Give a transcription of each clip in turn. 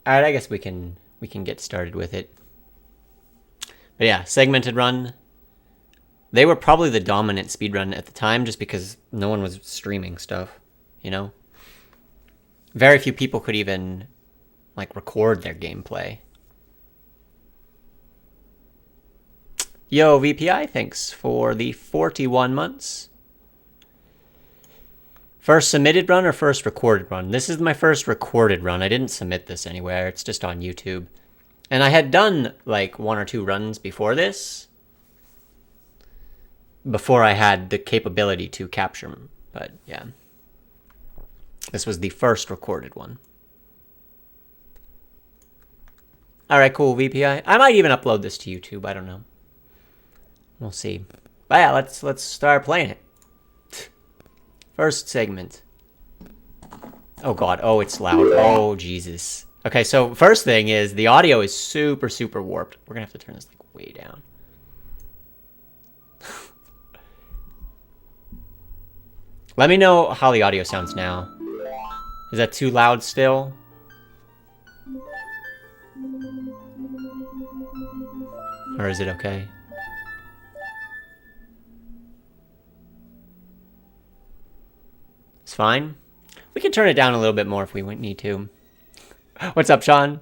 All right, I guess we can get started with it. But yeah, segmented run. They were probably the dominant speedrun at the time just because no one was streaming stuff, you know? Very few people could even, like, record their gameplay. Yo, VPI, thanks for the 41 months. First submitted run or first recorded run? This is my first recorded run. I didn't submit this anywhere. It's just on YouTube. And I had done, like, 1 or 2 runs before this. Before I had the capability to capture them. But, yeah. This was the first recorded one. Alright, cool, VPI. I might even upload this to YouTube. I don't know. We'll see. But yeah, let's start playing it. First segment. Oh god, oh it's loud. Oh Jesus. Okay, so first thing is the audio is super, super warped. We're gonna have to turn this like way down. Let me know how the audio sounds now. Is that too loud still? Or is it okay? It's fine. We can turn it down a little bit more if we need to. What's up, Sean?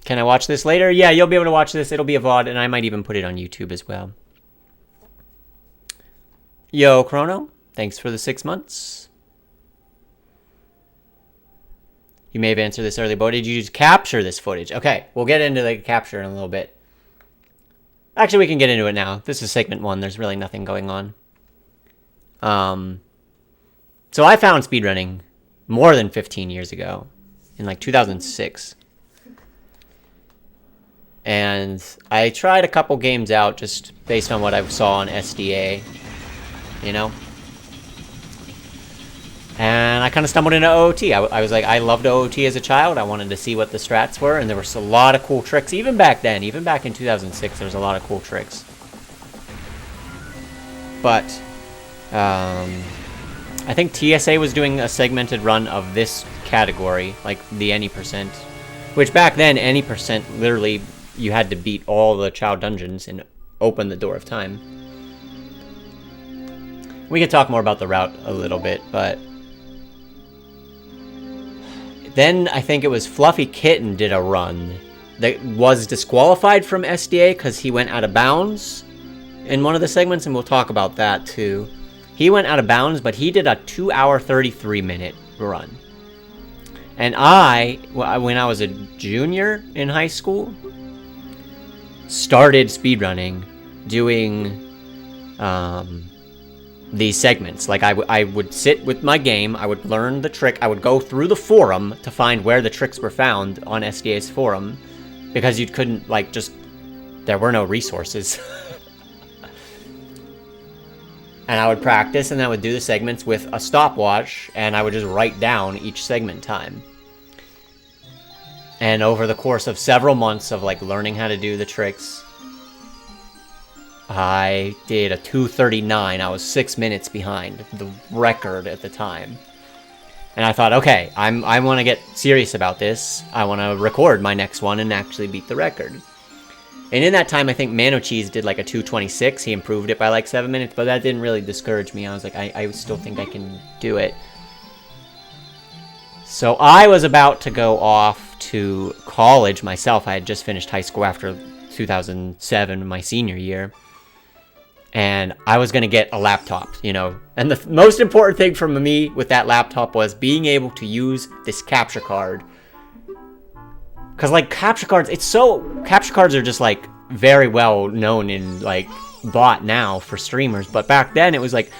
Can I watch this later? Yeah, you'll be able to watch this. It'll be a VOD, and I might even put it on YouTube as well. Yo, Chrono. Thanks for the 6 months. You may have answered this earlier, but did you just capture this footage? Okay, we'll get into the capture in a little bit. Actually, we can get into it now. This is segment 1. There's really nothing going on. So I found speedrunning more than 15 years ago, in like 2006. And I tried a couple games out just based on what I saw on SDA, you know? And I kind of stumbled into OoT. I was like, I loved OoT as a child. I wanted to see what the strats were, and there was a lot of cool tricks. Even back then, even back in 2006, there was a lot of cool tricks. But, I think TSA was doing a segmented run of this category, like the any percent. Which back then, any percent, literally, you had to beat all the child dungeons and open the door of time. We could talk more about the route a little bit, but... Then I think it was Fluffy Kitten did a run that was disqualified from SDA because he went out of bounds in one of the segments, and we'll talk about that too. He went out of bounds, but he did a 2 hour 33 minute run. And when I was a junior in high school, started speedrunning, doing these segments. Like I would sit with my game, I would learn the trick, I would go through the forum to find where the tricks were found on SDA's forum, because you couldn't, like, just, there were no resources. And I would practice, and then I would do the segments with a stopwatch, and I would just write down each segment time. And over the course of several months of, like, learning how to do the tricks, I did a 2:39. I was 6 minutes behind the record at the time. And I thought, okay, I want to get serious about this. I want to record my next one and actually beat the record. And in that time, I think Mano Cheese did like a 2:26. He improved it by like 7 minutes, but that didn't really discourage me. I was like, I still think I can do it. So I was about to go off to college myself. I had just finished high school after 2007, my senior year. And I was going to get a laptop, you know. And the most important thing for me with that laptop was being able to use this capture card. Because, like, capture cards, capture cards are just, like, very well known and, like, bought now for streamers. But back then, it was, like,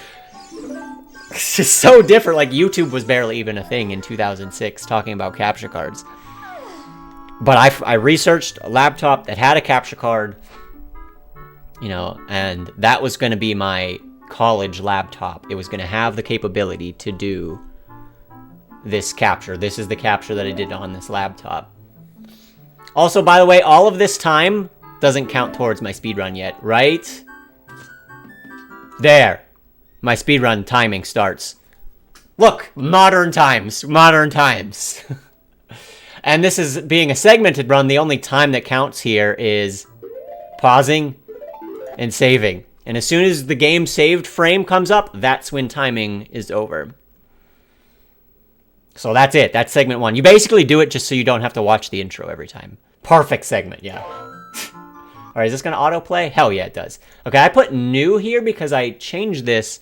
it's just so different. Like, YouTube was barely even a thing in 2006 talking about capture cards. But I researched a laptop that had a capture card, you know, and that was going to be my college laptop. It was going to have the capability to do this capture. This is the capture that I did on this laptop. Also, by the way, all of this time doesn't count towards my speedrun yet, right? There. My speedrun timing starts. Look, modern times. Modern times. And this is being a segmented run. The only time that counts here is pausing and saving. And as soon as the game saved frame comes up, that's when timing is over. So that's it. That's segment 1. You basically do it just so you don't have to watch the intro every time. Perfect segment, yeah. All right, is this going to autoplay? Hell yeah, it does. Okay, I put new here because I changed this.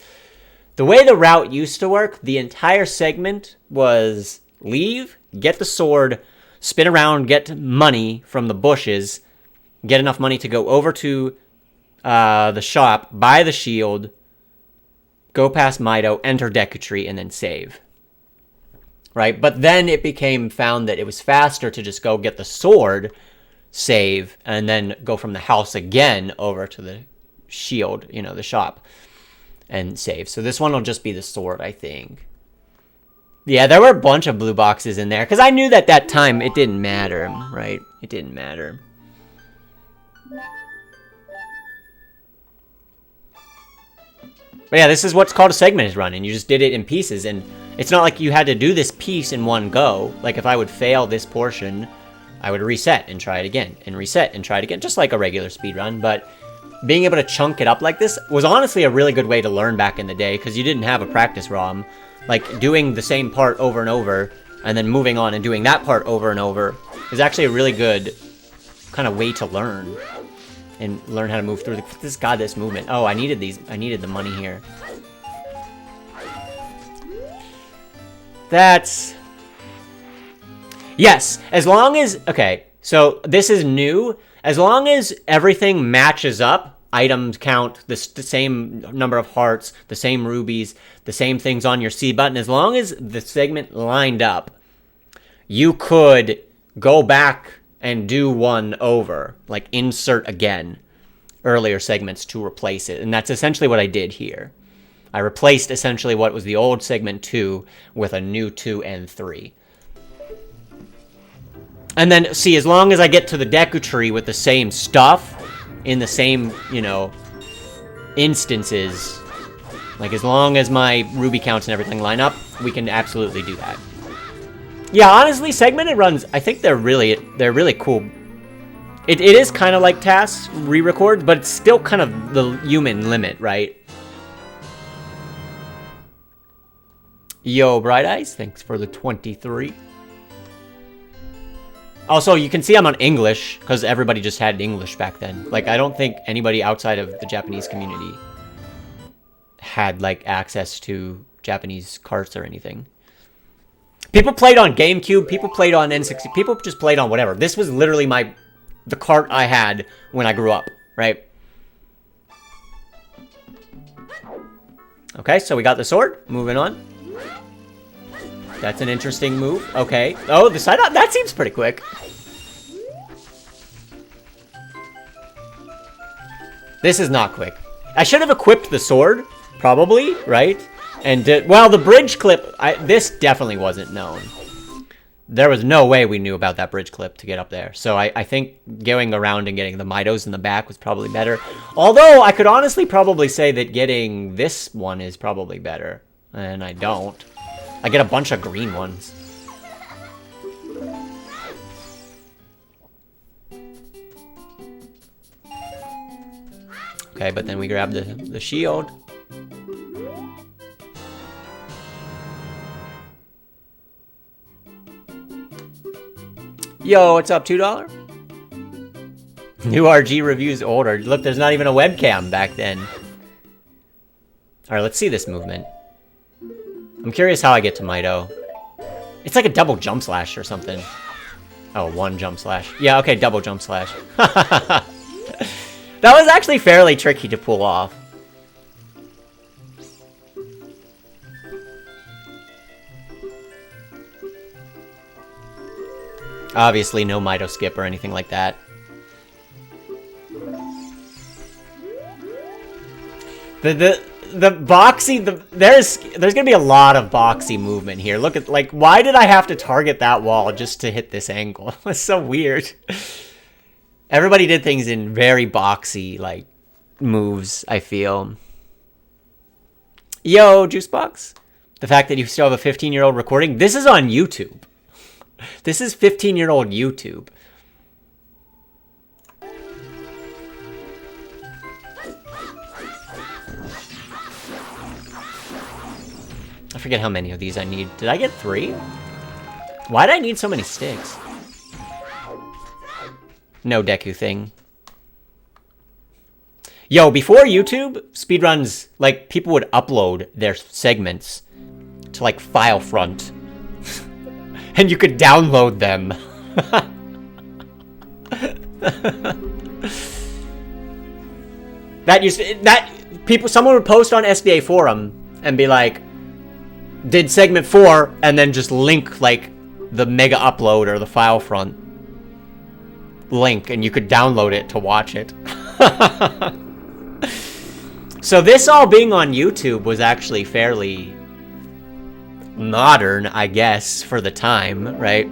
The way the route used to work, the entire segment was leave, get the sword, spin around, get money from the bushes, get enough money to go over to the shop, buy the shield, go past Mido, enter Deku Tree, and then save. Right? But then it became found that it was faster to just go get the sword, save, and then go from the house again over to the shield, you know, the shop, and save. So this one will just be the sword, I think. Yeah, there were a bunch of blue boxes in there, because I knew that that time it didn't matter, right? It didn't matter. But yeah, this is what's called a segmented run, and you just did it in pieces, and it's not like you had to do this piece in one go. Like, if I would fail this portion, I would reset and try it again, and reset and try it again, just like a regular speedrun. But being able to chunk it up like this was honestly a really good way to learn back in the day, because you didn't have a practice ROM. Like, doing the same part over and over, and then moving on and doing that part over and over is actually a really good kind of way to learn. And learn how to move through this movement. Oh, I needed these. I needed the money here. That's... Yes, as long as... Okay, so this is new. As long as everything matches up, items count, the same number of hearts, the same rubies, the same things on your C button, as long as the segment lined up, you could go back and do one over, like insert again earlier segments to replace it. And that's essentially what I did here. I replaced essentially what was the old segment 2 with a new 2 and 3. And then, see, as long as I get to the Deku Tree with the same stuff in the same, you know, instances, like as long as my ruby counts and everything line up, we can absolutely do that. Yeah, honestly, segmented runs, I think they're really cool. It is kind of like tasks, re-records, but it's still kind of the human limit, right? Yo, Bright Eyes, thanks for the 23. Also, you can see I'm on English, because everybody just had English back then. Like, I don't think anybody outside of the Japanese community had, like, access to Japanese carts or anything. People played on GameCube, people played on N60, people just played on whatever. This was literally the cart I had when I grew up, right? Okay, so we got the sword. Moving on. That's an interesting move. Okay. Oh, the side up. That seems pretty quick. This is not quick. I should have equipped the sword, probably, right? And well, the bridge clip, this definitely wasn't known. There was no way we knew about that bridge clip to get up there. So I think going around and getting the Midos in the back was probably better. Although, I could honestly probably say that getting this one is probably better. And I don't. I get a bunch of green ones. Okay, but then we grab the shield. Yo, what's up, $2? New RG reviews ordered. Look, there's not even a webcam back then. Alright, let's see this movement. I'm curious how I get to Mido. It's like a double jump slash or something. Oh, one jump slash. Yeah, okay, double jump slash. That was actually fairly tricky to pull off. Obviously, no Mido skip or anything like that. The boxy, there's gonna be a lot of boxy movement here. Look at, like, why did I have to target that wall just to hit this angle? It's so weird. Everybody did things in very boxy, like, moves, I feel. Yo, Juicebox. The fact that you still have a 15-year-old recording. This is on YouTube. This is 15-year-old YouTube. I forget how many of these I need. Did I get 3? Why did I need so many sticks? No Deku thing. Yo, before YouTube, speedruns, like, people would upload their segments to, like, Filefront. And you could download them. Someone would post on SDA forum and be like, did segment 4, and then just link, like, the mega upload or the Filefront link, and you could download it to watch it. So this all being on YouTube was actually fairly modern, I guess, for the time, right?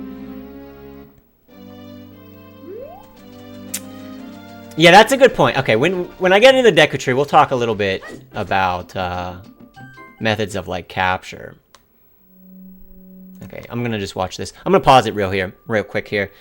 Yeah, that's a good point. Okay, when I get into the Deku Tree, we'll talk a little bit about methods of, like, capture. Okay, I'm gonna just watch this. I'm gonna pause it real quick here.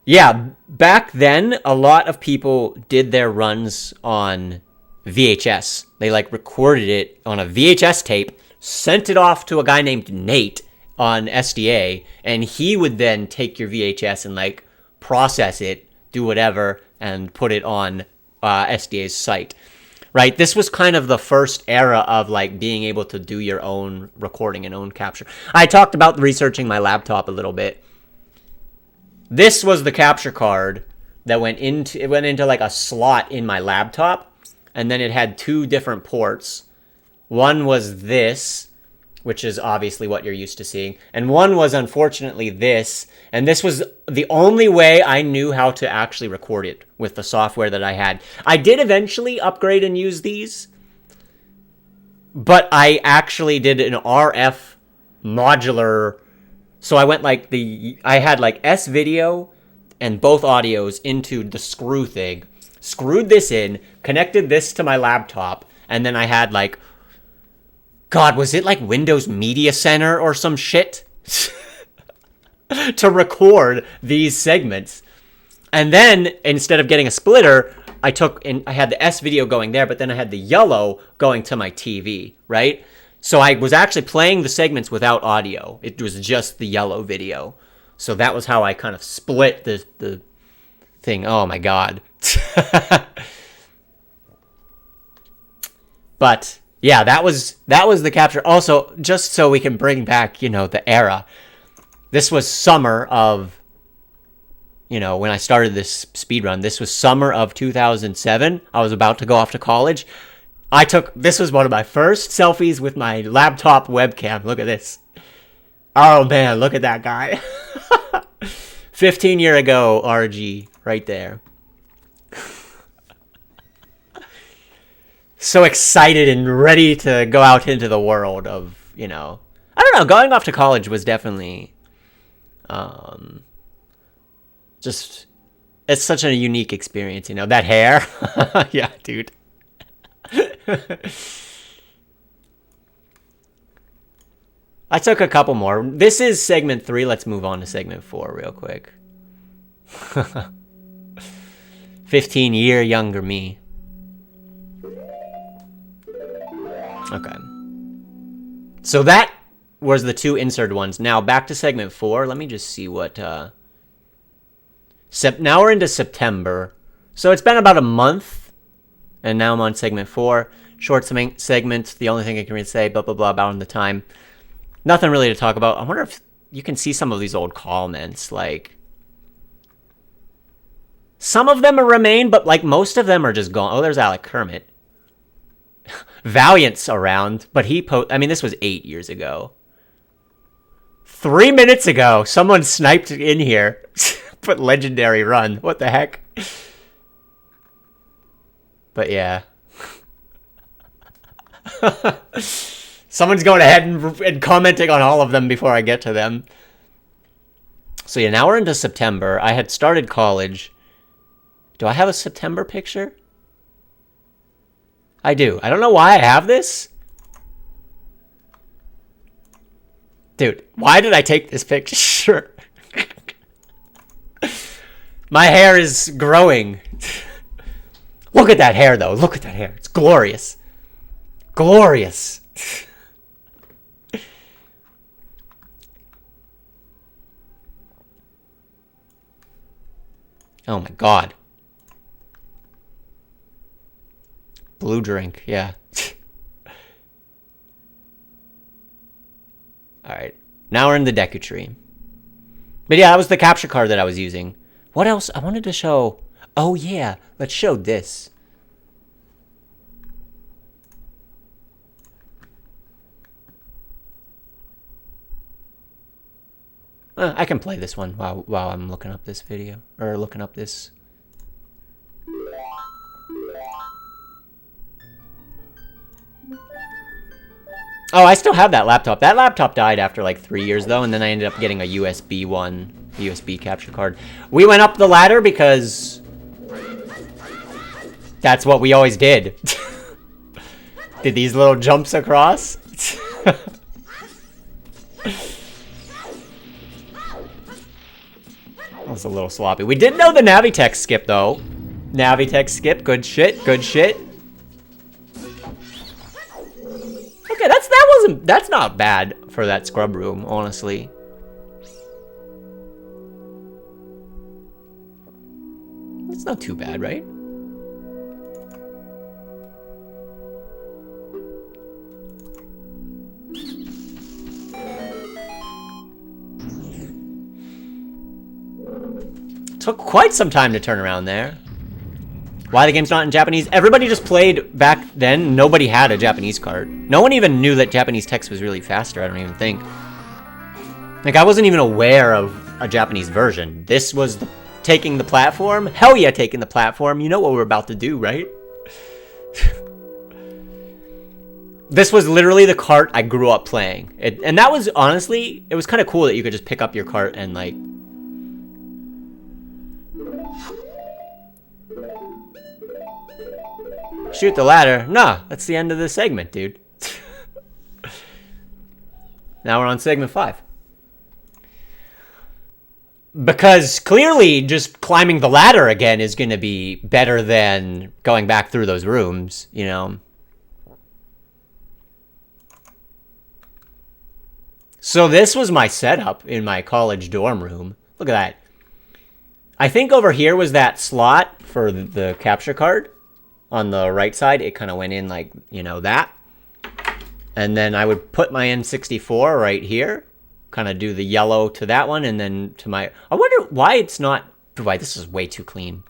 Yeah, back then, a lot of people did their runs on VHS. They, like, recorded it on a VHS tape, sent it off to a guy named Nate on SDA, and he would then take your VHS and, like, process it, do whatever, and put it on SDA's site. Right? This was kind of the first era of, like, being able to do your own recording and own capture. I talked about researching my laptop a little bit. This was the capture card that went into like a slot in my laptop, and then it had 2 different ports. One was this, which is obviously what you're used to seeing, and one was unfortunately this, and this was the only way I knew how to actually record it with the software that I had. I did eventually upgrade and use these, but I actually did an RF modular. So I went like I had like S video and both audios into the screw thing, screwed this in, connected this to my laptop, and then I had like, God, was it like Windows Media Center or some shit to record these segments? And then instead of getting a splitter, I had the S video going there, but then I had the yellow going to my TV, right? So I was actually playing the segments without audio. It was just the yellow video. So that was how I kind of split the thing. Oh my God. But yeah, that was the capture. Also, just so we can bring back, you know, the era. This was summer of, you know, when I started this speedrun. This was summer of 2007. I was about to go off to college. This was one of my first selfies with my laptop webcam. Look at this. Oh man, look at that guy. 15 years ago, RG, right there. So excited and ready to go out into the world of, you know, I don't know, going off to college was definitely, just, it's such a unique experience, you know, that hair. Yeah, dude. I took a couple more. This is segment 3. Let's move on to segment 4 real quick. 15-year younger me. Okay. So that was the 2 inserted ones. Now back to segment 4. Let me just see what... now we're into September. So it's been about a month. And now I'm on segment 4. Short segment. The only thing I can really say, blah, blah, blah, about the time. Nothing really to talk about. I wonder if you can see some of these old comments. Like, some of them remain, but like most of them are just gone. Oh, there's Alec Kermit. Valiant's around, but I mean, this was 8 years ago. 3 minutes ago, someone sniped in here. Put legendary run. What the heck? But yeah. Someone's going ahead and commenting on all of them before I get to them. So yeah, now we're into September. I had started college. Do I have a September picture? I do. I don't know why I have this. Dude, why did I take this picture? My hair is growing. Look at that hair, though. Look at that hair. It's glorious. Glorious. Oh my god. Blue drink, yeah. Alright. Now we're in the Deku Tree. But yeah, that was the capture card that I was using. What else? I wanted to show... Oh yeah, let's show this. I can play this one while I'm looking up this video. Or looking up this... Oh, I still have that laptop. That laptop died after like 3 years though, and then I ended up getting a USB one, USB capture card. We went up the ladder because that's what we always did. Did these little jumps across? That was a little sloppy. We did know the Navitech skip though. Navitech skip, good shit, good shit. Okay, that's not bad for that scrub room, honestly. It's not too bad, right? Took quite some time to turn around there. Why the game's not in Japanese? Everybody just played back then. Nobody had a Japanese card. No one even knew that Japanese text was really faster, I don't even think. Like, I wasn't even aware of a Japanese version. This was taking the platform. Hell yeah, taking the platform. You know what we're about to do, right? This was literally the cart I grew up playing. And that was, honestly, it was kind of cool that you could just pick up your cart and, like... Shoot the ladder. Nah, that's the end of the segment, dude. Now we're on segment 5. Because clearly just climbing the ladder again is going to be better than going back through those rooms, you know. So this was my setup in my college dorm room. Look at that. I think over here was that slot for the capture card. On the right side, it kind of went in like, you know, that. And then I would put my N64 right here. Kind of do the yellow to that one and then to my... I wonder why it's not... Why, this is way too clean.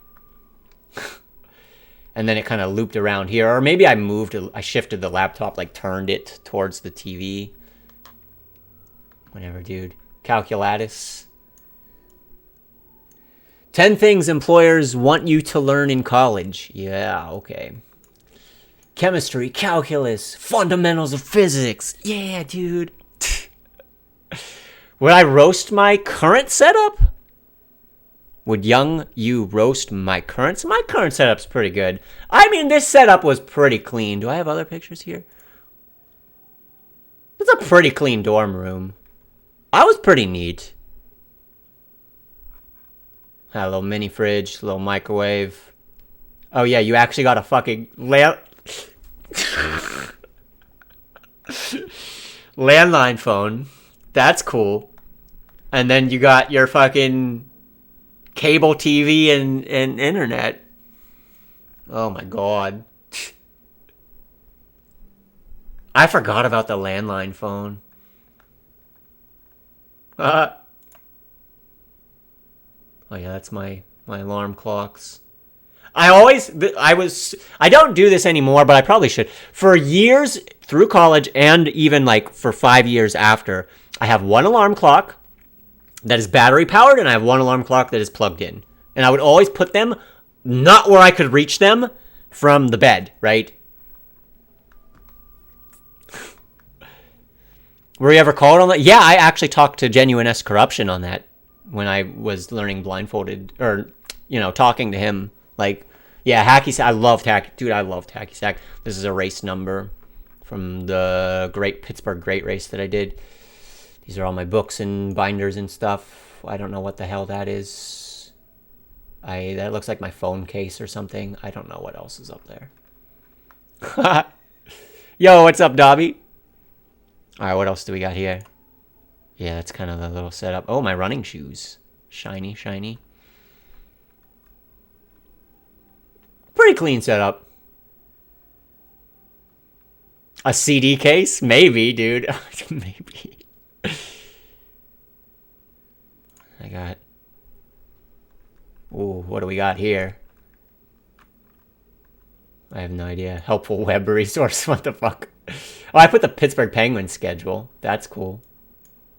And then it kind of looped around here. Or maybe I shifted the laptop, like turned it towards the TV. Whatever, dude. Calculatus. 10 things employers want you to learn in college. Yeah, okay. Chemistry, calculus, fundamentals of physics. Yeah, dude. Would I roast my current setup? Would young you roast my current? My current setup's pretty good. I mean, this setup was pretty clean. Do I have other pictures here? It's a pretty clean dorm room. I was pretty neat. Had a little mini fridge, a little microwave. Oh yeah, you actually got a fucking landline phone. That's cool. And then you got your fucking cable TV and internet. Oh my god. I forgot about the landline phone. Oh yeah, that's my alarm clocks. I don't do this anymore, but I probably should. For years through college and even like for 5 years after, I have one alarm clock that is battery powered and I have one alarm clock that is plugged in. And I would always put them not where I could reach them from the bed, right? Were you ever called on that? Yeah, I actually talked to Genuine S Corruption on that. When I was learning Blindfolded, or, you know, talking to him, like, yeah, Hacky Sack, I loved Hacky Sack. This is a race number from the Pittsburgh Great Race that I did. These are all my books and binders and stuff. I don't know what the hell that is. That looks like my phone case or something. I don't know what else is up there. Yo, what's up, Dobby? Alright, what else do we got here? Yeah, that's kind of the little setup. Oh, my running shoes. Shiny, shiny. Pretty clean setup. A CD case? Maybe, dude. Maybe. I got... Ooh, what do we got here? I have no idea. Helpful web resource. What the fuck? Oh, I put the Pittsburgh Penguins schedule. That's cool.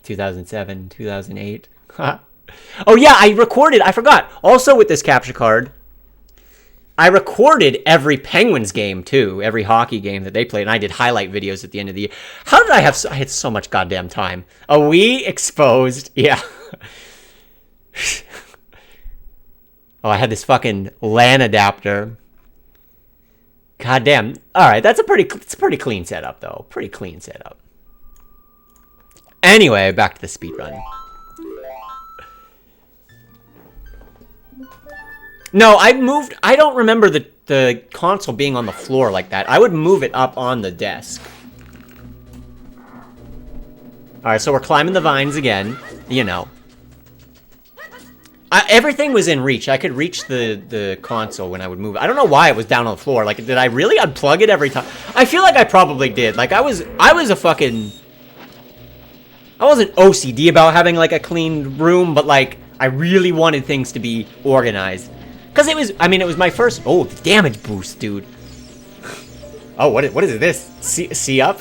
2007, 2008. Oh, yeah, I recorded. I forgot. Also with this capture card, I recorded every Penguins game, too. Every hockey game that they played. And I did highlight videos at the end of the year. How did I have... I had so much goddamn time. A Wii exposed. Yeah. Oh, I had this fucking LAN adapter. God damn. Alright, it's a pretty clean setup, though. Pretty clean setup. Anyway, back to the speedrun. No, I don't remember the console being on the floor like that. I would move it up on the desk. Alright, so we're climbing the vines again. You know. Everything was in reach. I could reach the console when I would move it. I don't know why it was down on the floor. Like, did I really unplug it every time? I feel like I probably did. Like, I was a fucking... I wasn't OCD about having, like, a clean room, but, like, I really wanted things to be organized. Because it was... I mean, it was my first... Oh, the damage boost, dude. Oh, what is this? See up?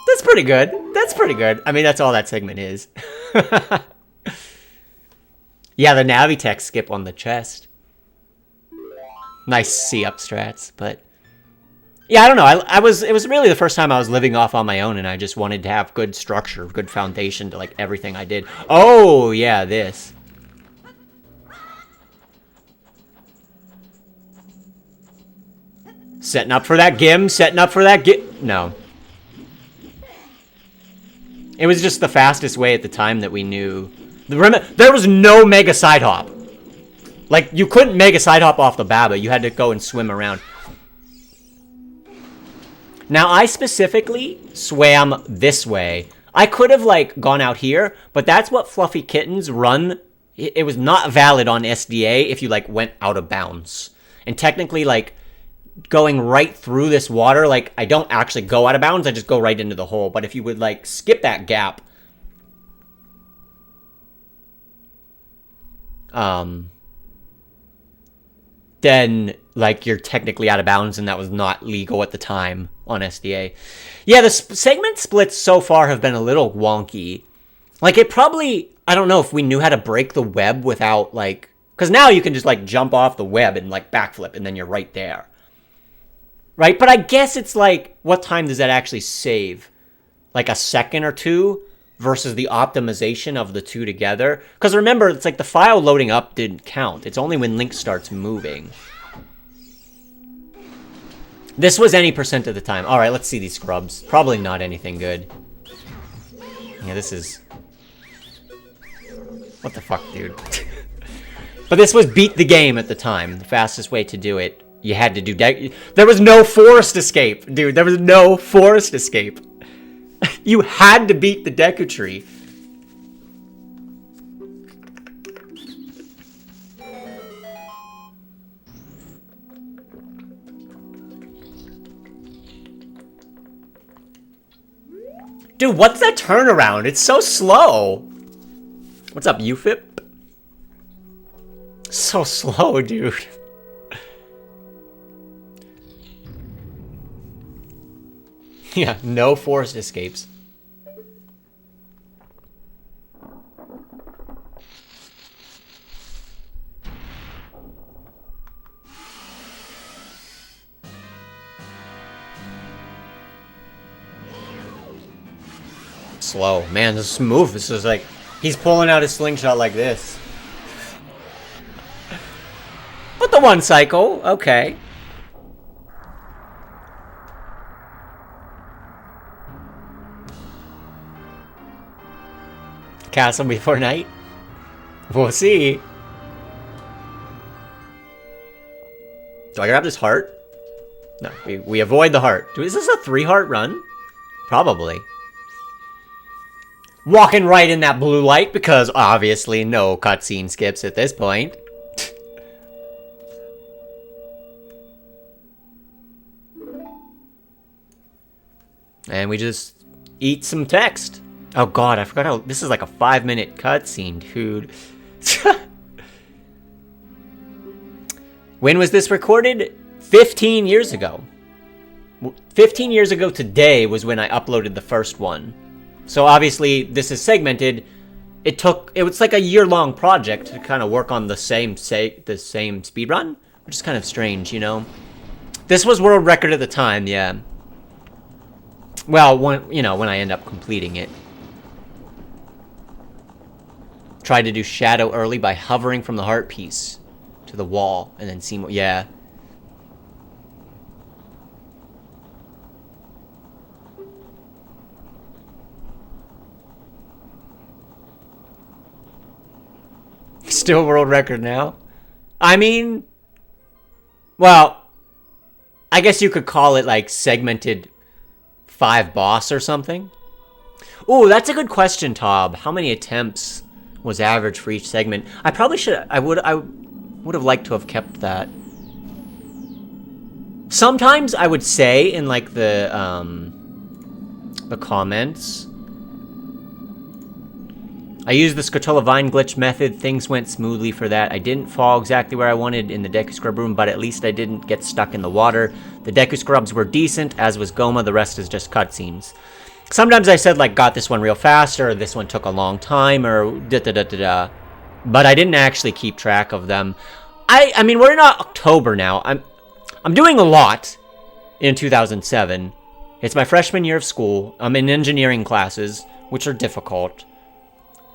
That's pretty good. That's pretty good. I mean, that's all that segment is. Yeah, the Navitech skip on the chest. Nice C-up strats, but... Yeah, I don't know. It was really the first time I was living off on my own, and I just wanted to have good structure, good foundation to, like, everything I did. Oh, yeah, this. Setting up for that gim, setting up for that No. It was just the fastest way at the time that we knew. There was no mega side hop. Like, you couldn't mega side hop off the Baba. You had to go and swim around. Now, I specifically swam this way. I could have, like, gone out here, but that's what Fluffy Kittens run. It was not valid on SDA if you, like, went out of bounds. And technically, like, going right through this water, like, I don't actually go out of bounds, I just go right into the hole. But if you would, like, skip that gap, then, like, you're technically out of bounds, and that was not legal at the time on SDA. Yeah, the segment splits so far have been a little wonky. Like, it probably, I don't know if we knew how to break the web without, like, because now you can just, like, jump off the web and, like, backflip, and then you're right there. Right? But I guess it's like, what time does that actually save? Like a second or two versus the optimization of the two together? Because remember, it's like the file loading up didn't count. It's only when Link starts moving. This was any percent of the time. Alright, let's see these scrubs. Probably not anything good. Yeah, this is... What the fuck, dude? But this was beat the game at the time. The fastest way to do it. You had to do... There was no forest escape, dude. There was no forest escape. You had to beat the Deku Tree. Dude, what's that turnaround? It's so slow. What's up, UFIP? So slow, dude. Yeah, no forest escapes. Slow. Man, this is smooth. This is like... He's pulling out his slingshot like this. But the one cycle, okay. Castle before night. We'll see. Do I grab this heart? No, we avoid the heart. Is this a 3-heart run? Probably. Walking right in that blue light because obviously no cutscene skips at this point. And we just eat some text. Oh god, I forgot how this is like a 5-minute cutscene, dude. When was this recorded? 15 years ago. 15 years ago today was when I uploaded the first one. So obviously this is segmented. It was like a year-long project to kind of work on the same speedrun, which is kind of strange, you know. This was world record at the time, yeah. Well, when I end up completing it. Tried to do shadow early by hovering from the heart piece to the wall and then see what, yeah. Still world record now. I mean, well, I guess you could call it like segmented 5 boss or something. Oh, that's a good question, Tob. How many attempts was average for each segment? I probably should. I would have liked to have kept that. Sometimes I would say in like the comments, I used the Scatola Vine glitch method. Things went smoothly for that. I didn't fall exactly where I wanted in the Deku Scrub room, but at least I didn't get stuck in the water. The Deku Scrubs were decent, as was Goma. The rest is just cutscenes. Sometimes I said, like, got this one real fast, or this one took a long time, or da-da-da-da-da. But I didn't actually keep track of them. I mean, we're in October now. I'm doing a lot in 2007. It's my freshman year of school. I'm in engineering classes, which are difficult.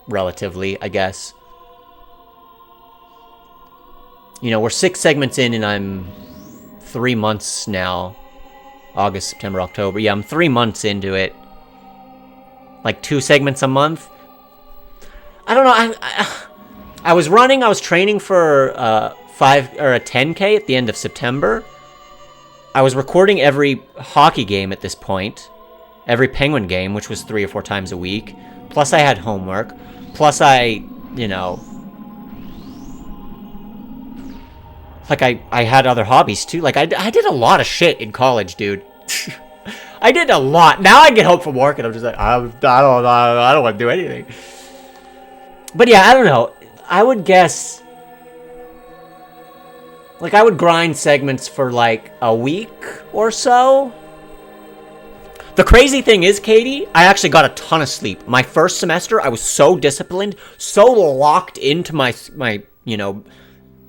Relatively, I guess. You know, we're 6 segments in and I'm 3 months now. August, September, October. Yeah, I'm 3 months into it. Like 2 segments a month. I don't know. I was training for a 10K at the end of September. I was recording every hockey game at this point. Every Penguin game, which was 3 or 4 times a week. Plus I had homework. Plus I, you know, like I had other hobbies too. Like I did a lot of shit in college, dude. I did a lot. Now I get home from work and I'm just like, I don't want to do anything. But yeah, I don't know. I would guess, like I would grind segments for like a week or so. The crazy thing is, Katie, I actually got a ton of sleep. My first semester, I was so disciplined, so locked into my you know,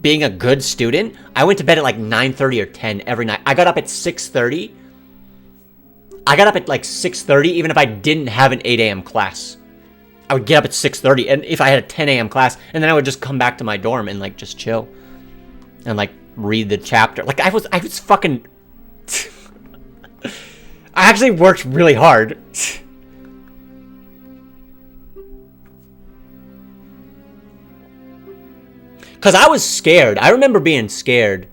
being a good student. I went to bed at like 9:30 or 10 every night. I got up at 6:30. I got up at like 6:30 even if I didn't have an 8 a.m. class. I would get up at 6:30, and if I had a 10 a.m. class, and then I would just come back to my dorm and like just chill. And like read the chapter. Like I was fucking... I actually worked really hard. Because I was scared. I remember being scared.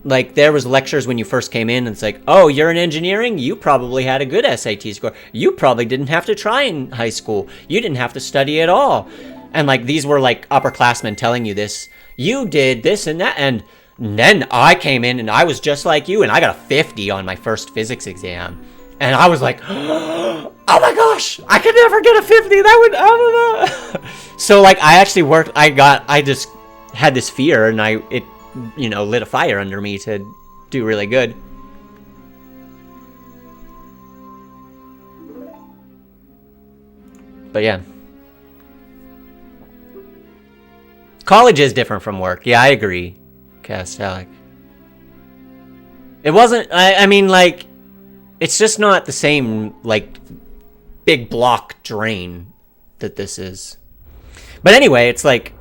Like, there was lectures when you first came in, and it's like, oh, you're in engineering? You probably had a good SAT score. You probably didn't have to try in high school. You didn't have to study at all. And, like, these were, like, upperclassmen telling you this. You did this and that, and then I came in, and I was just like you, and I got a 50 on my first physics exam. And I was like, oh my gosh, I could never get a 50. That would, I don't know. So, like, I actually worked, I just had this fear, and it, you know, lit a fire under me to do really good. But yeah. College is different from work. Yeah, I agree, Castalic. It wasn't, I mean, like, it's just not the same, like, big block drain that this is. But anyway, it's like,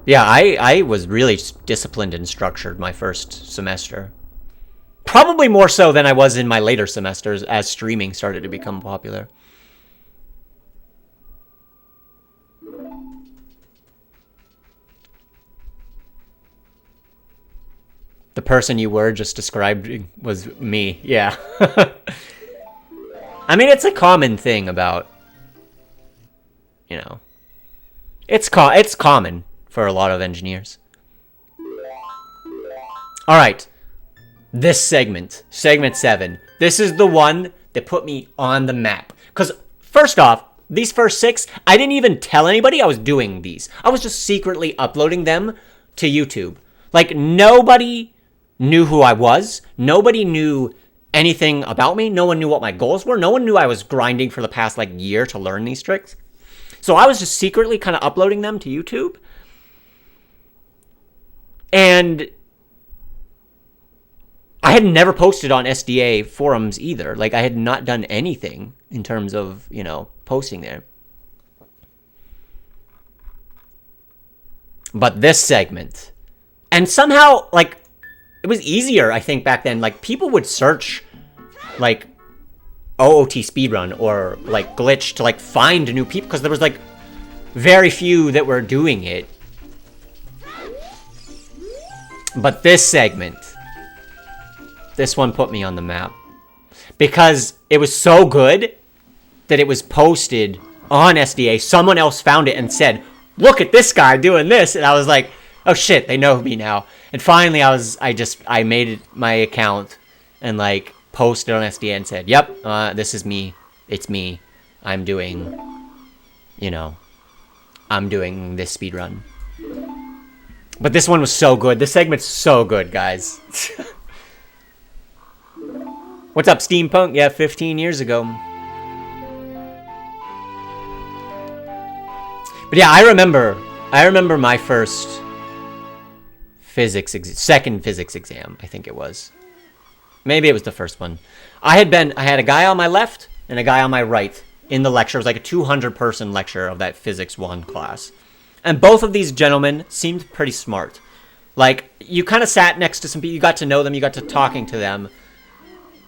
yeah, I was really disciplined and structured my first semester. Probably more so than I was in my later semesters as streaming started to become popular. person you were just described was me. Yeah. I mean, it's a common thing about, you know, it's common for a lot of engineers. All right. This segment 7. This is the one that put me on the map. Because first off, these first 6, I didn't even tell anybody I was doing these. I was just secretly uploading them to YouTube. Like, nobody knew who I was. Nobody knew anything about me. No one knew what my goals were. No one knew I was grinding for the past, like, year to learn these tricks. So I was just secretly kind of uploading them to YouTube. And I had never posted on SDA forums either. Like, I had not done anything in terms of, you know, posting there. But this segment, and somehow, like, it was easier, I think, back then. Like, people would search, like, OoT Speedrun or, like, Glitch to, like, find new people, because there was, like, very few that were doing it. But this segment, this one put me on the map. Because it was so good that it was posted on SDA. Someone else found it and said, look at this guy doing this. And I was like, oh shit, they know me now. And finally I made it my account and like posted on SDA and said, yep, this is me. It's me. I'm doing, you know, I'm doing this speedrun. But this one was so good. This segment's so good, guys. What's up, Steampunk? Yeah, 15 years ago. But yeah, I remember my first second physics exam, I think it was. Maybe it was the first one. I had a guy on my left and a guy on my right in the lecture. It was like a 200-person lecture of that Physics 1 class. And both of these gentlemen seemed pretty smart. Like, you kind of sat next to some people, you got to know them, you got to talking to them.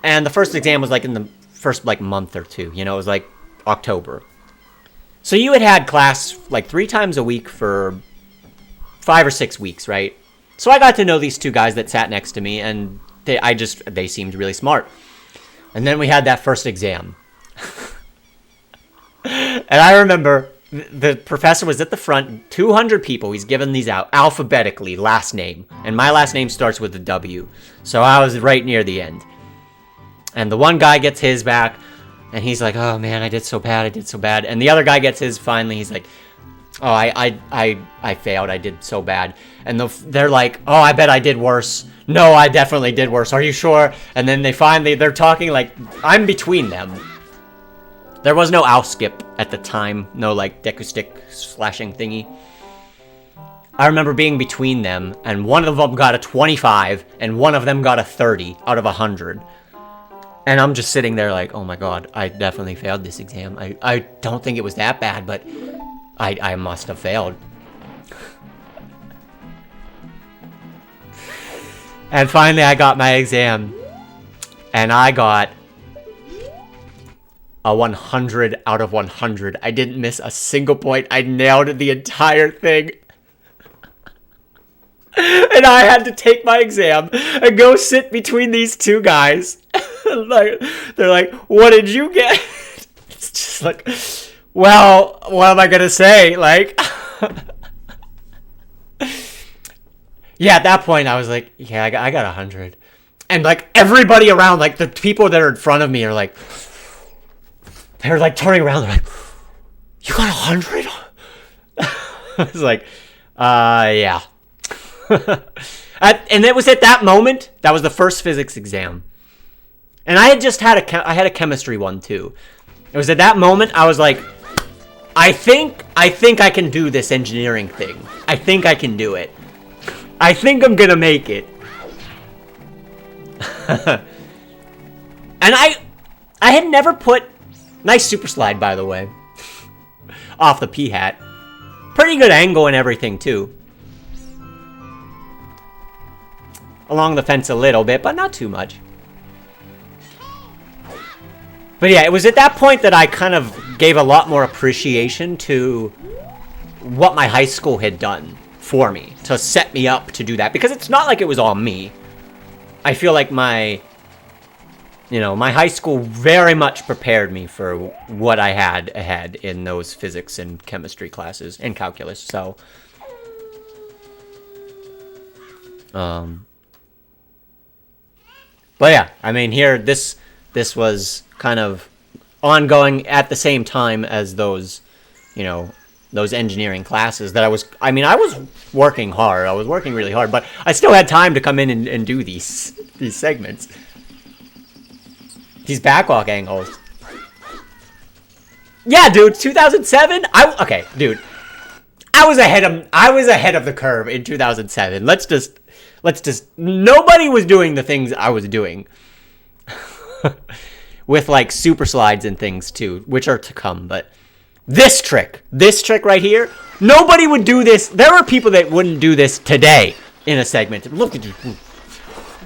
And the first exam was like in the first like month or two, you know, it was like October. So you had class like 3 times a week for 5 or 6 weeks, right? So I got to know these two guys that sat next to me, and they seemed really smart. And then we had that first exam. And I remember the professor was at the front, 200 people, he's giving these out alphabetically, last name. And my last name starts with a W. So I was right near the end. And the one guy gets his back, and he's like, oh man, I did so bad. And the other guy gets his finally, he's like, oh, I failed, I did so bad. And they're like, oh, I bet I did worse. No, I definitely did worse, are you sure? And then they're talking like, I'm between them. There was no owl skip at the time, no like deku stick slashing thingy. I remember being between them, and one of them got a 25, and one of them got a 30 out of 100. And I'm just sitting there like, oh my god, I definitely failed this exam. I don't think it was that bad, but I must have failed. And finally I got my exam. And I got a 100 out of 100. I didn't miss a single point. I nailed the entire thing. And I had to take my exam and go sit between these two guys. Like, they're like, what did you get? It's just like, well, what am I gonna say? Like, yeah, at that point I was like, yeah, I got 100. And like everybody around, like the people that are in front of me are like, they're like turning around, they're like, you got 100? I was like, yeah. And it was at that moment, that was the first physics exam. And I had just had a chemistry one too. It was at that moment I was like, I think I can do this engineering thing. I think I can do it. I think I'm gonna make it. And I had never put, nice super slide by the way, off the P-hat. Pretty good angle and everything too. Along the fence a little bit, but not too much. But yeah, it was at that point that I kind of gave a lot more appreciation to what my high school had done for me to set me up to do that. Because it's not like it was all me. I feel like my high school very much prepared me for what I had ahead in those physics and chemistry classes and calculus. So, but yeah, I mean, here, this was kind of ongoing at the same time as those, those engineering classes that I was working hard. I was working really hard, but I still had time to come in and do these segments. These backwalk angles. Yeah, dude, 2007? Okay, dude. I was ahead of the curve in 2007. Let's just nobody was doing the things I was doing. With like super slides and things too, which are to come, but this trick right here, nobody would do this. There are people that wouldn't do this today in a segment. Look at you.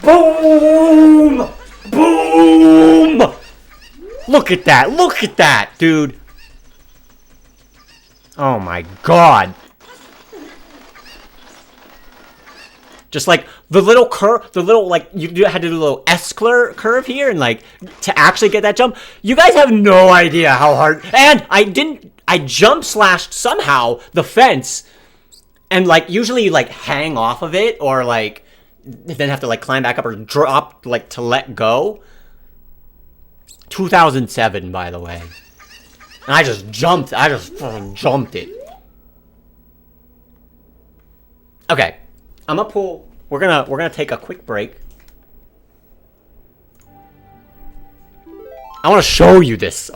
Boom! Boom! Look at that, dude. Oh my god. Just like the little curve, you had to do a little S-curve here, and like to actually get that jump. You guys have no idea how hard. And I jump slashed somehow the fence, and like usually like hang off of it, or like then have to like climb back up or drop like to let go. 2007, by the way. And I just fucking jumped it. Okay. I'm gonna pull. We're gonna take a quick break. I want to show you this.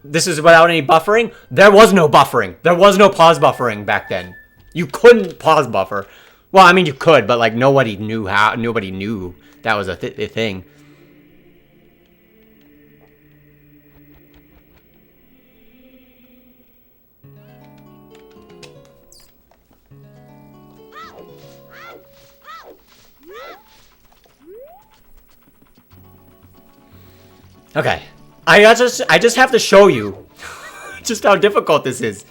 This is without any buffering. There was no buffering. There was no pause buffering back then. You couldn't pause buffer. Well, I mean you could, but like nobody knew how. Nobody knew that was a thing. Okay, I just have to show you just how difficult this is.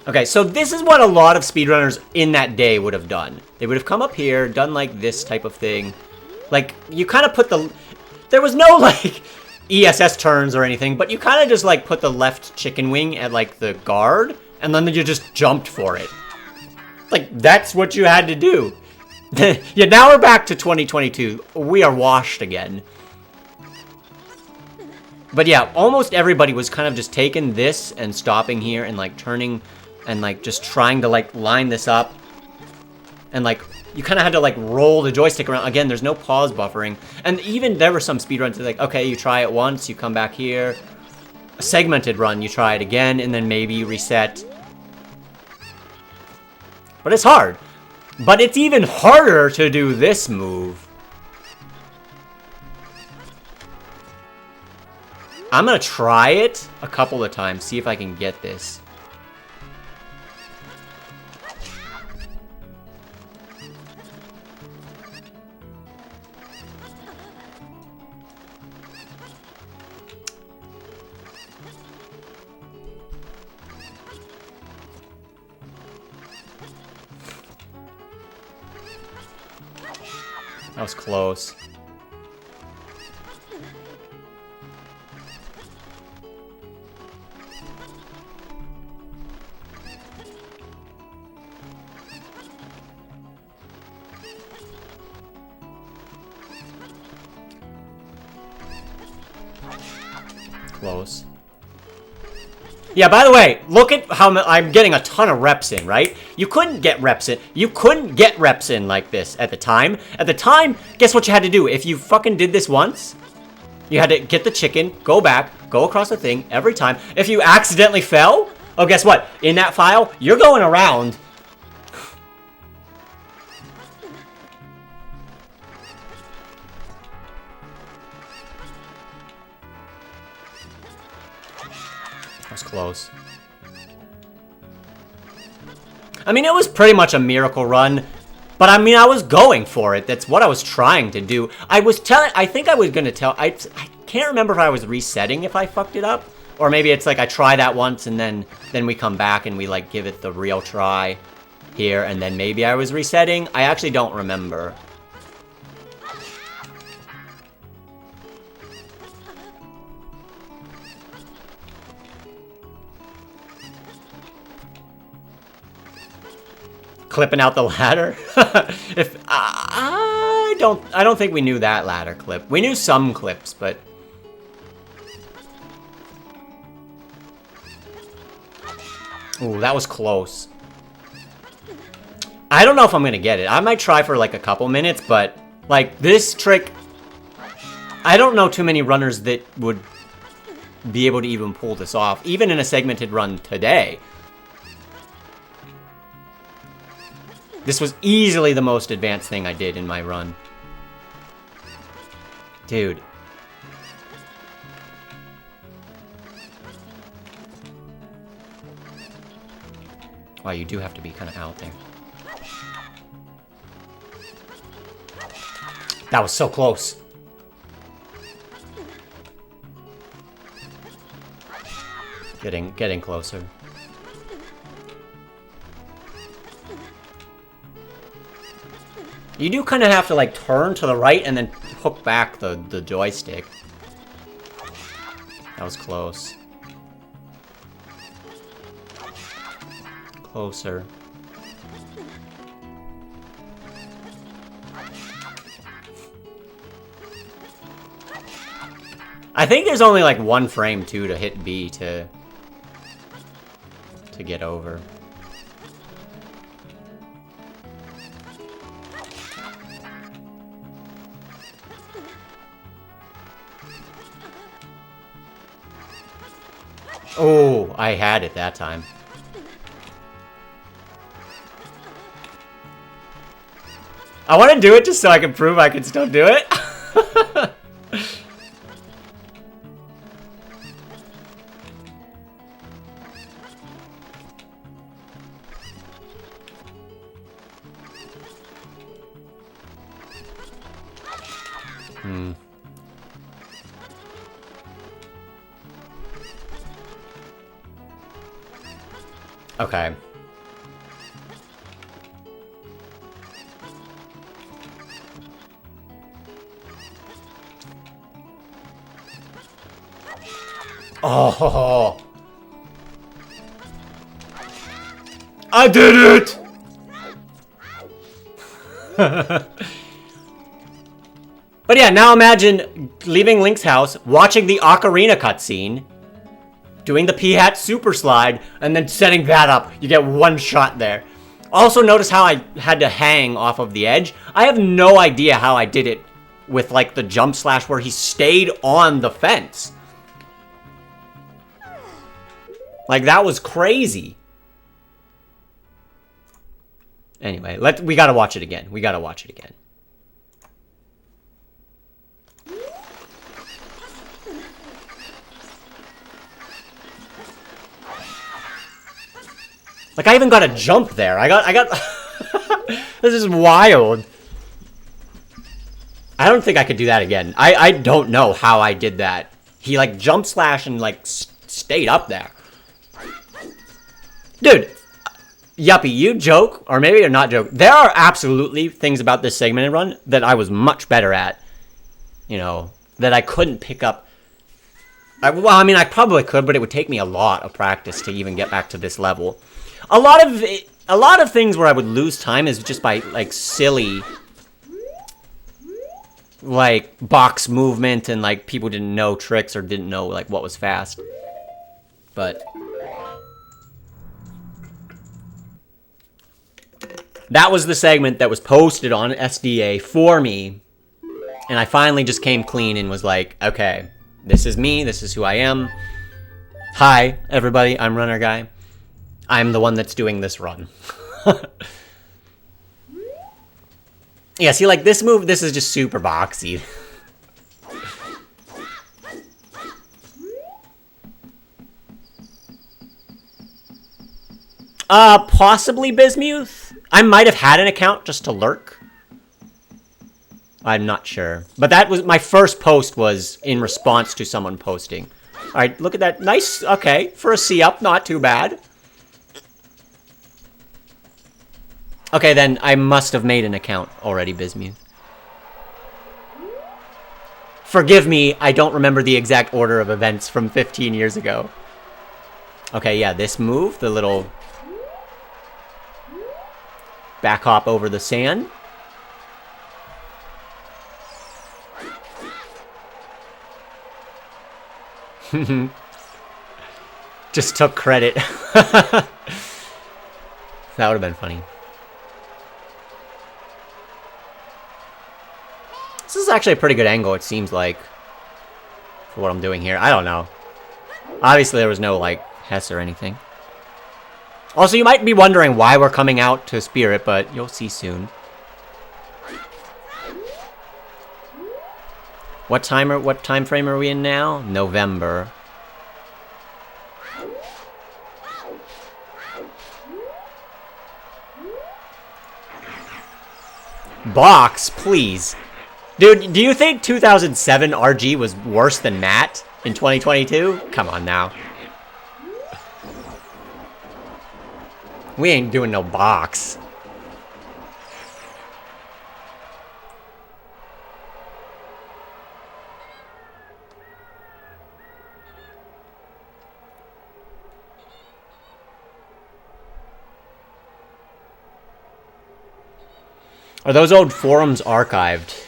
Okay, so this is what a lot of speedrunners in that day would have done. They would have come up here, done like this type of thing. Like, you kind of put there was no like ESS turns or anything, but you kind of just like put the left chicken wing at like the guard, and then you just jumped for it. Like, that's what you had to do. Yeah, now we're back to 2022. We are washed again. But yeah, almost everybody was kind of just taking this and stopping here and like turning and like just trying to like line this up. And like, you kind of had to like roll the joystick around. Again, there's no pause buffering. And even there were some speedruns that like, okay, you try it once, you come back here. A segmented run, you try it again, and then maybe reset. But it's hard. But it's even harder to do this move. I'm gonna try it a couple of times, see if I can get this. That was close. Close. Yeah, by the way, look at how I'm getting a ton of reps in, right? You couldn't get reps in. You couldn't get reps in like this at the time. At the time, guess what you had to do? If you fucking did this once, you had to get the chicken, go back, go across the thing every time. If you accidentally fell, oh, guess what? In that file, you're going around. That was close. I mean, it was pretty much a miracle run, but I mean, I was going for it. That's what I was trying to do. I think I was gonna tell, I can't remember if I was resetting if I fucked it up, or maybe it's like I try that once and then we come back and we like give it the real try. here, and then maybe I was resetting. I actually don't remember. Clipping out the ladder? If I don't think we knew that ladder clip. We knew some clips, but ooh, that was close. I don't know if I'm gonna get it. I might try for like a couple minutes, but like this trick, I don't know too many runners that would be able to even pull this off, even in a segmented run today. This was easily the most advanced thing I did in my run. Dude. Wow, you do have to be kind of out there. That was so close. Getting closer. You do kind of have to like turn to the right and then hook back the joystick. That was close. Closer. I think there's only like one frame too to hit B to get over. Oh, I had it that time. I want to do it just so I can prove I can still do it. Okay. Oh, I did it! But yeah, now imagine leaving Link's house, watching the Ocarina cutscene, doing the P-Hat super slide, and then setting that up. You get one shot there. Also notice how I had to hang off of the edge. I have no idea how I did it with like the jump slash where he stayed on the fence. Like that was crazy. Anyway, we gotta watch it again. We gotta watch it again. Like, I even got a jump there. I got... This is wild. I don't think I could do that again. I don't know how I did that. He, like, jump slash and, like, stayed up there. Dude. Yuppie, you joke, or maybe you're not joke. There are absolutely things about this segmented run that I was much better at. You know, that I couldn't pick up. Well, I mean, I probably could, but it would take me a lot of practice to even get back to this level. A lot of things where I would lose time is just by like silly like box movement and like people didn't know tricks or didn't know like what was fast. But that was the segment that was posted on SDA for me, and I finally just came clean and was like, okay, this is me, this is who I am. Hi everybody, I'm Runner Guy. I'm the one that's doing this run. Yeah, see, like, this move, this is just super boxy. Possibly Bismuth? I might have had an account just to lurk. I'm not sure. But that was, my first post was in response to someone posting. Alright, look at that. Nice, okay, for a C-up, not too bad. Okay, then I must have made an account already, Bismuth. Forgive me, I don't remember the exact order of events from 15 years ago. Okay, yeah, this move, the little back hop over the sand. Just took credit. That would have been funny. This is actually a pretty good angle, it seems like, for what I'm doing here. I don't know. Obviously, there was no, like, Hess or anything. Also, you might be wondering why we're coming out to Spirit, but you'll see soon. What time frame are we in now? November. Box, please. Dude, do you think 2007 RG was worse than Matt in 2022? Come on now. We ain't doing no box. Are those old forums archived?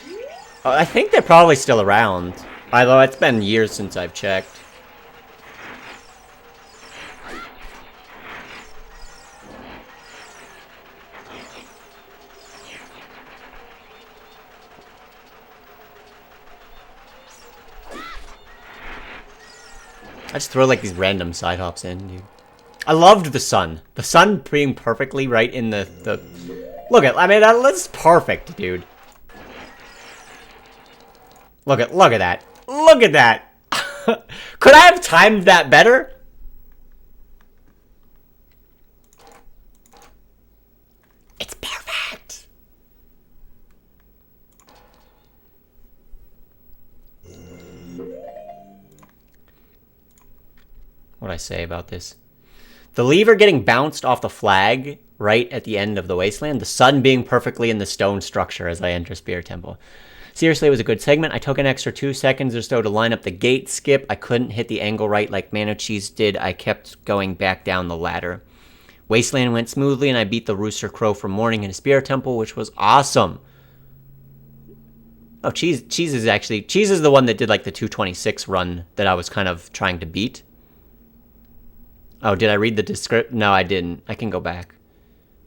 I think they're probably still around. Although it's been years since I've checked. I just throw like these random side hops in, dude. I loved the sun. The sun being perfectly right in the look at, I mean, that's perfect, dude. Look at that. Look at that. Could I have timed that better? It's perfect. What'd I say about this? The lever getting bounced off the flag right at the end of the wasteland. The sun being perfectly in the stone structure as I enter Spirit Temple. Seriously, it was a good segment. I took an extra 2 seconds or so to line up the gate skip. I couldn't hit the angle right like Mano Cheese did. I kept going back down the ladder. Wasteland went smoothly, and I beat the Rooster Crow from morning in a Spirit Temple, which was awesome. Oh, Cheese is the one that did like the 226 run that I was kind of trying to beat. Oh, did I read the description? No, I didn't. I can go back.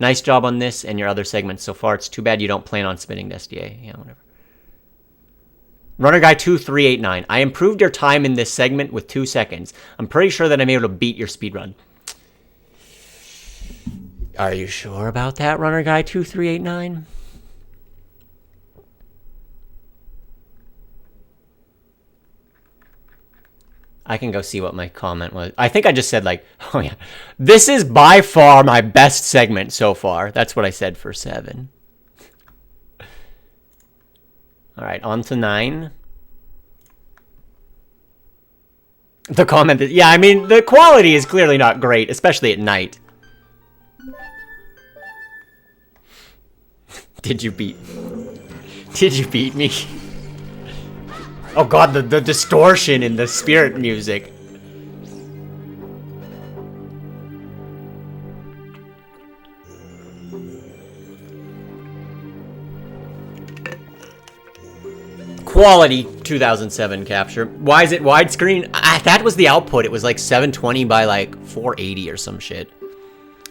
Nice job on this and your other segments so far. It's too bad you don't plan on submitting to SDA. Yeah, whatever. Runner Guy 2389. I improved your time in this segment with 2 seconds. I'm pretty sure that I'm able to beat your speedrun. Are you sure about that, Runner Guy 2389? I can go see what my comment was. I think I just said like, oh yeah, this is by far my best segment so far. That's what I said for 7. All right, on to 9. The comment that, yeah, I mean, the quality is clearly not great, especially at night. Did you beat me? Oh god, the distortion in the spirit music. Quality 2007 capture. Why is it widescreen? That was the output. It was like 720 by like 480 or some shit.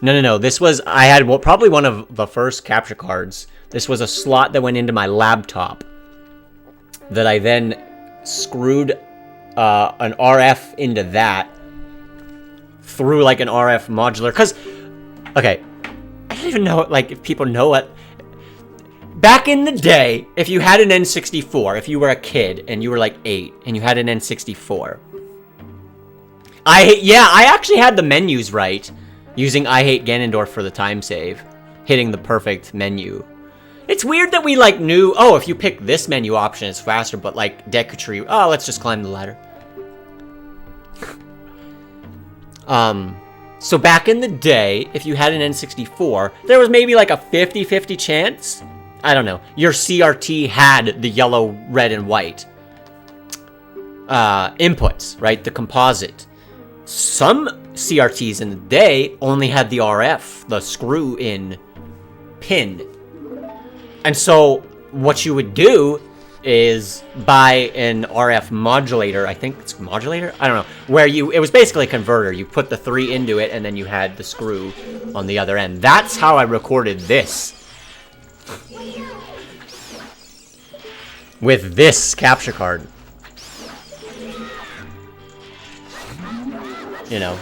No. This was, I had probably one of the first capture cards. This was a slot that went into my laptop that I then screwed an RF into that through like an RF modular. Because, okay, I don't even know like if people know what. Back in the day, if you had an N64, if you were a kid and you were like 8 and you had an N64, I actually had the menus right using I Hate Ganondorf for the time save, hitting the perfect menu. It's weird that we like knew, oh, if you pick this menu option it's faster, but like Deku Tree, oh, let's just climb the ladder. So back in the day, if you had an N64, there was maybe like a 50-50 chance, I don't know, your CRT had the yellow, red, and white inputs, right? The composite. Some CRTs in the day only had the RF, the screw-in pin. And so what you would do is buy an RF modulator. I think it's modulator? I don't know. Where it was basically a converter. You put the 3 into it, and then you had the screw on the other end. That's how I recorded this. With this capture card. You know.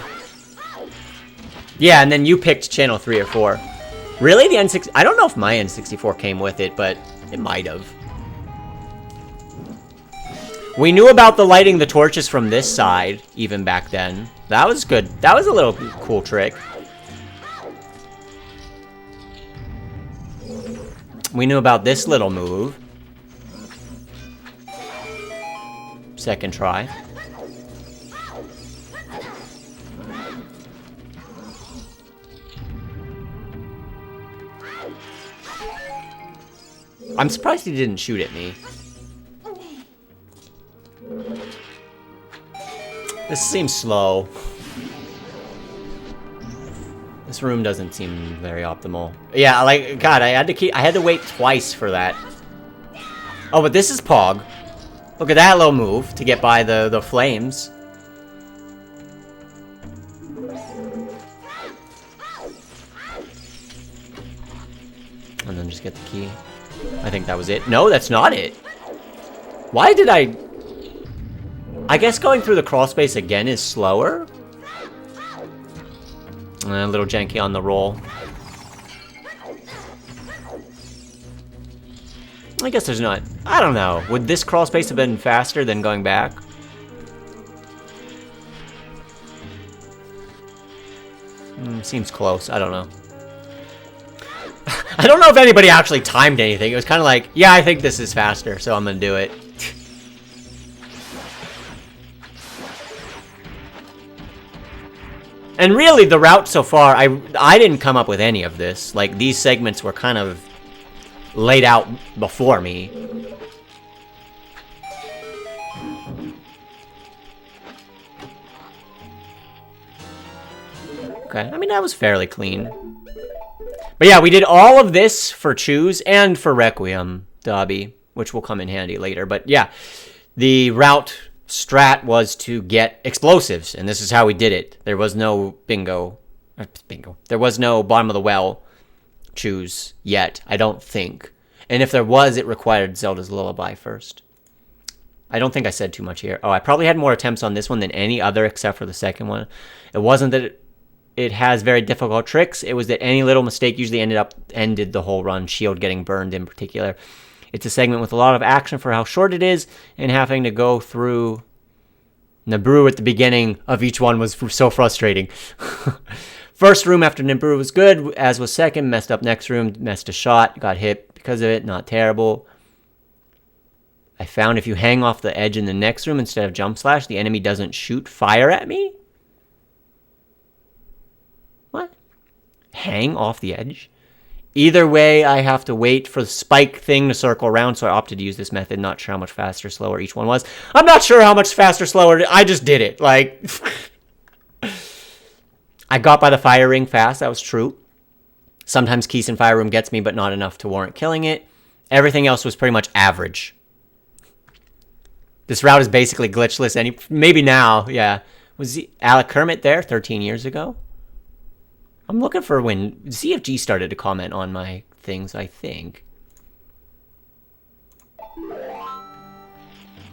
Yeah, and then you picked channel 3 or 4. Really? The N6... I don't know if my N64 came with it, but it might have. We knew about the lighting the torches from this side, even back then. That was good. That was a little cool trick. We knew about this little move. Second try. I'm surprised he didn't shoot at me. This seems slow. This room doesn't seem very optimal. Yeah, like, God, I had to wait twice for that. Oh, but this is Pog. Look at that little move to get by the flames. And then just get the key. I think that was it. No, that's not it. Why did I guess going through the crawl space again is slower. A little janky on the roll. I guess there's not... I don't know. Would this crawl space have been faster than going back? Seems close. I don't know. I don't know if anybody actually timed anything. It was kind of like, yeah, I think this is faster, so I'm going to do it. And really, the route so far, I didn't come up with any of this. Like, these segments were kind of laid out before me. Okay, I mean, that was fairly clean. But yeah, we did all of this for Choose and for Requiem, Dobby, which will come in handy later. But yeah, the route strat was to get explosives, and this is how we did it. There was no bingo. There was no bottom of the well choose yet, I don't think. And if there was, it required Zelda's Lullaby first. I don't think I said too much here. Oh, I probably had more attempts on this one than any other except for the second one. It wasn't that it has very difficult tricks. It was that any little mistake usually ended the whole run, Shield getting burned in particular. It's a segment with a lot of action for how short it is, and having to go through Naboo at the beginning of each one was so frustrating. First room after Naboo was good, as was second. Messed up next room, messed a shot, got hit because of it, not terrible. I found if you hang off the edge in the next room instead of jump slash, the enemy doesn't shoot fire at me? What? Hang off the edge? Either way, I have to wait for the spike thing to circle around, so I opted to use this method. Not sure how much faster, slower each one was. I'm not sure how much faster, slower. I just did it. Like, I got by the fire ring fast. That was true. Sometimes Keys in Fire Room gets me, but not enough to warrant killing it. Everything else was pretty much average. This route is basically glitchless. Maybe now, yeah. Was Alec Kermit there 13 years ago? I'm looking for when ZFG started to comment on my things, I think.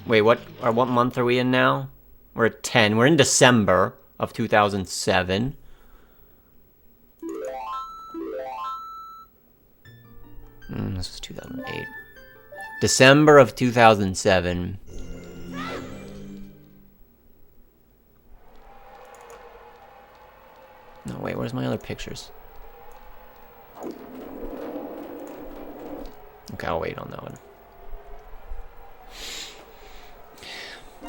Wait, what month are we in now? We're at 10. We're in December of 2007. This was 2008. December of 2007. No, wait, where's my other pictures? Okay, I'll wait on that one.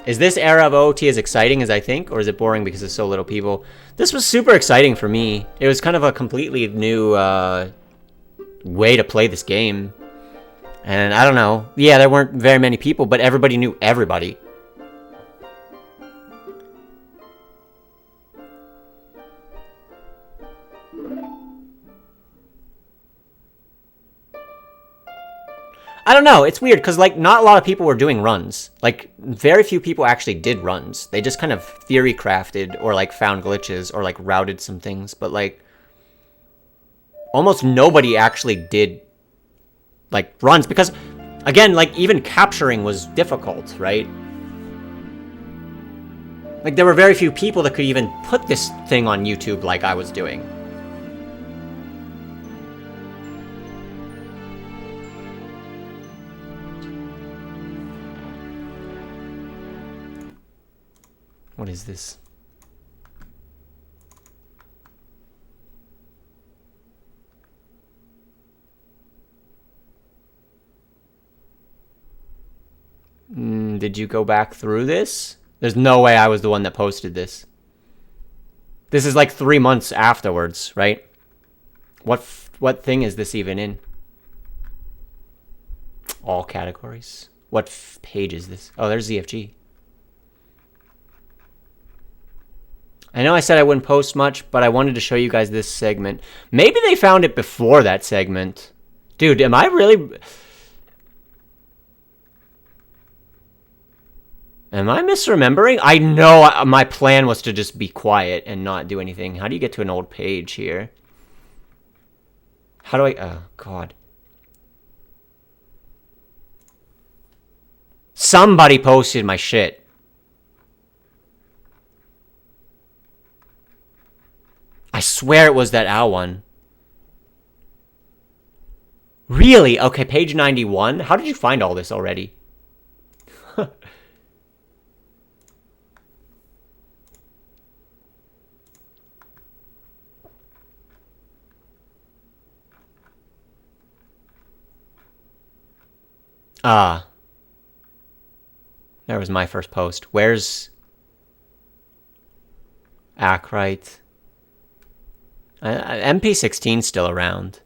Is this era of OOT as exciting as I think, or is it boring because there's so little people? This was super exciting for me. It was kind of a completely new way to play this game. And I don't know. Yeah, there weren't very many people, but everybody knew everybody. I don't know. It's weird because, like, not a lot of people were doing runs. Like, very few people actually did runs. They just kind of theory crafted or, like, found glitches or, like, routed some things. But, like, almost nobody actually did, like, runs. Because, again, like, even capturing was difficult, right? Like, there were very few people that could even put this thing on YouTube like I was doing. What is this? Did you go back through this? There's no way I was the one that posted this. This is like 3 months afterwards, right? What thing is this even in? All categories. What page is this? Oh, there's ZFG. I know I said I wouldn't post much, but I wanted to show you guys this segment. Maybe they found it before that segment. Dude, am I really... Am I misremembering? I know my plan was to just be quiet and not do anything. How do you get to an old page here? How do I... Oh, God. Somebody posted my shit. I swear it was that owl one. Really? Okay, page 91. How did you find all this already? There was my first post. Where's Acrite? MP16's still around.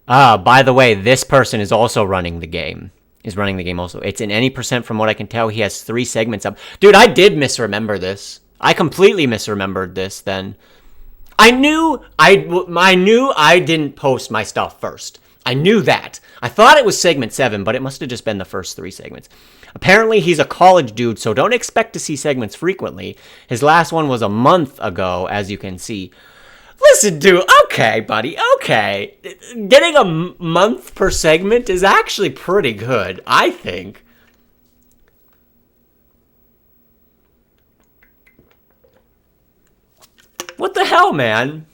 By the way, this person is also running the game. Is running the game also. It's in any percent from what I can tell. He has 3 segments up. Dude, I did misremember this. I completely misremembered this then. I knew I didn't post my stuff first. I knew that. I thought it was segment 7, but it must have just been the first 3 segments. Apparently, he's a college dude, so don't expect to see segments frequently. His last one was a month ago, as you can see. Listen, dude, okay, buddy, okay. Getting a month per segment is actually pretty good, I think. What the hell, man?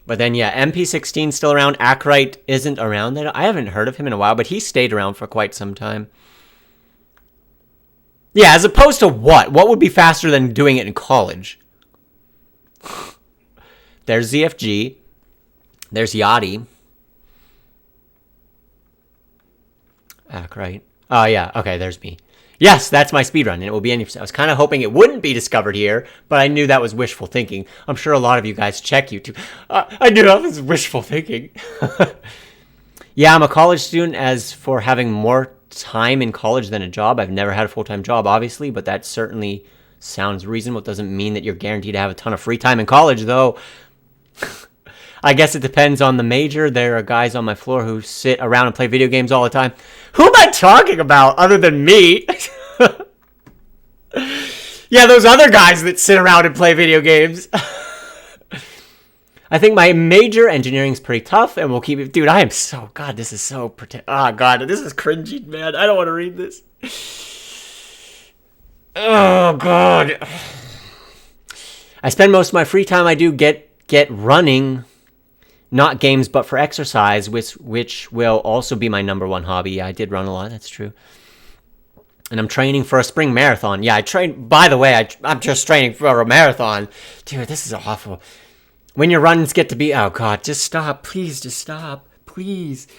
But then, yeah, MP16's still around. Acrite isn't around. I haven't heard of him in a while, but he stayed around for quite some time. Yeah, as opposed to what? What would be faster than doing it in college? There's ZFG. There's Yachty. Acrite. Oh, yeah. Okay, there's me. Yes, that's my speedrun, and it will be any... I was kind of hoping it wouldn't be discovered here, but I knew that was wishful thinking. I'm sure a lot of you guys check YouTube. I knew that was wishful thinking. Yeah, I'm a college student. As for having more time in college than a job, I've never had a full-time job, obviously, but that certainly sounds reasonable. It doesn't mean that you're guaranteed to have a ton of free time in college, though. I guess it depends on the major. There are guys on my floor who sit around and play video games all the time. Who am I talking about other than me? Yeah, those other guys that sit around and play video games. I think my major engineering is pretty tough, and we'll keep it. Dude, I am so... God, this is so... Oh, God, this is cringy, man. I don't want to read this. Oh, God. I spend most of my free time I do get running... Not games, but for exercise, which will also be my #1 hobby. Yeah, I did run a lot, that's true. And I'm training for a spring marathon. Yeah, I train... By the way, I'm just training for a marathon. Dude, this is awful. When your runs get to be... Oh, God, just stop. Please, just stop. Please.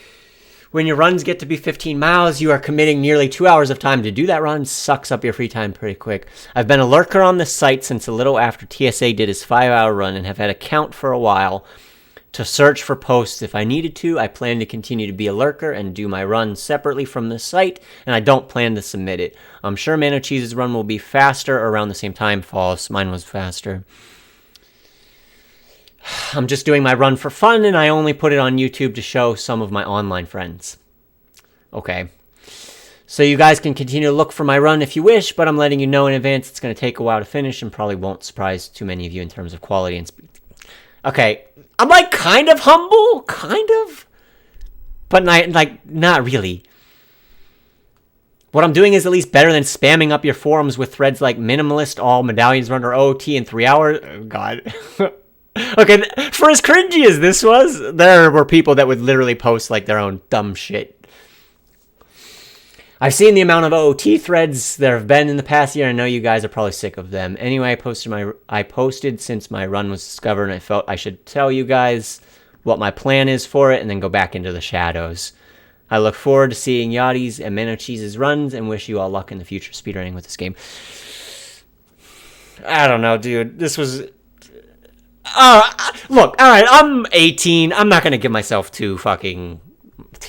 When your runs get to be 15 miles, you are committing nearly 2 hours of time to do that run. Sucks up your free time pretty quick. I've been a lurker on this site since a little after TSA did his 5-hour run and have had a count for a while to search for posts if I needed to. I plan to continue to be a lurker and do my run separately from the site, and I don't plan to submit it. I'm sure Mano Cheese's run will be faster around the same time. False. Mine was faster. I'm just doing my run for fun, and I only put it on YouTube to show some of my online friends. Okay. So you guys can continue to look for my run if you wish, but I'm letting you know in advance it's going to take a while to finish and probably won't surprise too many of you in terms of quality and speed. Okay. I'm like kind of humble, kind of, but not really. What I'm doing is at least better than spamming up your forums with threads like minimalist, all medallions run or OOT in 3 hours. Oh, God. Okay, for as cringy as this was, there were people that would literally post like their own dumb shit. I've seen the amount of OOT threads there have been in the past year. I know you guys are probably sick of them. Anyway, I posted since my run was discovered, and I felt I should tell you guys what my plan is for it, and then go back into the shadows. I look forward to seeing Yachty's and Mano Cheese's runs, and wish you all luck in the future speedrunning with this game. I don't know, dude. This was... look, alright, I'm 18. I'm not gonna give myself too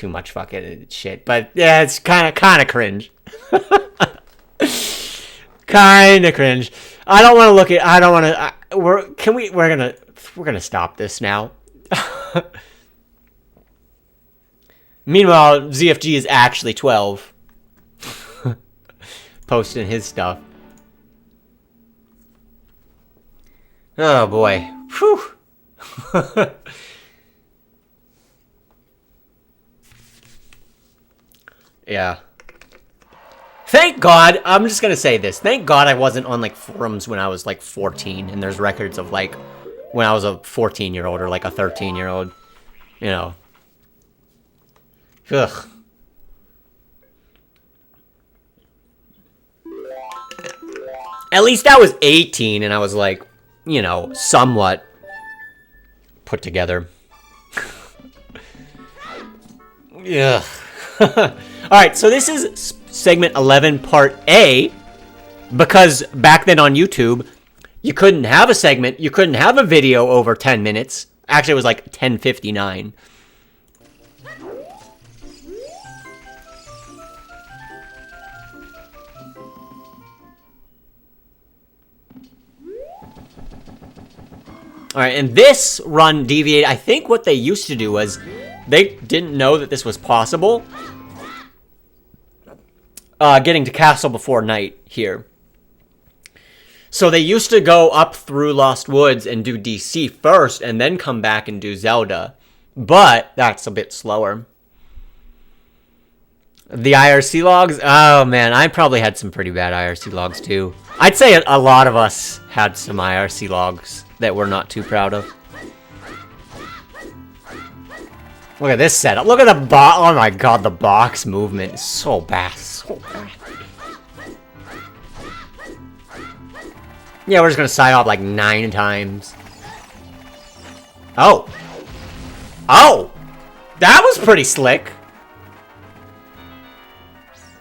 much fucking shit, but yeah, it's kind of cringe. Kind of cringe. I don't want to look at... I don't want to... We're gonna stop this now. Meanwhile, ZFG is actually 12. Posting his stuff. Oh boy. Whew. Yeah. Thank God, I'm just gonna say this. Thank God I wasn't on like forums when I was like 14, and there's records of like when I was a 14-year-old or like a 13-year-old. You know. Ugh. At least I was 18 and I was like, you know, somewhat put together. Yeah. Alright, so this is segment 11, part A. Because back then on YouTube, you couldn't have a segment, you couldn't have a video over 10 minutes. Actually, it was like 10:59. Alright, and this run deviated. I think what they used to do was they didn't know that this was possible. Getting to Castle Before Night here. So they used to go up through Lost Woods and do DC first and then come back and do Zelda. But that's a bit slower. The IRC logs? Oh man, I probably had some pretty bad IRC logs too. I'd say a lot of us had some IRC logs that we're not too proud of. Look at this setup. Look at the box. Oh my god, the box movement is so bad. So bad. Yeah, we're just gonna side off like 9 times. Oh. Oh! That was pretty slick.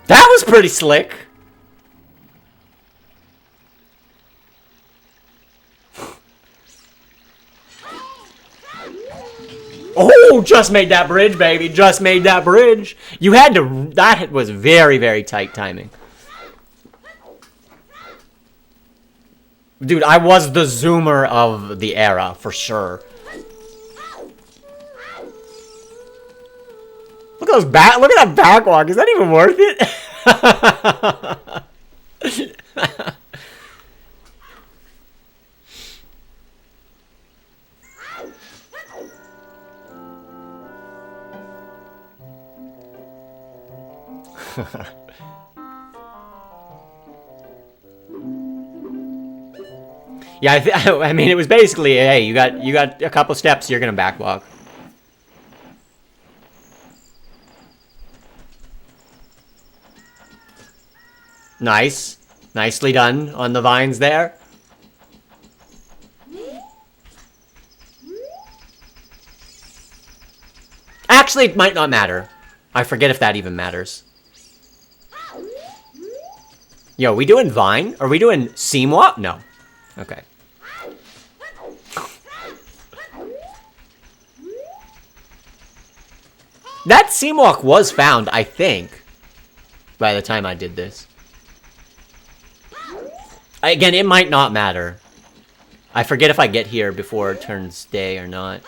That was pretty slick. Oh, just made that bridge, baby. Just made that bridge. You had to... That was very, very tight timing. Dude, I was the zoomer of the era, for sure. Look at those back... Look at that backwalk. Is that even worth it? Yeah, I mean, it was basically, hey, you got a couple steps, you're gonna backwalk. Nice. Nicely done on the vines there. Actually, it might not matter. I forget if that even matters. Yo, we doing Vine? Are we doing Seamwalk? No. Okay. That Seamwalk was found, I think, by the time I did this. Again, it might not matter. I forget if I get here before it turns day or not.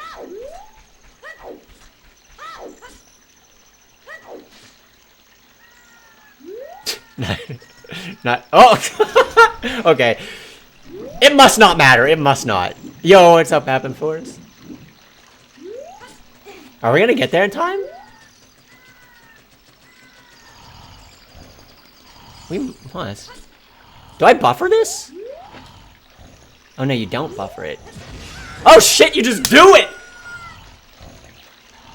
Not. Oh! Okay. It must not matter. It must not. Yo, what's up, Happen Force? Are we gonna get there in time? We must. Do I buffer this? Oh no, you don't buffer it. Oh shit, you just do it!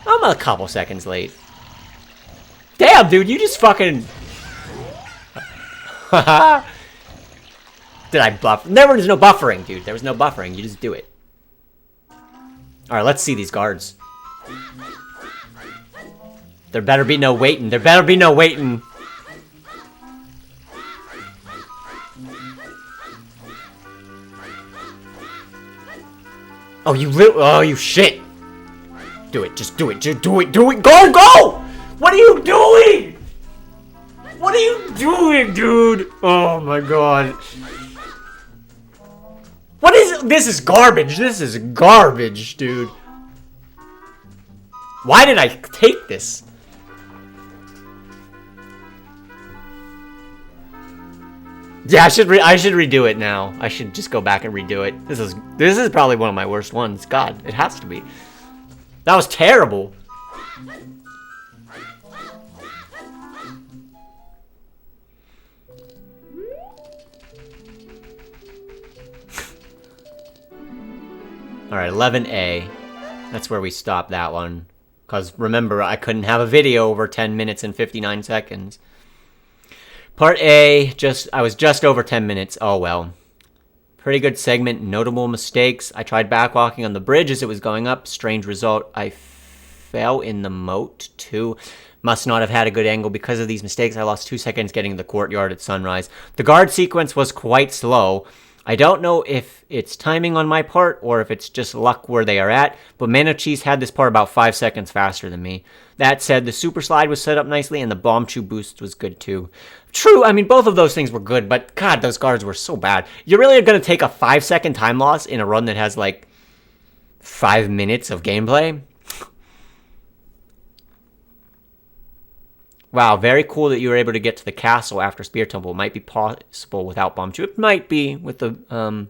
I'm a couple seconds late. Damn, dude, you just fucking... Did I buff? There was no buffering, dude. There was no buffering. You just do it. Alright, let's see these guards. There better be no waiting. There better be no waiting. Oh, you shit. Do it. Just do it. Just do it. Do it. Go, go! What are you doing? What are you doing, dude? Oh my god. What is it? This is garbage. This is garbage, dude. Why did I take this? Yeah, I should redo it now. I should just go back and redo it. This is probably one of my worst ones. God, it has to be. That was terrible. Alright, 11A. That's where we stopped that one. Because remember, I couldn't have a video over 10 minutes and 59 seconds. Part A, I was just over 10 minutes. Oh well. Pretty good segment, notable mistakes. I tried backwalking on the bridge as it was going up. Strange result, I fell in the moat too. Must not have had a good angle because of these mistakes. I lost 2 seconds getting to the courtyard at sunrise. The guard sequence was quite slow. I don't know if it's timing on my part or if it's just luck where they are at, but Mano Cheese had this part about 5 seconds faster than me. That said, the super slide was set up nicely and the bomb chew boost was good too. True, I mean, both of those things were good, but god, those guards were so bad. You're really going to take a 5-second time loss in a run that has like 5 minutes of gameplay? Wow, very cool that you were able to get to the castle after Spear Temple. It might be possible without Bomb Chew. It might be with the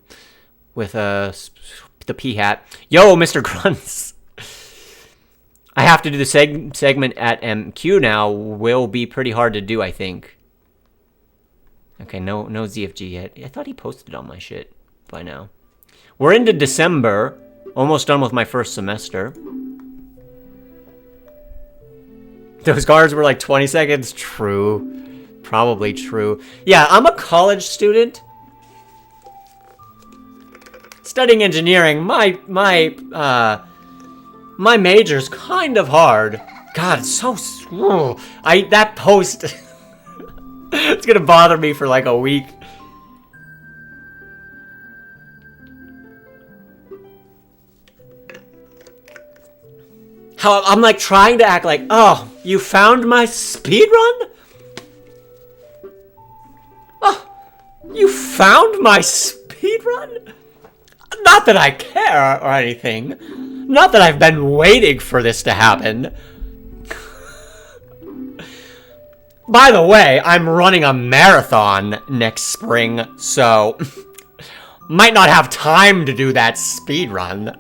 P hat. Yo, Mr. Grunts. I have to do the segment at MQ now. Will be pretty hard to do, I think. Okay, no ZFG yet. I thought he posted on my shit by now. We're into December. Almost done with my first semester. Those guards were like 20 seconds. True. Probably true. Yeah, I'm a college student. Studying engineering. My major's kind of hard. God, it's so... that post... it's gonna bother me for like a week. How I'm like trying to act like, oh, you found my speedrun? Oh, you found my speedrun? Not that I care or anything. Not that I've been waiting for this to happen. By the way, I'm running a marathon next spring, so might not have time to do that speedrun.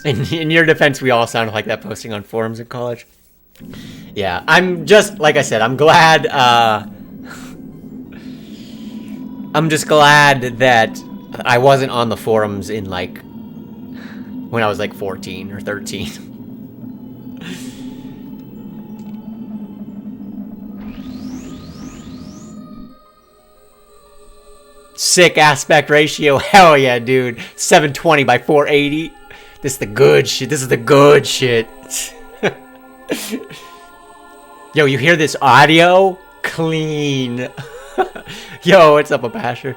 In your defense, we all sounded like that posting on forums in college. Yeah, I'm just, like I said, I'm glad, I'm just glad that I wasn't on the forums in, like, when I was, like, 14 or 13. Sick aspect ratio. Hell yeah, dude. 720 by 480. This is the good shit. This is the good shit. Yo, you hear this audio? Clean. Yo, what's up, Abasher?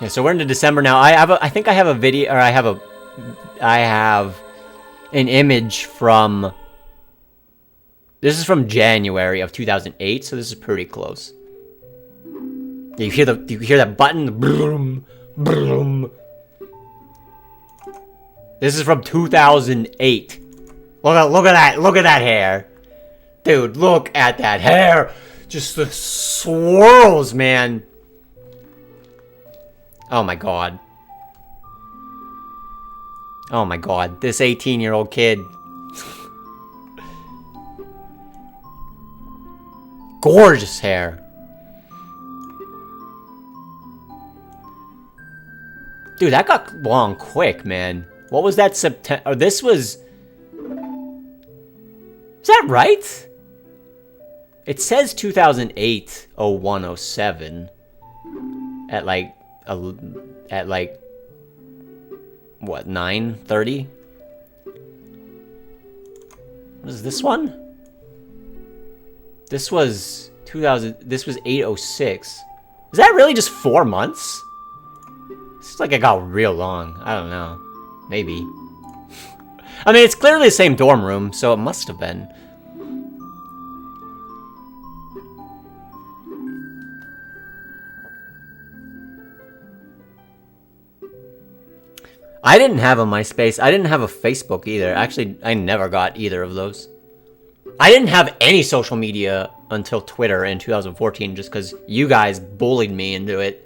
Yeah, so we're into December now. I think I have a video, or I have an image from. This is from January of 2008, so this is pretty close. You hear that button? The boom, boom. This is from 2008. Look at that hair. Dude, look at that hair. Just the swirls, man. Oh my god. Oh my god. This 18-year-old kid. Gorgeous hair. Dude, that got long quick, man. What was that September? Oh, this was... Is that right? It says 2008, 01, 07. At like, what, 9:30? What is this one? This was 2000, this was 8:06. Is that really just 4 months? It's like it got real long. I don't know. Maybe. I mean, it's clearly the same dorm room, so it must have been. I didn't have a MySpace. I didn't have a Facebook either. Actually, I never got either of those. I didn't have any social media until Twitter in 2014 just because you guys bullied me into it.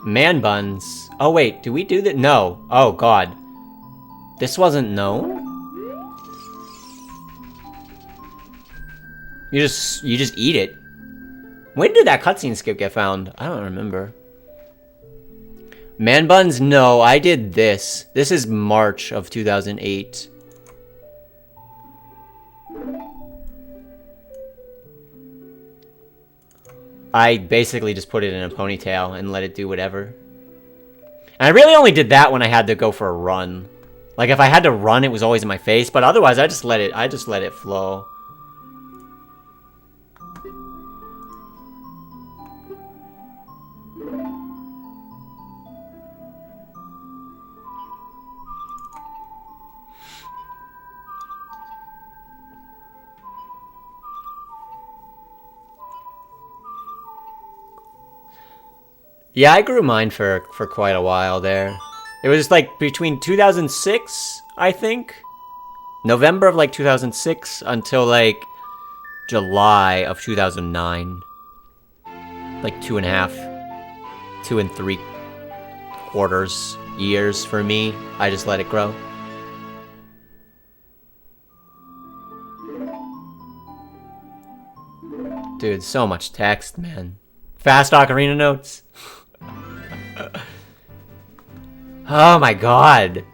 Man buns. Oh wait, do we do that? No. Oh god. This wasn't known? You just eat it. When did that cutscene skip get found? I don't remember. Man buns? No, I did this. This is March of 2008. I basically just put it in a ponytail and let it do whatever. And I really only did that when I had to go for a run. Like if I had to run, it was always in my face, but otherwise I just let it flow. Yeah, I grew mine for quite a while there. It was like between 2006, I think. November of like 2006 until like July of 2009. Like 2 and 3/4 years for me. I just let it grow. Dude, so much text, man. Fast Ocarina notes. Oh my god.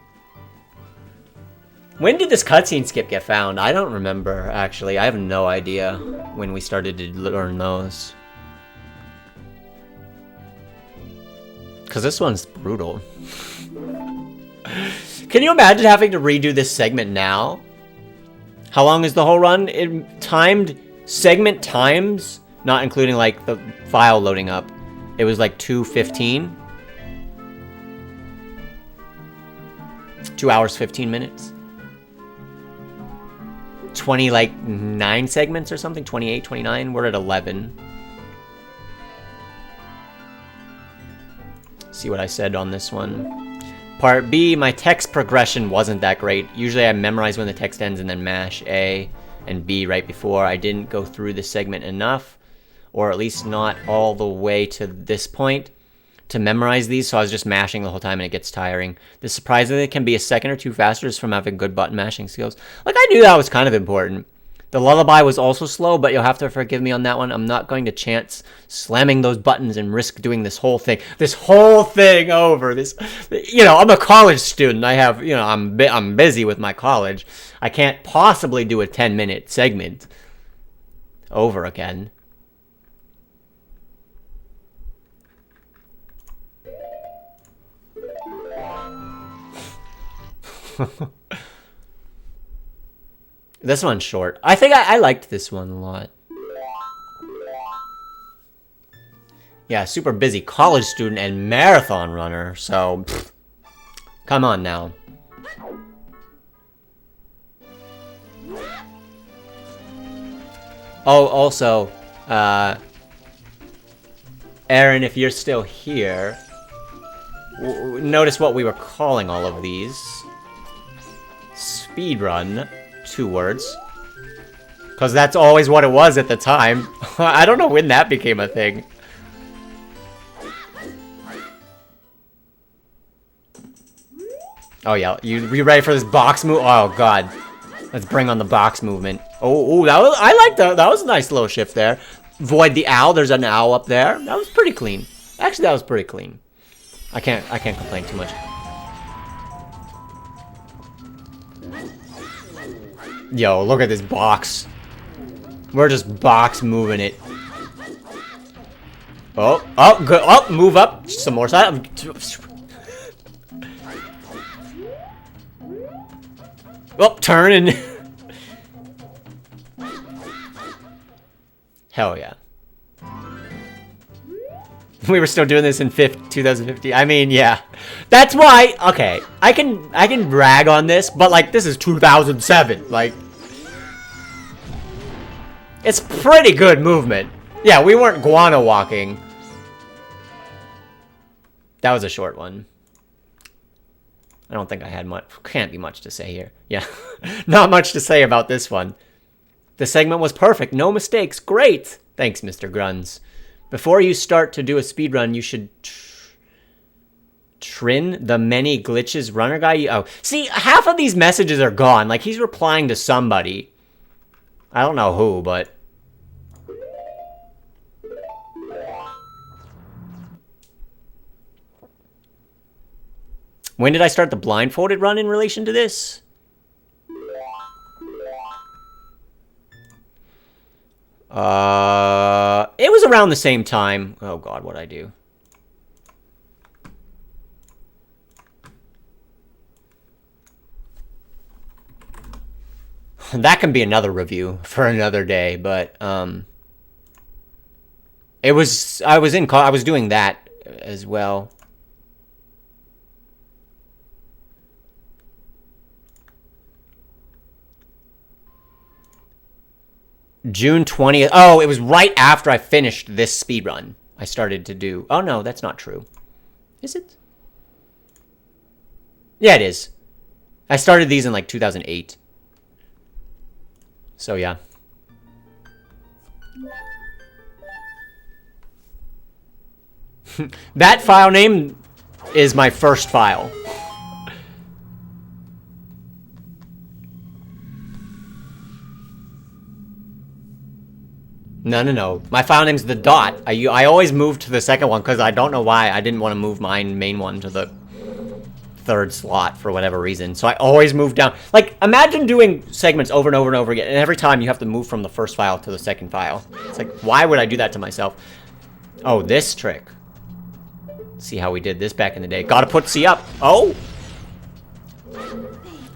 When did this cutscene skip get found? I don't remember, actually. I have no idea when we started to learn those. Because this one's brutal. Can you imagine having to redo this segment now? How long is the whole run? It timed segment times, not including like the file loading up. It was like 2:15. 2 hours, 15 minutes. 9 segments or something? 28, 29? We're at 11. See what I said on this one. Part B, my text progression wasn't that great. Usually I memorize when the text ends and then mash A and B right before. I didn't go through the segment enough, or at least not all the way to this point, to memorize these, so I was just mashing the whole time and it gets tiring. This surprisingly can be a second or two faster just from having good button mashing skills. Like, I knew that was kind of important. The lullaby was also slow, but you'll have to forgive me on that one. I'm not going to chance slamming those buttons and risk doing this whole thing over. This, you know, I'm a college student. I have, you know, I'm busy with my college. I can't possibly do a 10-minute segment over again. This one's short. I think I liked this one a lot. Yeah, super busy college student and marathon runner, so come on now. Oh, also, Aaron, if you're still here, notice what we were calling all of these. Speedrun. 2 words. Because that's always what it was at the time. I don't know when that became a thing. Oh yeah, you ready for this box move? Oh god. Let's bring on the box movement. Oh, I like that. That was a nice little shift there. Void the owl. There's an owl up there. That was pretty clean. Actually, that was pretty clean. I can't complain too much. Yo, look at this box. We're just box moving it. Oh, good. Oh, move up. Some more side. Oh, turn and... Hell yeah. We were still doing this in 2015. I mean, yeah. That's why, okay, I can brag on this, but like this is 2007. Like it's pretty good movement. Yeah, we weren't guano walking. That was a short one. I don't think I had much. Can't be much to say here. Yeah. Not much to say about this one. The segment was perfect. No mistakes. Great. Thanks, Mr. Gruns. Before you start to do a speedrun, you should trim the many glitches runner guy. Oh, see, half of these messages are gone. Like, he's replying to somebody. I don't know who, but... When did I start the blindfolded run in relation to this? It was around the same time. Oh god, what'd I do? That can be another review for another day, but I was doing that as well. June 20th. Oh, it was right after I finished this speedrun. I started to do... Oh, no, that's not true. Is it? Yeah, it is. I started these in, like, 2008. So, yeah. That file name is my first file. No. My file name's the dot. I always move to the second one because I don't know why. I didn't want to move my main one to the third slot for whatever reason. So I always move down. Like, imagine doing segments over and over and over again, and every time you have to move from the first file to the second file. It's like, why would I do that to myself? Oh, this trick. Let's see how we did this back in the day. Gotta put C up. Oh!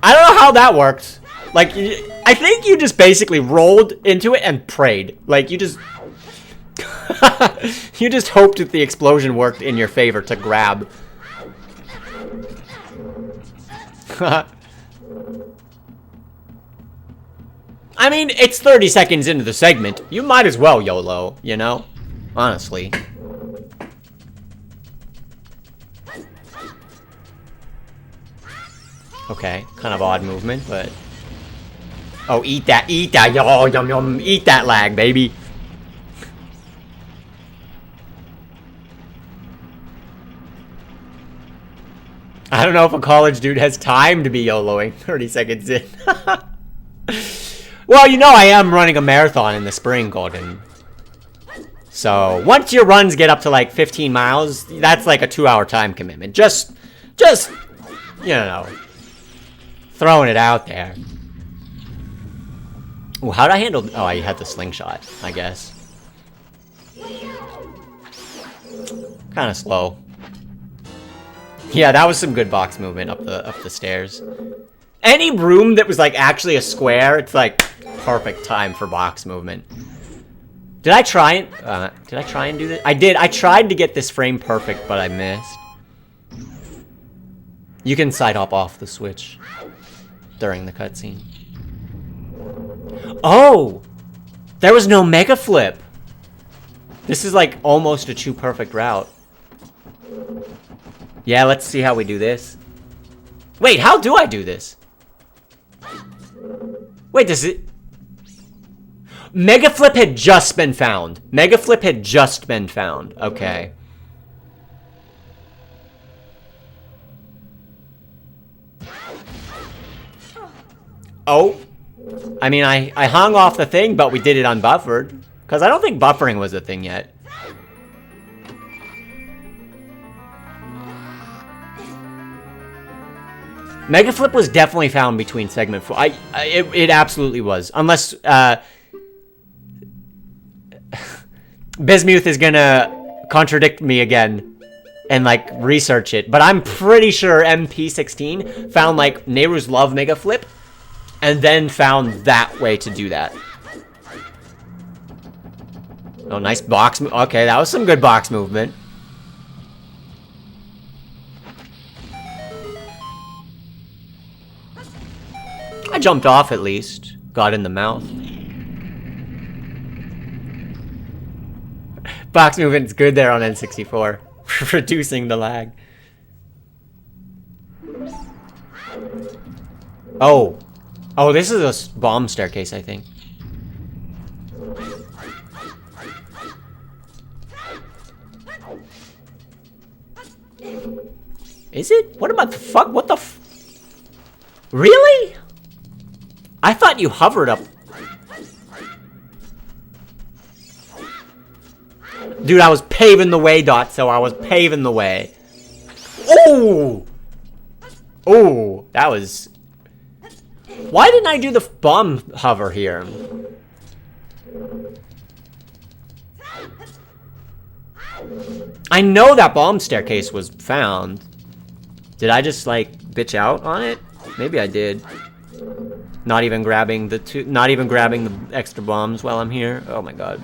I don't know how that worked. Like, I think you just basically rolled into it and prayed. Like, you just... you just hoped that the explosion worked in your favor to grab. I mean, it's 30 seconds into the segment. You might as well YOLO, you know? Honestly. Okay, kind of odd movement, but... Oh, eat that, yo, yum, yum, eat that lag, baby. I don't know if a college dude has time to be YOLOing 30 seconds in. Well, you know I am running a marathon in the spring, Golden. So, once your runs get up to like 15 miles, that's like a 2-hour time commitment. Just, you know, throwing it out there. Ooh, how'd I handle... Oh, I had the slingshot, I guess. Kind of slow. Yeah, that was some good box movement up the stairs. Any room that was like actually a square, it's like perfect time for box movement. Did I try and do this? I did. I tried to get this frame perfect, but I missed. You can side hop off the switch during the cutscene. Oh! There was no mega flip! This is like almost a true perfect route. Yeah, let's see how we do this. Wait, how do I do this? Wait, does it... Mega flip had just been found. Mega flip had just been found. Okay. Oh. I mean, I hung off the thing, but we did it unbuffered. Because I don't think buffering was a thing yet. Mega flip was definitely found between segment 4. It absolutely was. Unless, Bismuth is gonna contradict me again and, like, research it. But I'm pretty sure MP16 found, like, Nehru's Love Mega Flip and then found that way to do that. Oh, nice box. Okay, that was some good box movement. I jumped off at least. Got in the mouth. Box movement's good there on N64. Reducing the lag. Oh. Oh, this is a bomb staircase, I think. Is it? What about the fuck? What the f... Really? I thought you hovered up. Dude, I was paving the way, so I was paving the way. Oh! Oh, that was... Why didn't I do the bomb hover here? I know that bomb staircase was found. Did I just, like, bitch out on it? Maybe I did. Not even grabbing the extra bombs while I'm here. Oh my god.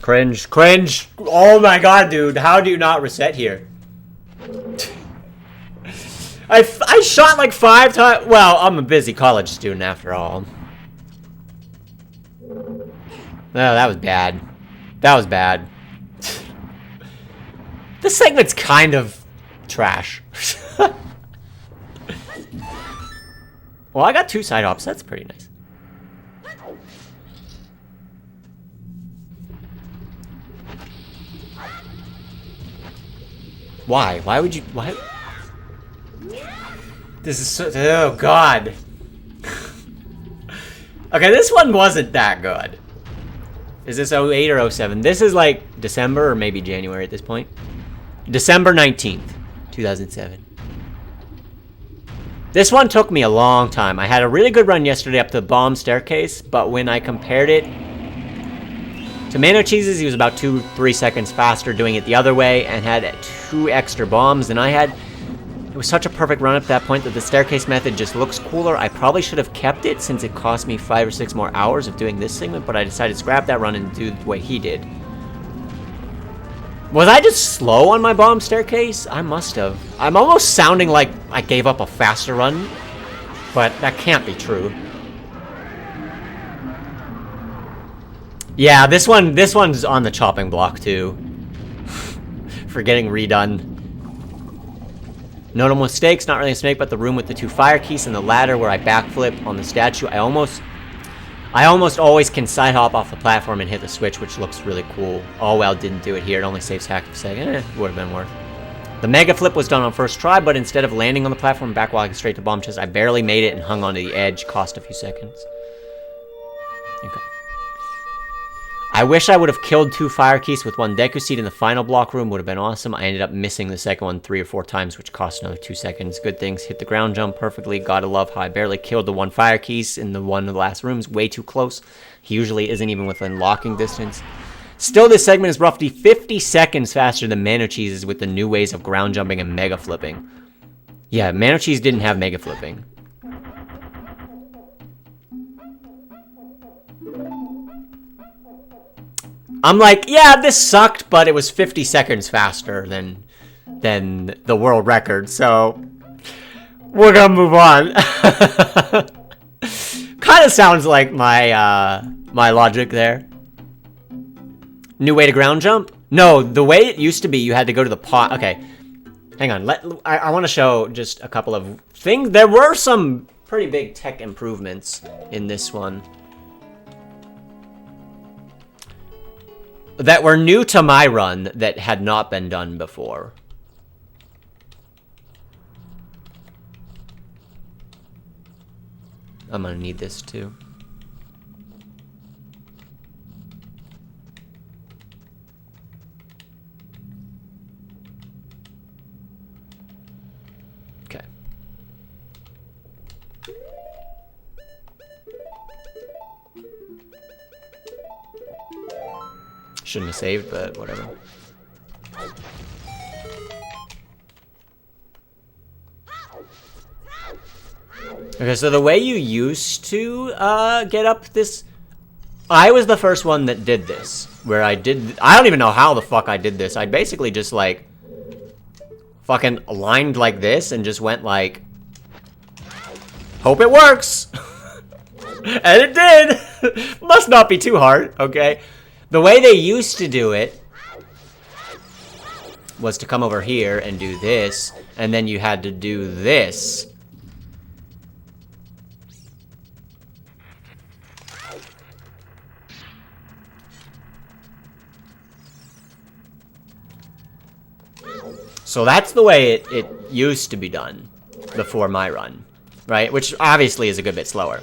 Cringe, cringe. Oh my god, dude. How do you not reset here? I shot like 5 times. Well, I'm a busy college student after all. No, that was bad. That was bad. This segment's kind of trash. Well, I got 2 side hops. That's pretty nice. Why? Why would you... Why? This is so... Oh, God. Okay, this one wasn't that good. Is this 08 or 07? This is like December or maybe January at this point. December 19th, 2007. This one took me a long time. I had a really good run yesterday up the bomb staircase, but when I compared it to Mano Cheese's, he was about 2-3 seconds faster doing it the other way and had 2 extra bombs than I had. It was such a perfect run up to that point that the staircase method just looks cooler. I probably should have kept it since it cost me 5 or 6 more hours of doing this segment, but I decided to scrap that run and do the way he did. Was I just slow on my bomb staircase? I must have. I'm almost sounding like I gave up a faster run, but that can't be true. Yeah, this one's on the chopping block too. For getting redone. Notable mistakes, not really a mistake, but the room with the 2 fire keys and the ladder where I backflip on the statue. I I almost always can side hop off the platform and hit the switch, which looks really cool. Oh well, didn't do it here. It only saves half a second. Would have been worth. The mega flip was done on first try, but instead of landing on the platform and back walking straight to bomb chest, I barely made it and hung onto the edge. Cost a few seconds. Okay. I wish I would have killed 2 fire keys with 1 Deku seed in the final block room. Would have been awesome. I ended up missing the second one 3 or 4 times, which cost another 2 seconds. Good things. Hit the ground jump perfectly. Gotta love how I barely killed the 1 fire keys in the one of the last rooms. Way too close. He usually isn't even within locking distance. Still, this segment is roughly 50 seconds faster than Mano Cheese's with the new ways of ground jumping and mega flipping. Yeah, Mano Cheese didn't have mega flipping. I'm like, yeah, this sucked, but it was 50 seconds faster than the world record, so we're gonna move on. Kind of sounds like my my logic there. New way to ground jump? No, the way it used to be, you had to go to the pot. Okay, hang on. I want to show just a couple of things. There were some pretty big tech improvements in this one that were new to my run that had not been done before. I'm gonna need this too. Okay. Shouldn't have saved, but whatever. Okay, so the way you used to get up this... I was the first one that did this. Where I don't even know how the fuck I did this. I basically just, like, fucking aligned like this and just went, like... Hope it works! And it did! Must not be too hard, okay? The way they used to do it was to come over here and do this, and then you had to do this. So that's the way it used to be done before my run, right? Which obviously is a good bit slower.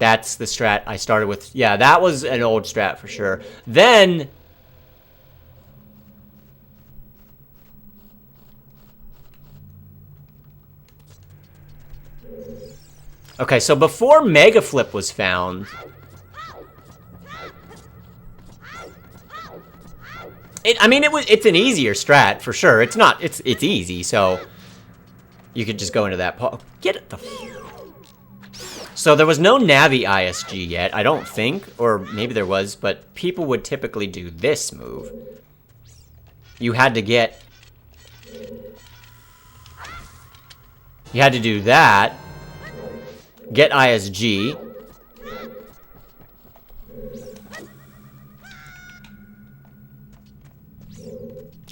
That's the strat I started with. Yeah, that was an old strat for sure. Then... Okay, so before Mega Flip was found... it's an easier strat, for sure. It's not... It's easy, so... You could just go into that... Get it the... So there was no Navi ISG yet, I don't think. Or maybe there was, but people would typically do this move. You had to get... You had to do that. Get ISG.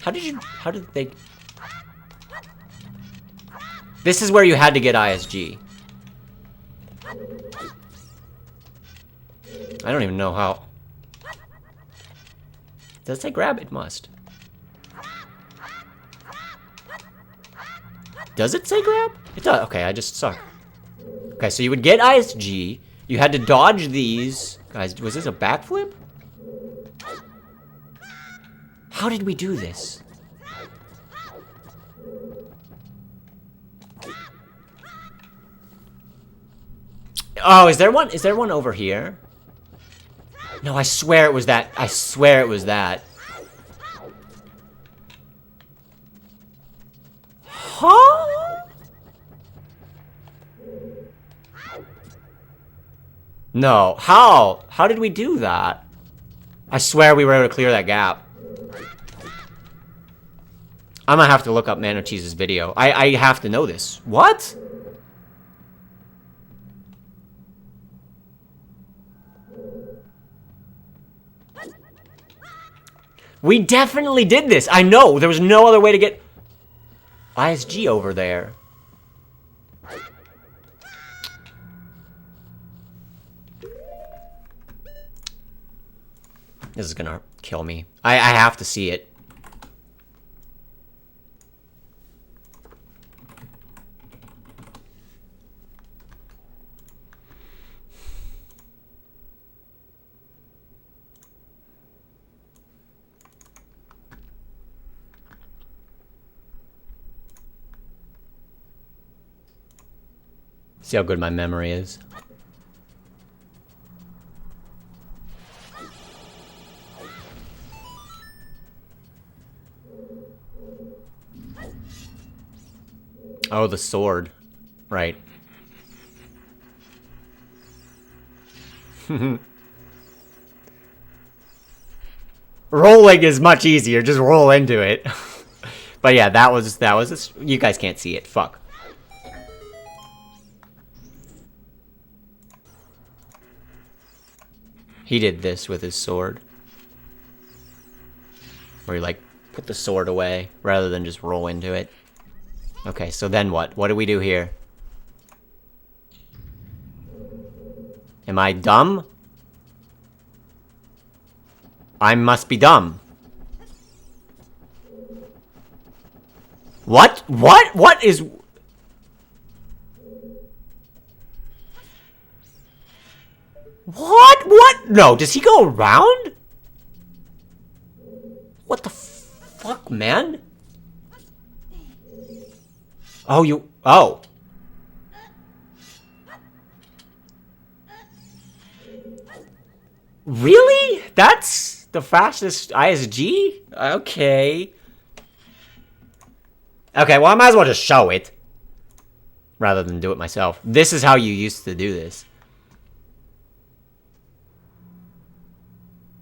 How did they... This is where you had to get ISG. I don't even know how. Does it say grab? It must. Does it say grab? It does. Okay, I just suck. Okay, so you would get ISG. You had to dodge these. Guys, was this a backflip? How did we do this? Oh, is there one over here? No, I swear it was that. I swear it was that. Huh? No. How? How did we do that? I swear we were able to clear that gap. I'm gonna have to look up Mano Cheese's video. I have to know this. What? We definitely did this. I know. There was no other way to get ISG over there. This is gonna kill me. I have to see it. See how good my memory is. Oh, the sword. Right. Rolling is much easier. Just roll into it. But yeah, that was you guys can't see it. Fuck. He did this with his sword. Where he, like, put the sword away rather than just roll into it. Okay, so then what? What do we do here? Am I dumb? I must be dumb. What? What? What is... What? What? No, does he go around? What the fuck, man? Oh, you... Oh. Really? That's the fastest ISG? Okay. Okay, well, I might as well just show it. Rather than do it myself. This is how you used to do this.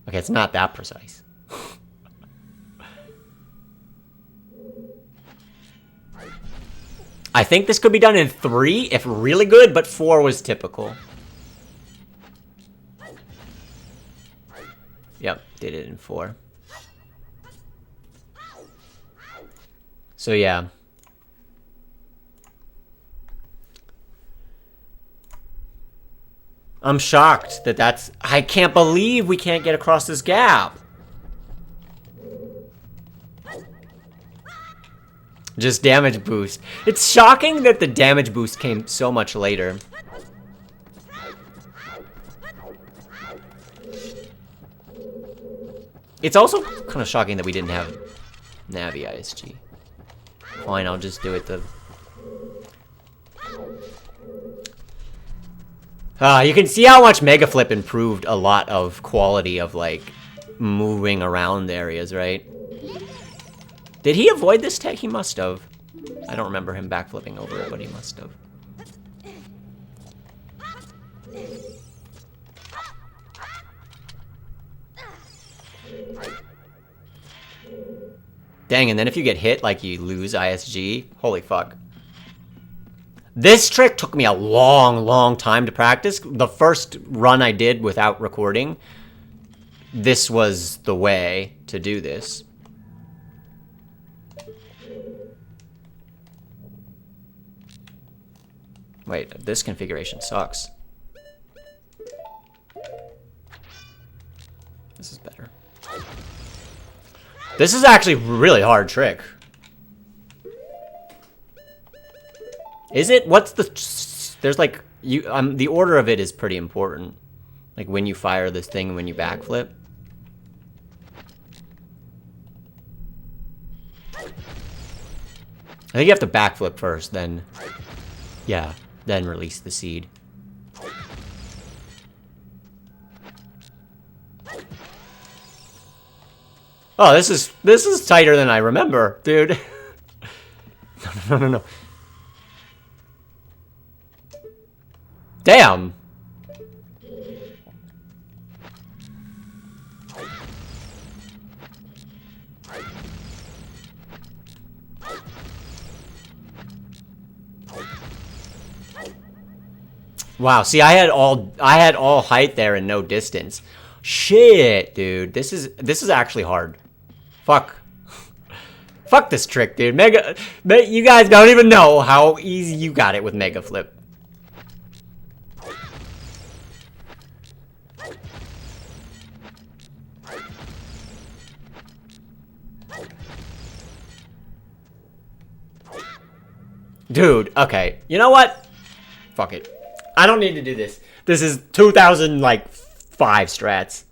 Okay, it's not that precise. I think this could be done in 3 if really good, but 4 was typical. Yep, did it in 4. So yeah. I'm shocked that that's... I can't believe we can't get across this gap. Just damage boost. It's shocking that the damage boost came so much later. It's also kind of shocking that we didn't have Navi ISG. Fine, I'll just do it the... you can see how much Mega Flip improved a lot of quality of, like, moving around areas, right? Did he avoid this tech? He must have. I don't remember him backflipping over it, but he must have. Dang, and then if you get hit, like, you lose ISG. Holy fuck. This trick took me a long, long time to practice. The first run I did without recording, this was the way to do this. Wait, this configuration sucks. This is better. This is actually a really hard trick. Is it? What's the... There's like... the order of it is pretty important. Like when you fire this thing and when you backflip. I think you have to backflip first, then... Yeah, then release the seed. Oh, this is tighter than I remember, dude. No. Damn. Wow, see, I had all height there and no distance. Shit, dude. This is actually hard. Fuck. Fuck this trick, dude. You guys don't even know how easy you got it with Mega Flip. Dude, okay. You know what? Fuck it. I don't need to do this. This is 2005 strats.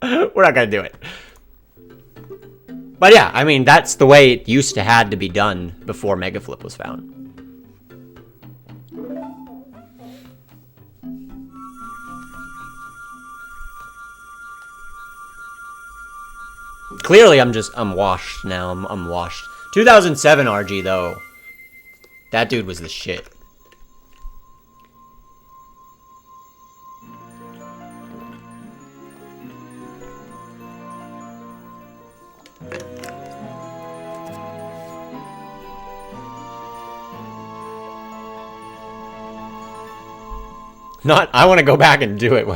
We're not gonna do it. But yeah, I mean, that's the way it used to had to be done before Mega Flip was found. Clearly, I'm washed now. I'm washed. 2007 RG, though. That dude was the shit. I want to go back and do it.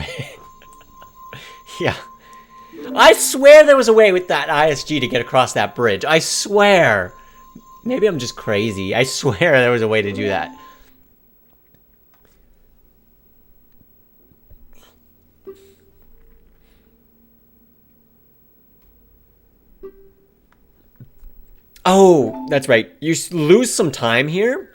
Yeah. I swear there was a way with that ISG to get across that bridge. I swear. Maybe I'm just crazy. I swear there was a way to do that. Oh, that's right. You lose some time here.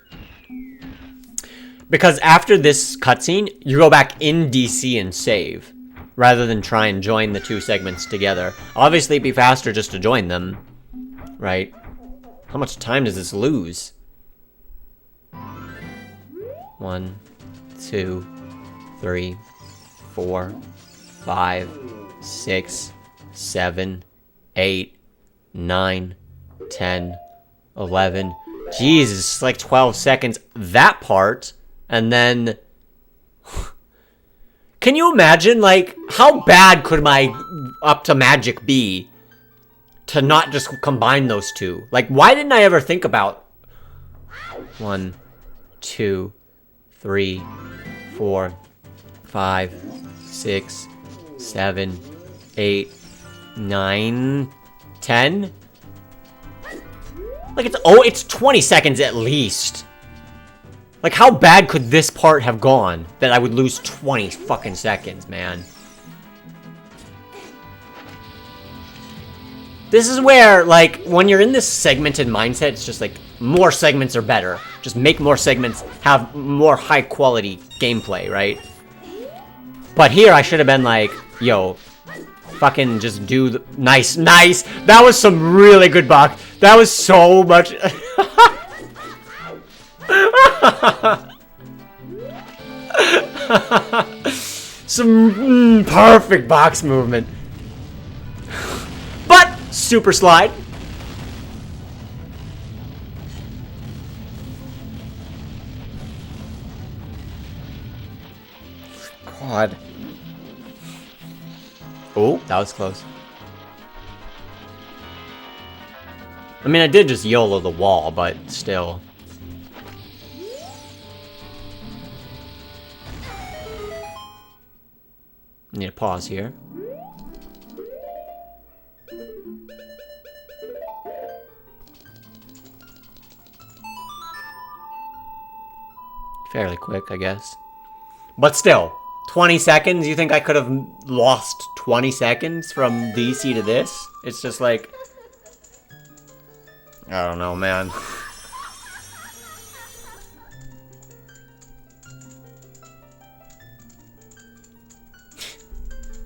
Because after this cutscene, you go back in DC and save. Rather than try and join the two segments together. Obviously, it'd be faster just to join them. Right? How much time does this lose? 1, 2, 3, 4, 5, 6, 7, 8, 9, 10, 11. Jesus, like 12 seconds. That part, and then... Can you imagine, like, how bad could my up to magic be to not just combine those two? Like, why didn't I ever think about 1, 2, 3, 4, 5, 6, 7, 8, 9, 10? Like, it's 20 seconds at least. Like, how bad could this part have gone that I would lose 20 fucking seconds, man? This is where, like, when you're in this segmented mindset, it's just like, more segments are better. Just make more segments, have more high-quality gameplay, right? But here, I should have been like, yo, fucking just do the... Nice, nice! That was some really good box. That was so much... Some perfect box movement. But super slide. God. Oh, that was close. I mean, I did just YOLO the wall, but still. Need to pause here. Fairly quick, I guess. But still, 20 seconds? You think I could have lost 20 seconds from DC to this? It's just like... I don't know, man.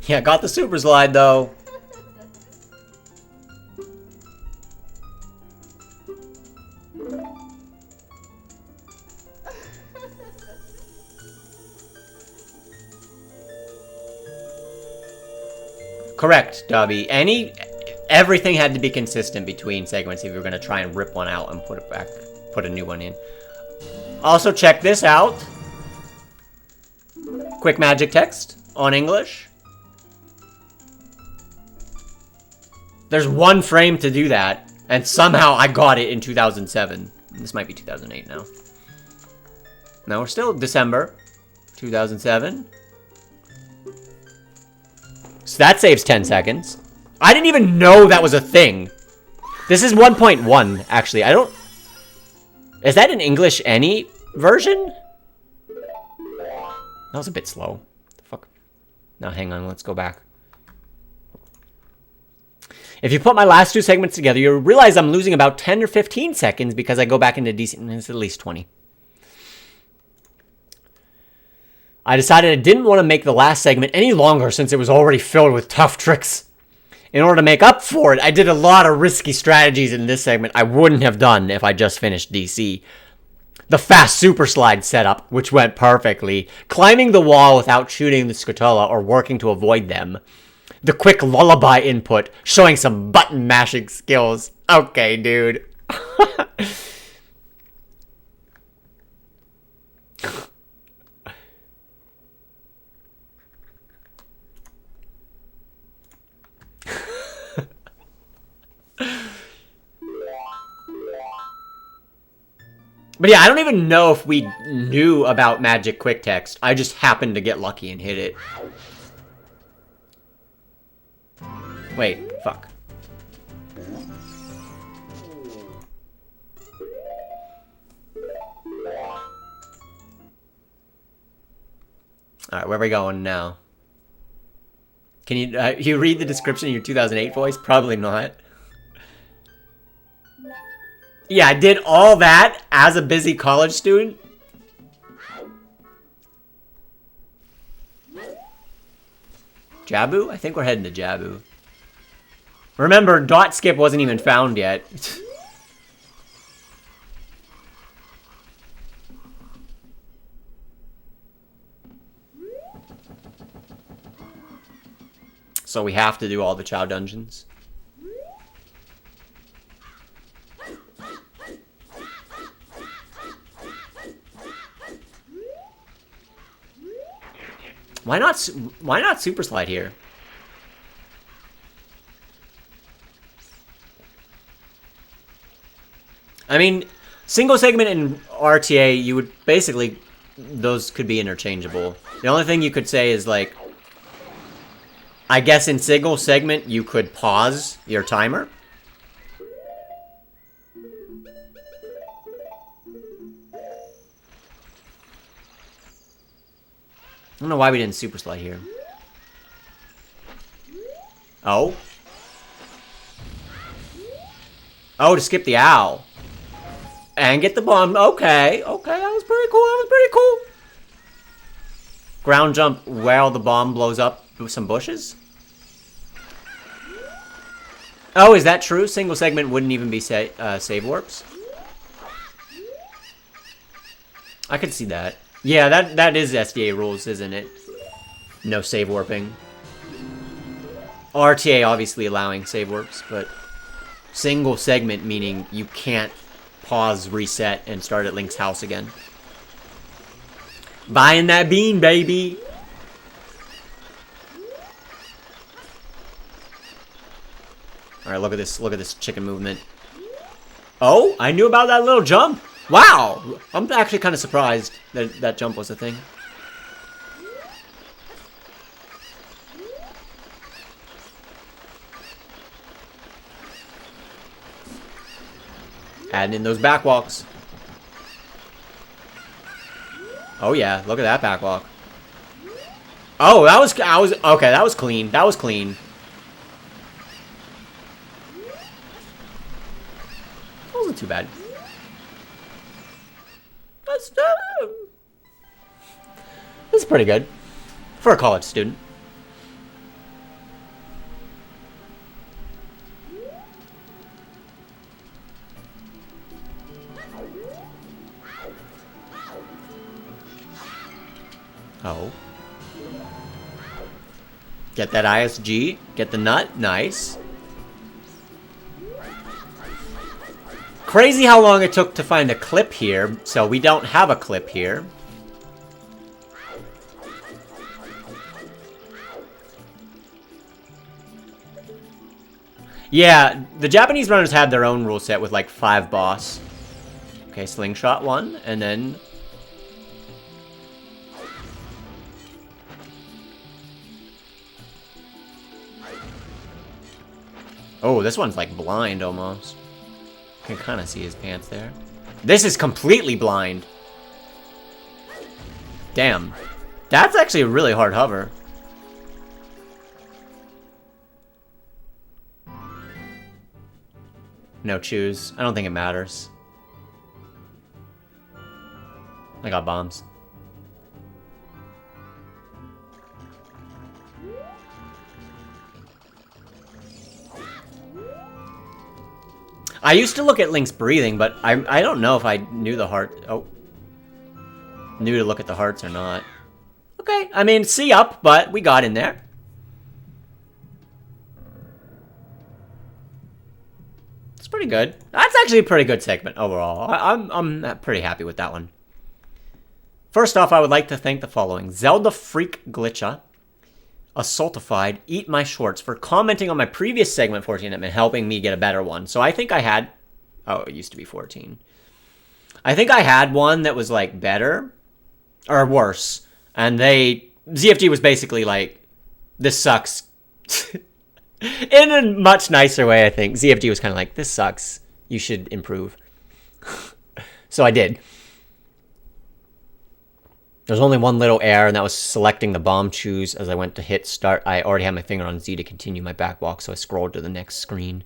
Yeah, got the super slide, though. Correct, Dobby. Everything had to be consistent between segments if you were going to try and rip one out and put it back, put a new one in. Also, check this out. Quick magic text on English. There's one frame to do that, and somehow I got it in 2007. This might be 2008 now. No, we're still December 2007. So that saves 10 seconds. I didn't even know that was a thing. This is 1.1, actually. I don't... Is that an English any version? That was a bit slow. The fuck? Now, hang on. Let's go back. If you put my last two segments together, you'll realize I'm losing about 10 or 15 seconds because I go back into DC, and it's at least 20. I decided I didn't want to make the last segment any longer since it was already filled with tough tricks. In order to make up for it, I did a lot of risky strategies in this segment I wouldn't have done if I just finished DC. The fast super slide setup, which went perfectly. Climbing the wall without shooting the Scatola or working to avoid them. The quick lullaby input, showing some button mashing skills. Okay, dude. But yeah, I don't even know if we knew about Magic Quick Text. I just happened to get lucky and hit it. Wait, fuck. Alright, where are we going now? Can you read the description in your 2008 voice? Probably not. Yeah, I did all that as a busy college student. Jabu? I think we're heading to Jabu. Remember, dot skip wasn't even found yet. So we have to do all the Chow dungeons. Why not super slide here? I mean, single segment and RTA, you would basically, those could be interchangeable. The only thing you could say is like, I guess in single segment you could pause your timer. I don't know why we didn't super slide here. Oh? Oh, to skip the owl. And get the bomb. Okay, okay, that was pretty cool, that was pretty cool. Ground jump while the bomb blows up with some bushes? Oh, is that true? Single segment wouldn't even be save warps? I could see that. Yeah, that is SDA rules, isn't it? No save warping. RTA obviously allowing save warps, but single segment meaning you can't pause, reset, and start at Link's house again. Buying that bean, baby! Alright, look at this chicken movement. Oh, I knew about that little jump! Wow! I'm actually kind of surprised that that jump was a thing. Adding in those backwalks. Oh yeah, look at that backwalk. Oh, okay, that was clean. That was clean. That wasn't too bad. That's pretty good for a college student. Oh. Get that ISG. Get the nut. Nice. Crazy how long it took to find a clip here. So we don't have a clip here. Yeah, the Japanese runners had their own rule set with like 5 boss. Okay, slingshot 1, and then... Oh, this one's like blind almost. You can kind of see his pants there. This is completely blind. Damn. That's actually a really hard hover. no choose. I don't think it matters. I got bombs. I used to look at Link's breathing, but I don't know if I knew the heart. Oh. Knew to look at the hearts or not. Okay, I mean, C up, but we got in there. It's pretty good. That's actually a pretty good segment overall. I'm pretty happy with that one. First off, I would like to thank the following. Zelda Freak Glitcha, Assaultified, Eat My Shorts for commenting on my previous segment 14 and helping me get a better one. So I think I had... Oh, it used to be 14. I think I had one that was, like, better or worse. And ZFG was basically like, this sucks. In a much nicer way, I think. ZFG was kind of like, this sucks. You should improve. So I did. There's only one little error, and that was selecting the bomb choose. As I went to hit start, I already had my finger on Z to continue my back walk, so I scrolled to the next screen.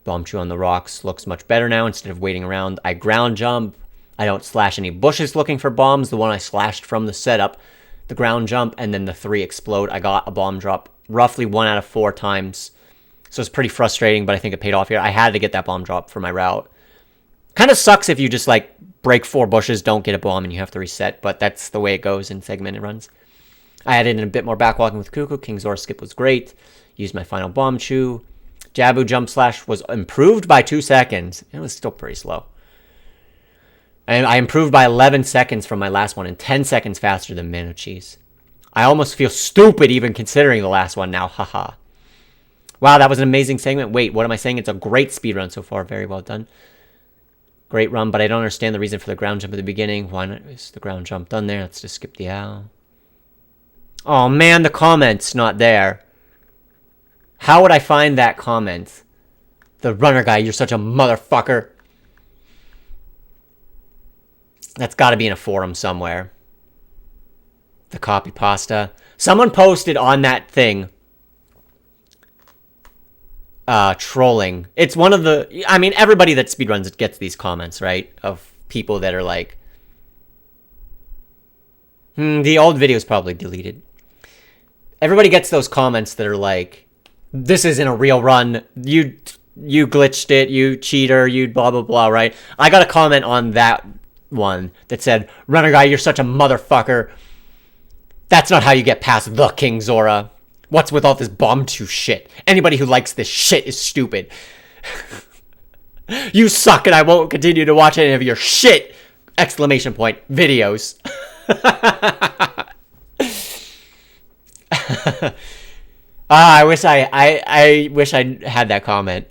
Bomb chew on the rocks looks much better now. Instead of waiting around, I ground jump. I don't slash any bushes looking for bombs. The one I slashed from the setup, the ground jump, and then the 3 explode. I got a bomb drop roughly 1 out of 4 times. So it's pretty frustrating, but I think it paid off here. I had to get that bomb drop for my route. Kind of sucks if you just, like, break 4 bushes, don't get a bomb, and you have to reset, but that's the way it goes in segmented runs. I added in a bit more backwalking with Cuckoo. King Zora skip was great. Used my final bomb chew. Jabu jump slash was improved by 2 seconds. It was still pretty slow. And I improved by 11 seconds from my last one and 10 seconds faster than Mano Cheese. I almost feel stupid even considering the last one now. Haha. Wow, that was an amazing segment. Wait, what am I saying? It's a great speedrun so far. Very well done. Great run, but I don't understand the reason for the ground jump at the beginning. Why not? Is the ground jump done there? Let's just skip the owl. Oh man, the comment's not there. How would I find that comment? The runner guy, you're such a motherfucker. That's got to be in a forum somewhere. The copy pasta. Someone posted on that thing. Trolling. It's one of the... I mean, everybody that speedruns gets these comments, right? Of people that are like... the old video's probably deleted. Everybody gets those comments that are like, this isn't a real run. You glitched it. You cheater. You blah, blah, blah, right? I got a comment on that one that said, runner guy, you're such a motherfucker. That's not how you get past the King Zora. What's with all this bomb chew shit? Anybody who likes this shit is stupid. You suck and I won't continue to watch any of your shit! Exclamation point. Videos. I wish I wish I had that comment.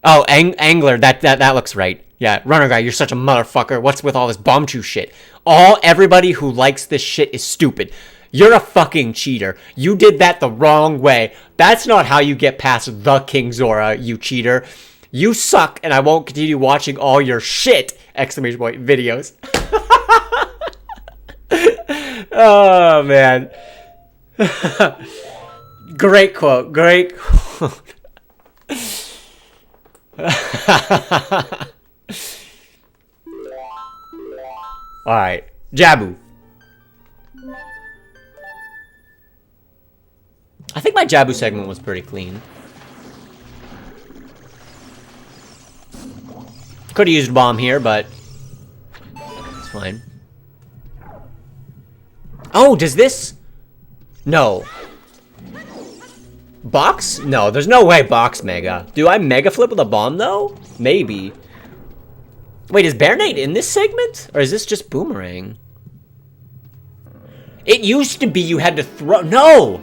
Oh, Angler, that looks right. Yeah, runner guy, you're such a motherfucker. What's with all this bomb chew shit? Everybody who likes this shit is stupid. You're a fucking cheater. You did that the wrong way. That's not how you get past the King Zora, you cheater. You suck, and I won't continue watching all your shit! Exclamation point videos. Oh, man. Great quote. Great quote. Alright. Jabu. I think my Jabu segment was pretty clean. Could have used a bomb here, but it's fine. Oh, does this? No. Box? No, there's no way box mega. Do I mega flip with a bomb, though? Maybe. Wait, is Bear Nate in this segment? Or is this just Boomerang? It used to be you had to throw... No!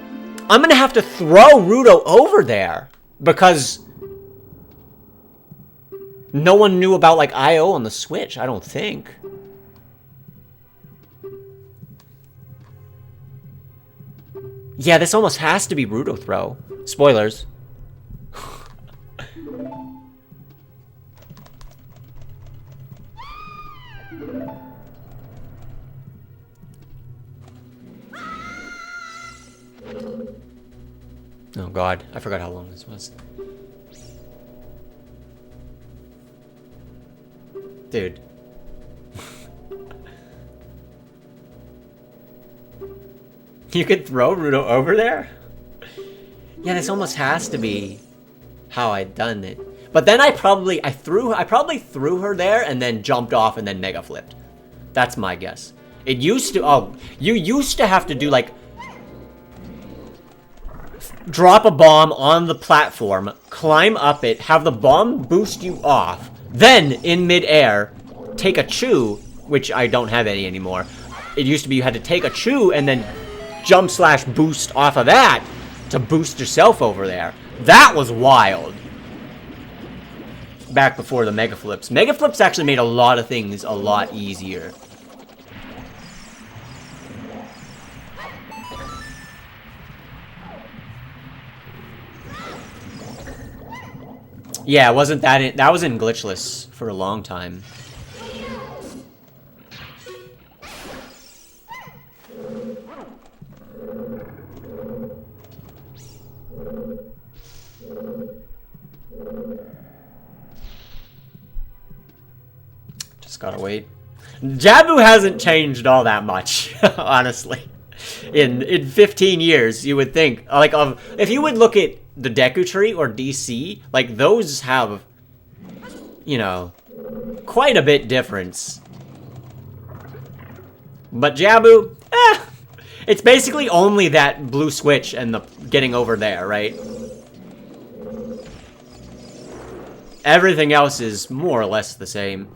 I'm gonna have to throw Rudo over there. Because... no one knew about, like, I.O. on the Switch, I don't think. Yeah, this almost has to be Rudo throw. Spoilers. Oh god, I forgot how long this was. Dude. You could throw Rudo over there? Yeah, this almost has to be how I'd done it. But then I probably threw her there and then jumped off and then mega flipped. That's my guess. It used to, oh, you used to have to do like, drop a bomb on the platform, climb up it, have the bomb boost you off, then in midair, take a chew, which I don't have any anymore. It used to be you had to take a chew and then jump slash boost off of that to boost yourself over there. That was wild. Back before the mega flips. Mega flips actually made a lot of things a lot easier. Yeah, wasn't that in, that was in glitchless for a long time. Just gotta wait. Jabu hasn't changed all that much, honestly. In 15 years, you would think, like, if you would look at the Deku Tree or DC, like, those have, you know, quite a bit difference. But Jabu, it's basically only that blue switch and the getting over there, right? Everything else is more or less the same.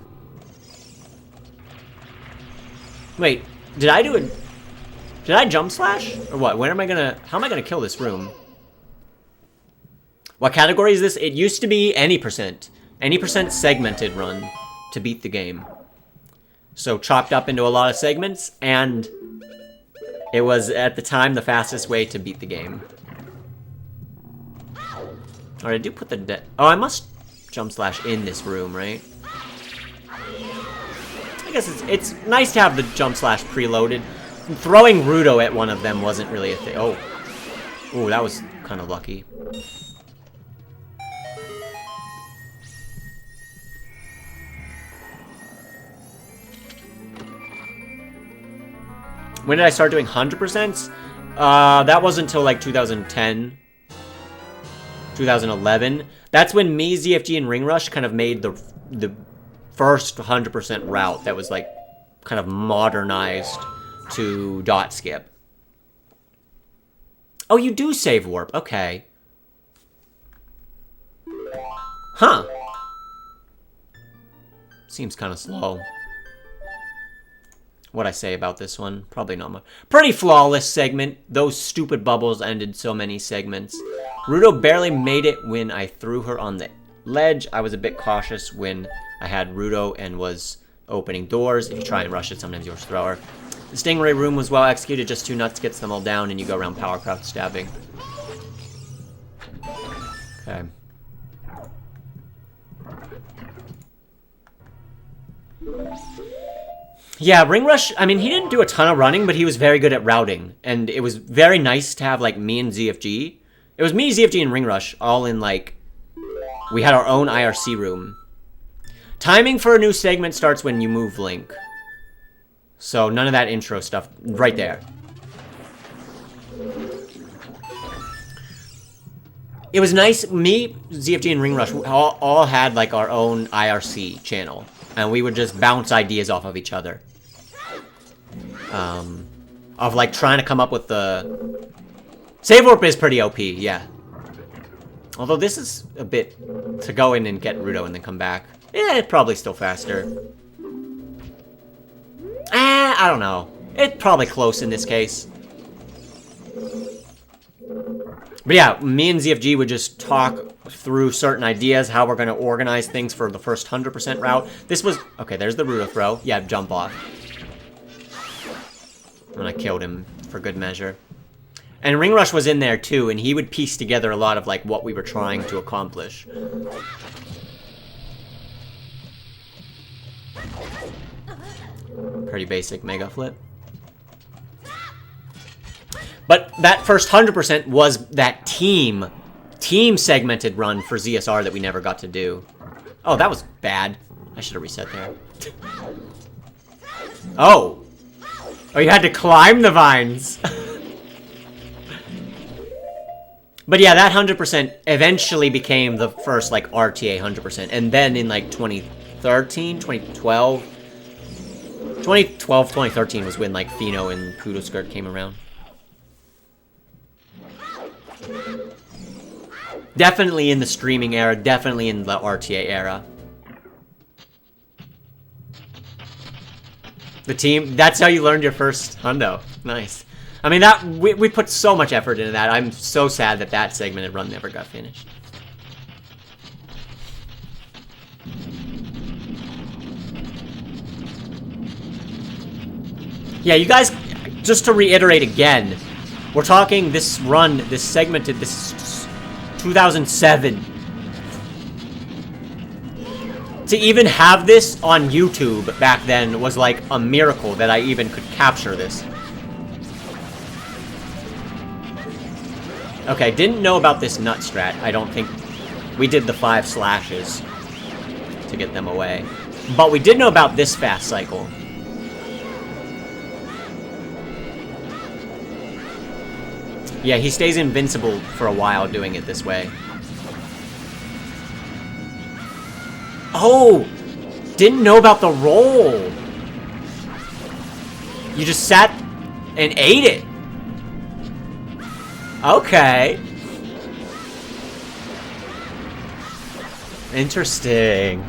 Wait, did I jump slash? Or what? When am I gonna, how am I gonna kill this room? What category is this? It used to be any percent. Any percent segmented run to beat the game. So chopped up into a lot of segments, and it was, at the time, the fastest way to beat the game. Alright, I do put the oh, I must jump slash in this room, right? I guess it's nice to have the jump slash preloaded. Throwing Rudo at one of them wasn't really a thing. Oh. Ooh, that was kind of lucky. When did I start doing 100%? That wasn't until like 2010. 2011. That's when me, ZFG, and Ring Rush kind of made the first 100% route that was like kind of modernized to dot skip. Oh, you do save warp. Okay. Huh. Seems kind of slow. What'd I say about this one? Probably not much. Pretty flawless segment. Those stupid bubbles ended so many segments. Rudo barely made it when I threw her on the ledge. I was a bit cautious when I had Rudo and was opening doors. If you try and rush it, sometimes you'll throw her. The Stingray room was well executed. Just 2 nuts gets them all down, and you go around power craft stabbing. Okay. Yeah, Ring Rush, I mean, he didn't do a ton of running, but he was very good at routing. And it was very nice to have, like, me and ZFG. It was me, ZFG, and Ring Rush all in, like, we had our own IRC room. Timing for a new segment starts when you move Link. So none of that intro stuff right there. It was nice, me, ZFG, and Ring Rush all had, like, our own IRC channel. And we would just bounce ideas off of each other. Of, like, trying to come up with the... Save warp is pretty OP, yeah. Although this is a bit to go in and get Rudo and then come back. Yeah, it's probably still faster. I don't know. It's probably close in this case. But yeah, me and ZFG would just talk through certain ideas, how we're going to organize things for the first 100% route. This was... Okay, there's the Rudo throw. Yeah, jump off. And I killed him for good measure. And Ring Rush was in there too, and he would piece together a lot of like what we were trying to accomplish. Pretty basic mega flip. But that first 100% was that team segmented run for ZSR that we never got to do. Oh, that was bad. I should have reset there. Oh. Oh, you had to climb the vines. But yeah, that 100% eventually became the first, like, RTA 100%. And then in, like, 2013, 2012... 2013 was when, like, Pheno and Poodle Skirt came around. Definitely in the streaming era, definitely in the RTA era. The team, that's how you learned your first hundo. Nice. I mean, that we put so much effort into that. I'm so sad that that segmented run never got finished. Yeah, you guys, just to reiterate again, we're talking this run, this segmented, this is 2007. To even have this on YouTube back then was like a miracle that I even could capture this. Okay, didn't know about this nut strat. I don't think we did the 5 slashes to get them away. But we did know about this fast cycle. Yeah, he stays invincible for a while doing it this way. Oh! Didn't know about the roll! You just sat and ate it! Okay. Interesting.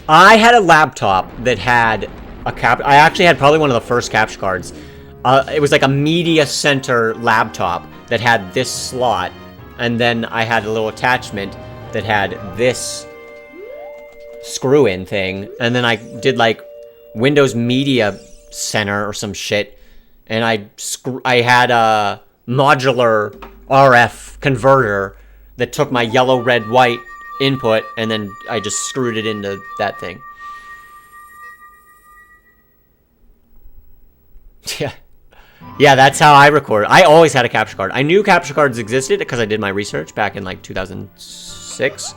I had a laptop that had a I actually had probably one of the first capture cards. It was like a media center laptop that had this slot, and then I had a little attachment that had this screw-in thing, and then I did like Windows Media Center or some shit, and I had a modular RF converter that took my yellow, red, white input, and then I just screwed it into that thing. Yeah, that's how I record. I always had a capture card. I knew capture cards existed because I did my research back in like 2006.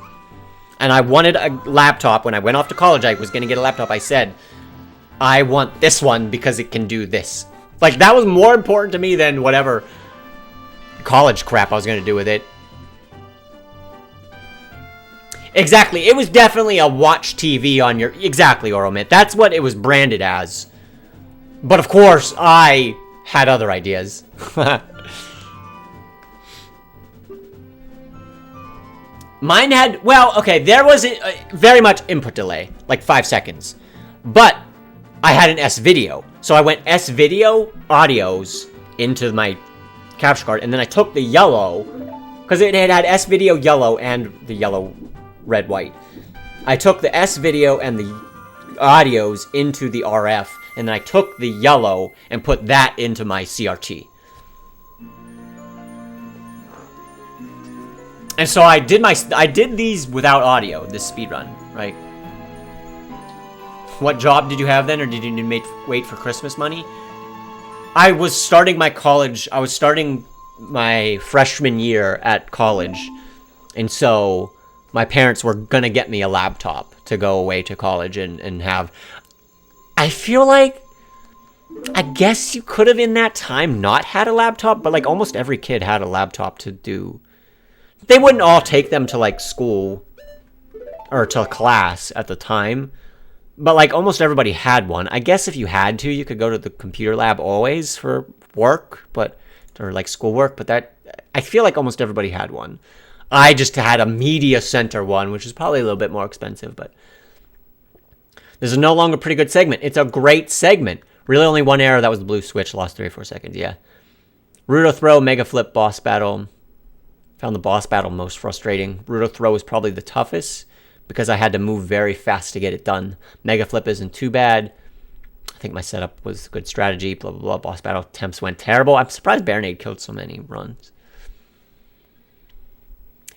And I wanted a laptop. When I went off to college, I was going to get a laptop. I said, I want this one because it can do this. Like, that was more important to me than whatever college crap I was going to do with it. Exactly. It was definitely a watch TV on your... Exactly, Oromit. That's what it was branded as. But of course, I had other ideas. Mine had... Well, okay, there was very much input delay. Like 5 seconds. But I had an S-Video. So I went S-Video audios into my capture card. And then I took the yellow... Because it had S-Video yellow and the yellow, red, white. I took the S-Video and the audios into the RF. And then I took the yellow and put that into my CRT. And so I did these without audio, this speedrun, right? What job did you have then, or did you wait for Christmas money? I was starting my college, I was starting my freshman year at college. And so my parents were gonna get me a laptop to go away to college and have... I feel like, I guess you could have in that time not had a laptop, but like almost every kid had a laptop to do. They wouldn't all take them to like school or to class at the time, but like almost everybody had one. I guess if you had to, you could go to the computer lab always for work, or like schoolwork, but that, I feel like almost everybody had one. I just had a media center one, which is probably a little bit more expensive, but... This is no longer a pretty good segment. It's a great segment. Really only one error. That was the blue switch. Lost 3 or 4 seconds. Yeah. Rudo throw, mega flip, boss battle. Found the boss battle most frustrating. Rudo throw was probably the toughest because I had to move very fast to get it done. Mega flip isn't too bad. I think my setup was a good strategy. Blah, blah, blah. Boss battle attempts went terrible. I'm surprised Baronade killed so many runs.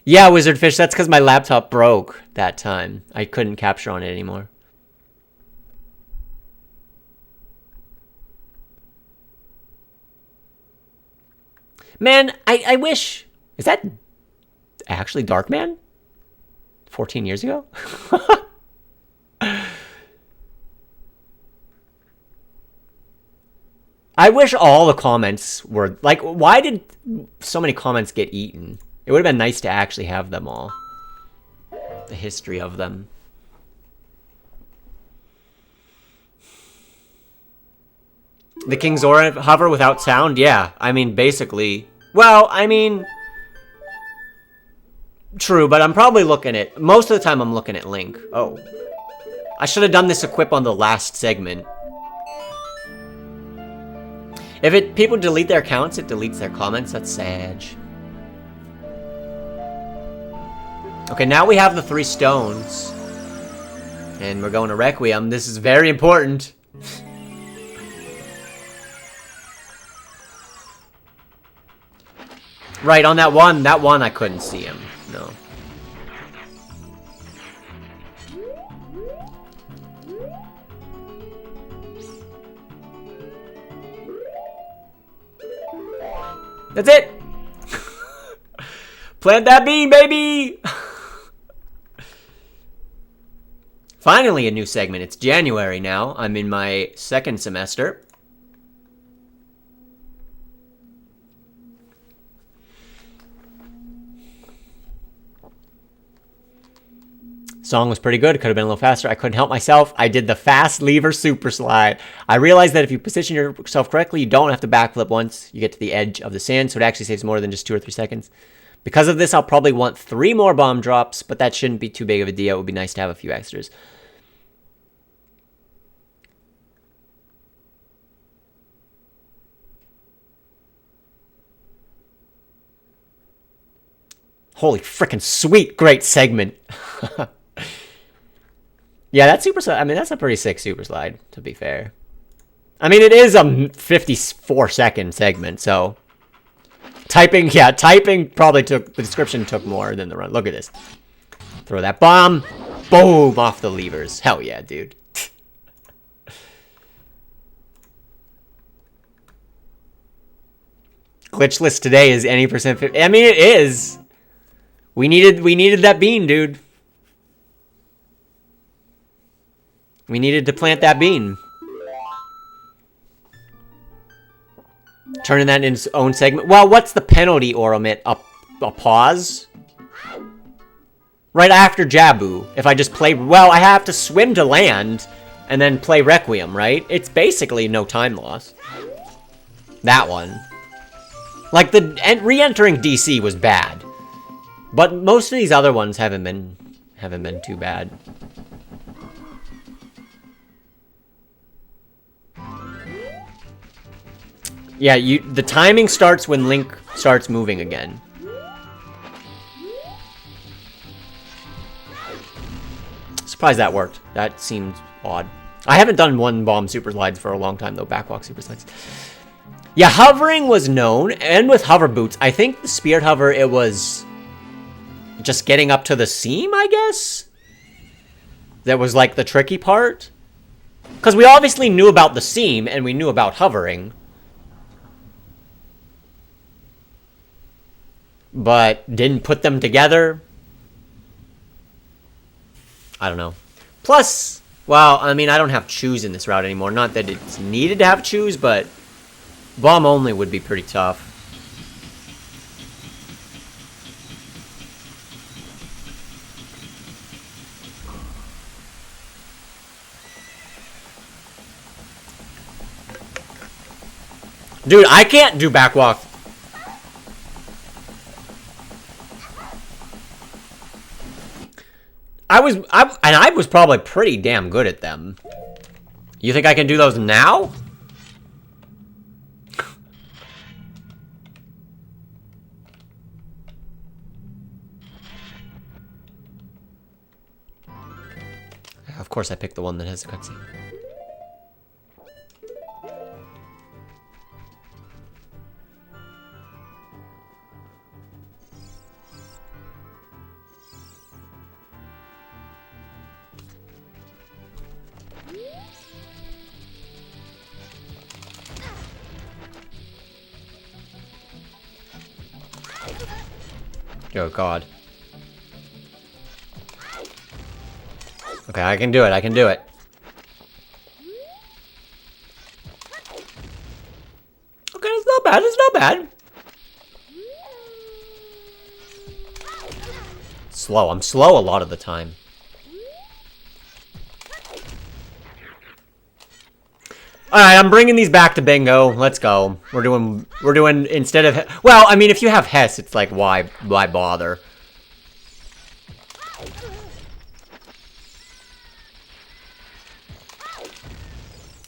Yeah, Wizardfish. That's because my laptop broke that time. I couldn't capture on it anymore. Man, I wish... Is that actually Darkman? 14 years ago? I wish all the comments were... Like, why did so many comments get eaten? It would have been nice to actually have them all. The history of them. The King's Aura hover without sound? Yeah, I mean, basically... Well, I mean... True, but I'm probably looking at... Most of the time I'm looking at Link. Oh. I should have done this equip on the last segment. If people delete their accounts, it deletes their comments. That's sad. Okay, now we have the 3 stones. And we're going to Requiem. This is very important. Right, on that one I couldn't see him. No. That's it! Plant that bean, baby! Finally a new segment. It's January now. I'm in my 2nd semester. Song was pretty good. Could have been a little faster. I couldn't help myself. I did the fast lever super slide. I realized that if you position yourself correctly, you don't have to backflip once you get to the edge of the sand, so it actually saves more than just 2 or 3 seconds. Because of this, I'll probably want 3 more bomb drops, but that shouldn't be too big of a deal. It would be nice to have a few extras. Holy frickin' sweet, great segment. Yeah, that super slide, I mean, that's a pretty sick super slide, to be fair. I mean, it is a 54-second segment, so... Typing probably took... The description took more than the run. Look at this. Throw that bomb. Boom! Off the levers. Hell yeah, dude. Glitchless today is any percent... I mean, it is. We needed that bean, dude. We needed to plant that bean. Turning that into its own segment. Well, what's the penalty, Oromit? A pause? Right after Jabu. If I just play... Well, I have to swim to land and then play Requiem, right? It's basically no time loss. That one. Like, the re-entering DC was bad. But most of these other ones haven't been too bad. Yeah, the timing starts when Link starts moving again. Surprised that worked. That seemed odd. I haven't done one bomb super slides for a long time, though. Backwalk super slides. Yeah, hovering was known, and with hover boots, I think the Spirit Hover, it was just getting up to the seam, I guess? That was, like, the tricky part? Because we obviously knew about the seam, and we knew about hovering. But didn't put them together. I don't know. Plus, well, I mean, I don't have choose in this route anymore. Not that it's needed to have choose, but bomb only would be pretty tough. Dude, I can't do backwalk. I was probably pretty damn good at them. You think I can do those now? Of course I picked the one that has a cutscene. Oh, God. Okay, I can do it. I can do it. Okay, it's not bad. It's not bad. Slow. I'm slow a lot of the time. Alright, I'm bringing these back to bingo. Let's go. We're doing, instead of, well, I mean, if you have Hess, it's like, why bother?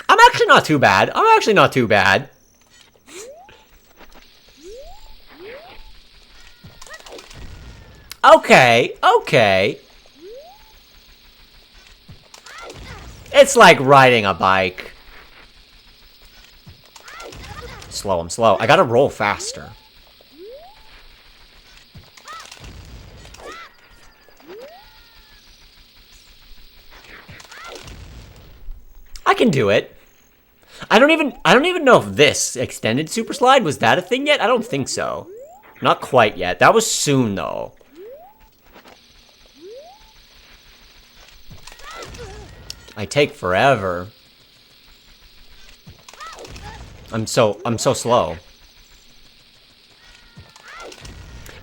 I'm actually not too bad. I'm actually not too bad. Okay, okay. It's like riding a bike. Slow, I'm slow. I gotta roll faster. I can do it. I don't even know if this extended super slide, was that a thing yet? I don't think so. Not quite yet. That was soon though. I take forever. I'm so slow.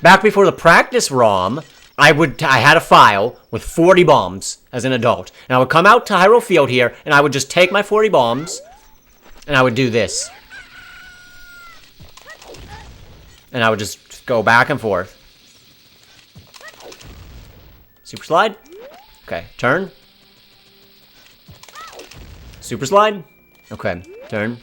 Back before the practice ROM, I had a file with 40 bombs as an adult. And I would come out to Hyrule Field here, and I would just take my 40 bombs, and I would do this. And I would just go back and forth. Super slide. Okay, turn. Super slide. Okay, turn.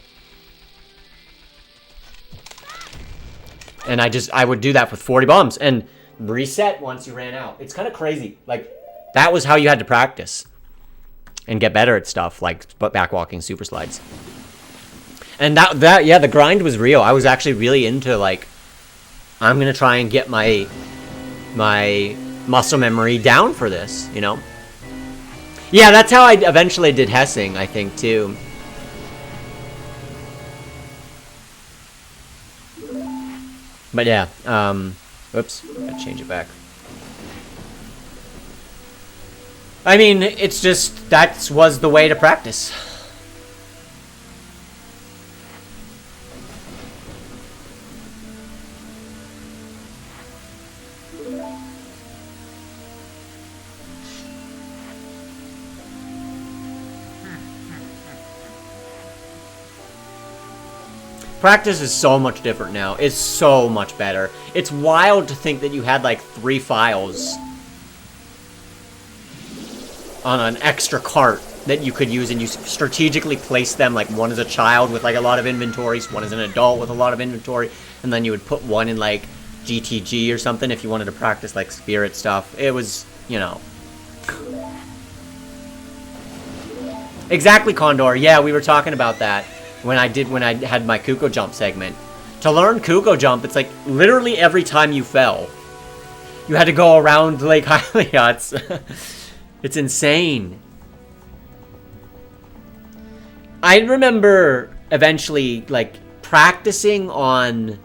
And I would do that with 40 bombs and reset once you ran out. It's kind of crazy. Like, that was how you had to practice and get better at stuff like backwalking super slides. And yeah, the grind was real. I was actually really into, like, I'm gonna try and get my muscle memory down for this, you know? Yeah, that's how I eventually did Hessing, I think, too. But yeah, oops, gotta change it back. I mean, it's just, that was the way to practice. Practice is so much different now. It's so much better. It's wild to think that you had like 3 files on an extra cart that you could use, and you strategically place them, like one as a child with like a lot of inventories, one as an adult with a lot of inventory, and then you would put one in like GTG or something if you wanted to practice like spirit stuff. It was, you know. Exactly, Condor. Yeah, we were talking about that when I had my Kuko jump segment. To learn Kuko jump, it's like literally every time you fell, you had to go around Lake Hyliot. It's insane. I remember eventually, like, practicing on,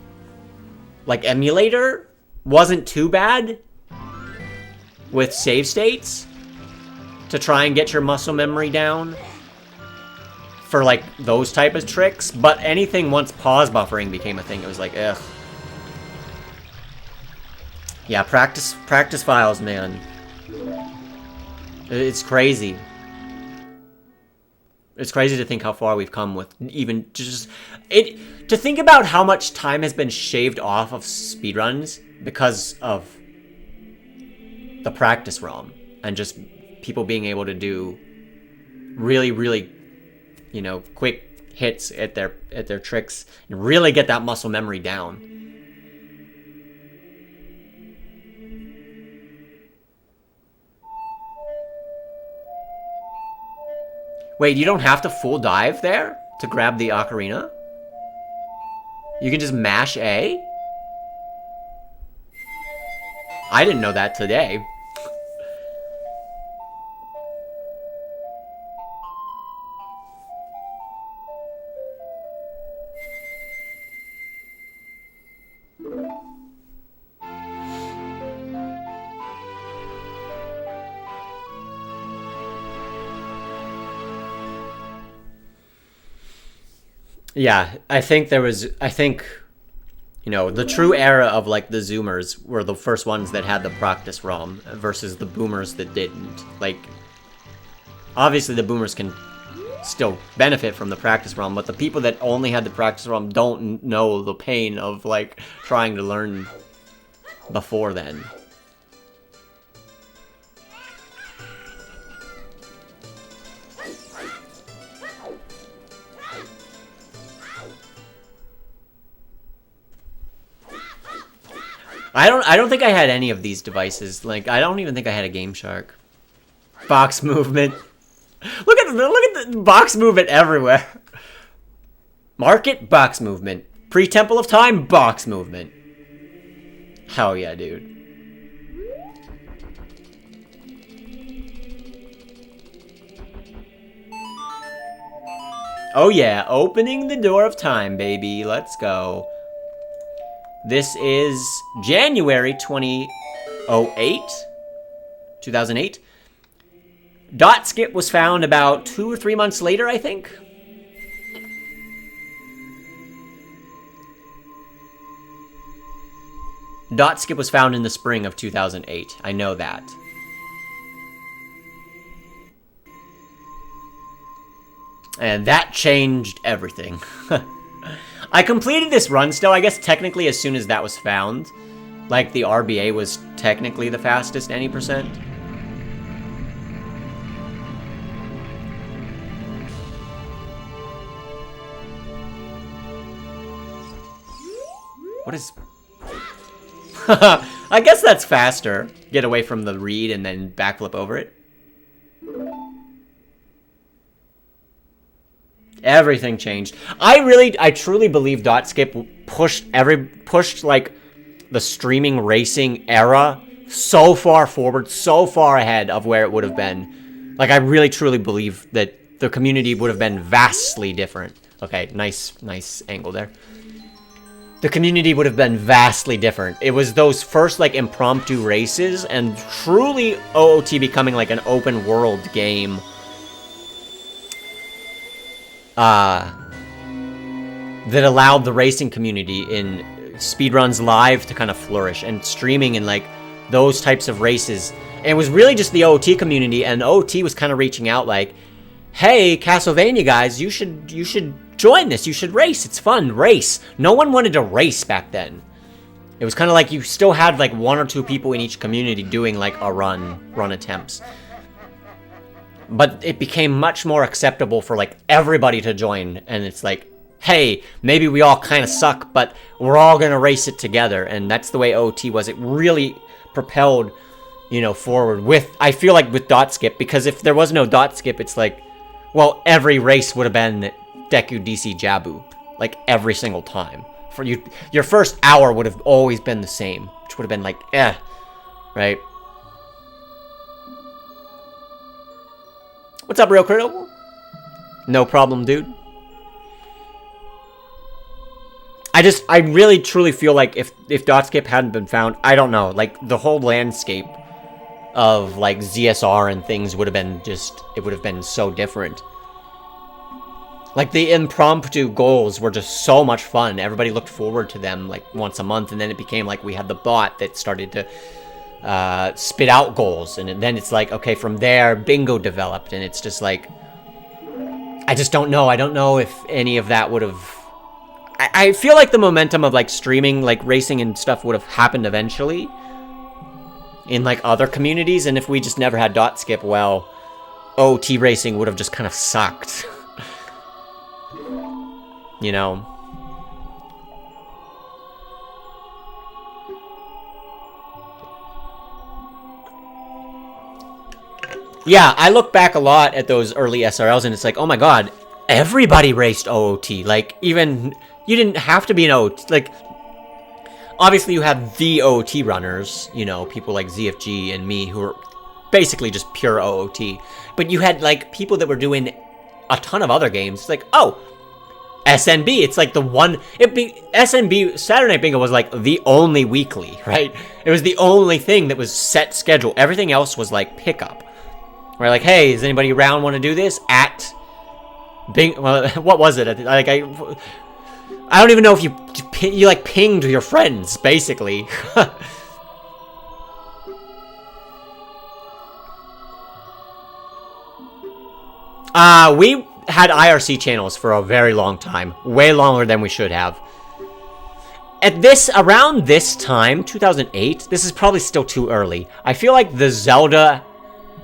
like, emulator wasn't too bad with save states to try and get your muscle memory down for, like, those type of tricks. But anything once pause buffering became a thing, it was like, ugh. Yeah, practice files, man. It's crazy. It's crazy to think how far we've come with even just it. To think about how much time has been shaved off of speedruns because of the practice ROM and just people being able to do really, really, you know, quick hits at their tricks and really get that muscle memory down. Wait, you don't have to full dive there to grab the ocarina? You can just mash A? I didn't know that today. Yeah, I think you know, the true era of like the Zoomers were the first ones that had the practice ROM versus the Boomers that didn't. Like, obviously the Boomers can still benefit from the practice ROM, but the people that only had the practice ROM don't know the pain of like trying to learn before then. I don't think I had any of these devices. Like, I don't even think I had a Game Shark. Box movement. Look at the box movement everywhere. Market, box movement. Pre-Temple of Time, box movement. Hell yeah, dude. Oh yeah, opening the door of time, baby. Let's go. This is January 2008. Dot skip was found about 2 or 3 months later, I think. Dot skip was found in the spring of 2008. I know that. And that changed everything. I completed this run still, I guess technically as soon as that was found. Like, the RBA was technically the fastest any percent. What is... I guess that's faster. Get away from the read and then backflip over it. Everything changed. I truly believe dot skip pushed like the streaming racing era so far forward, so far ahead of where it would have been. Like, I really truly believe that the community would have been vastly different. Okay, nice angle there. The community would have been vastly different. It was those first, like, impromptu races and truly OOT becoming, like, an open world game. That allowed the racing community in speedruns live to kind of flourish, and streaming and, like, those types of races. And it was really just the OOT community, and OOT was kind of reaching out like, hey, Castlevania guys, you should join this. You should race. It's fun. Race. No one wanted to race back then. It was kind of like you still had like 1 or 2 people in each community doing like a run attempts. But it became much more acceptable for like everybody to join. And it's like, hey, maybe we all kind of suck, but we're all going to race it together. And that's the way OOT was. It really propelled, you know, forward with, I feel like with dot skip, because if there was no dot skip, it's like, well, every race would have been Deku DC Jabu, like every single time. For you, your first hour would have always been the same, which would have been like, right? What's up, Real Critical? No problem, dude. I really truly feel like if dot skip hadn't been found, I don't know, like the whole landscape of like ZSR and things would have been just, it would have been so different. Like, the impromptu goals were just so much fun. Everybody looked forward to them, like, once a month. And then it became like we had the bot that started to spit out goals. And then it's like, okay, from there, bingo developed. And it's just like, I just don't know. I don't know if any of that would have... I feel like the momentum of, like, streaming, like, racing and stuff would have happened eventually in, like, other communities. And if we just never had dot skip, well, OT racing would have just kind of sucked. You know? Yeah, I look back a lot at those early SRLs and it's like, oh my god, everybody raced OOT. Like, even, you didn't have to be an OOT. Like, obviously you had the OOT runners, you know, people like ZFG and me who were basically just pure OOT. But you had, like, people that were doing a ton of other games. It's like, oh, SNB, it's like the one, SNB, Saturday Night Bingo was like the only weekly, right? It was the only thing that was set schedule. Everything else was like pickup. We're like, hey, is anybody around want to do this? At Bing. Well, what was it? Like I don't even know if you like pinged your friends, basically. We had IRC channels for a very long time, way longer than we should have. Around this time, 2008, this is probably still too early. I feel like the Zelda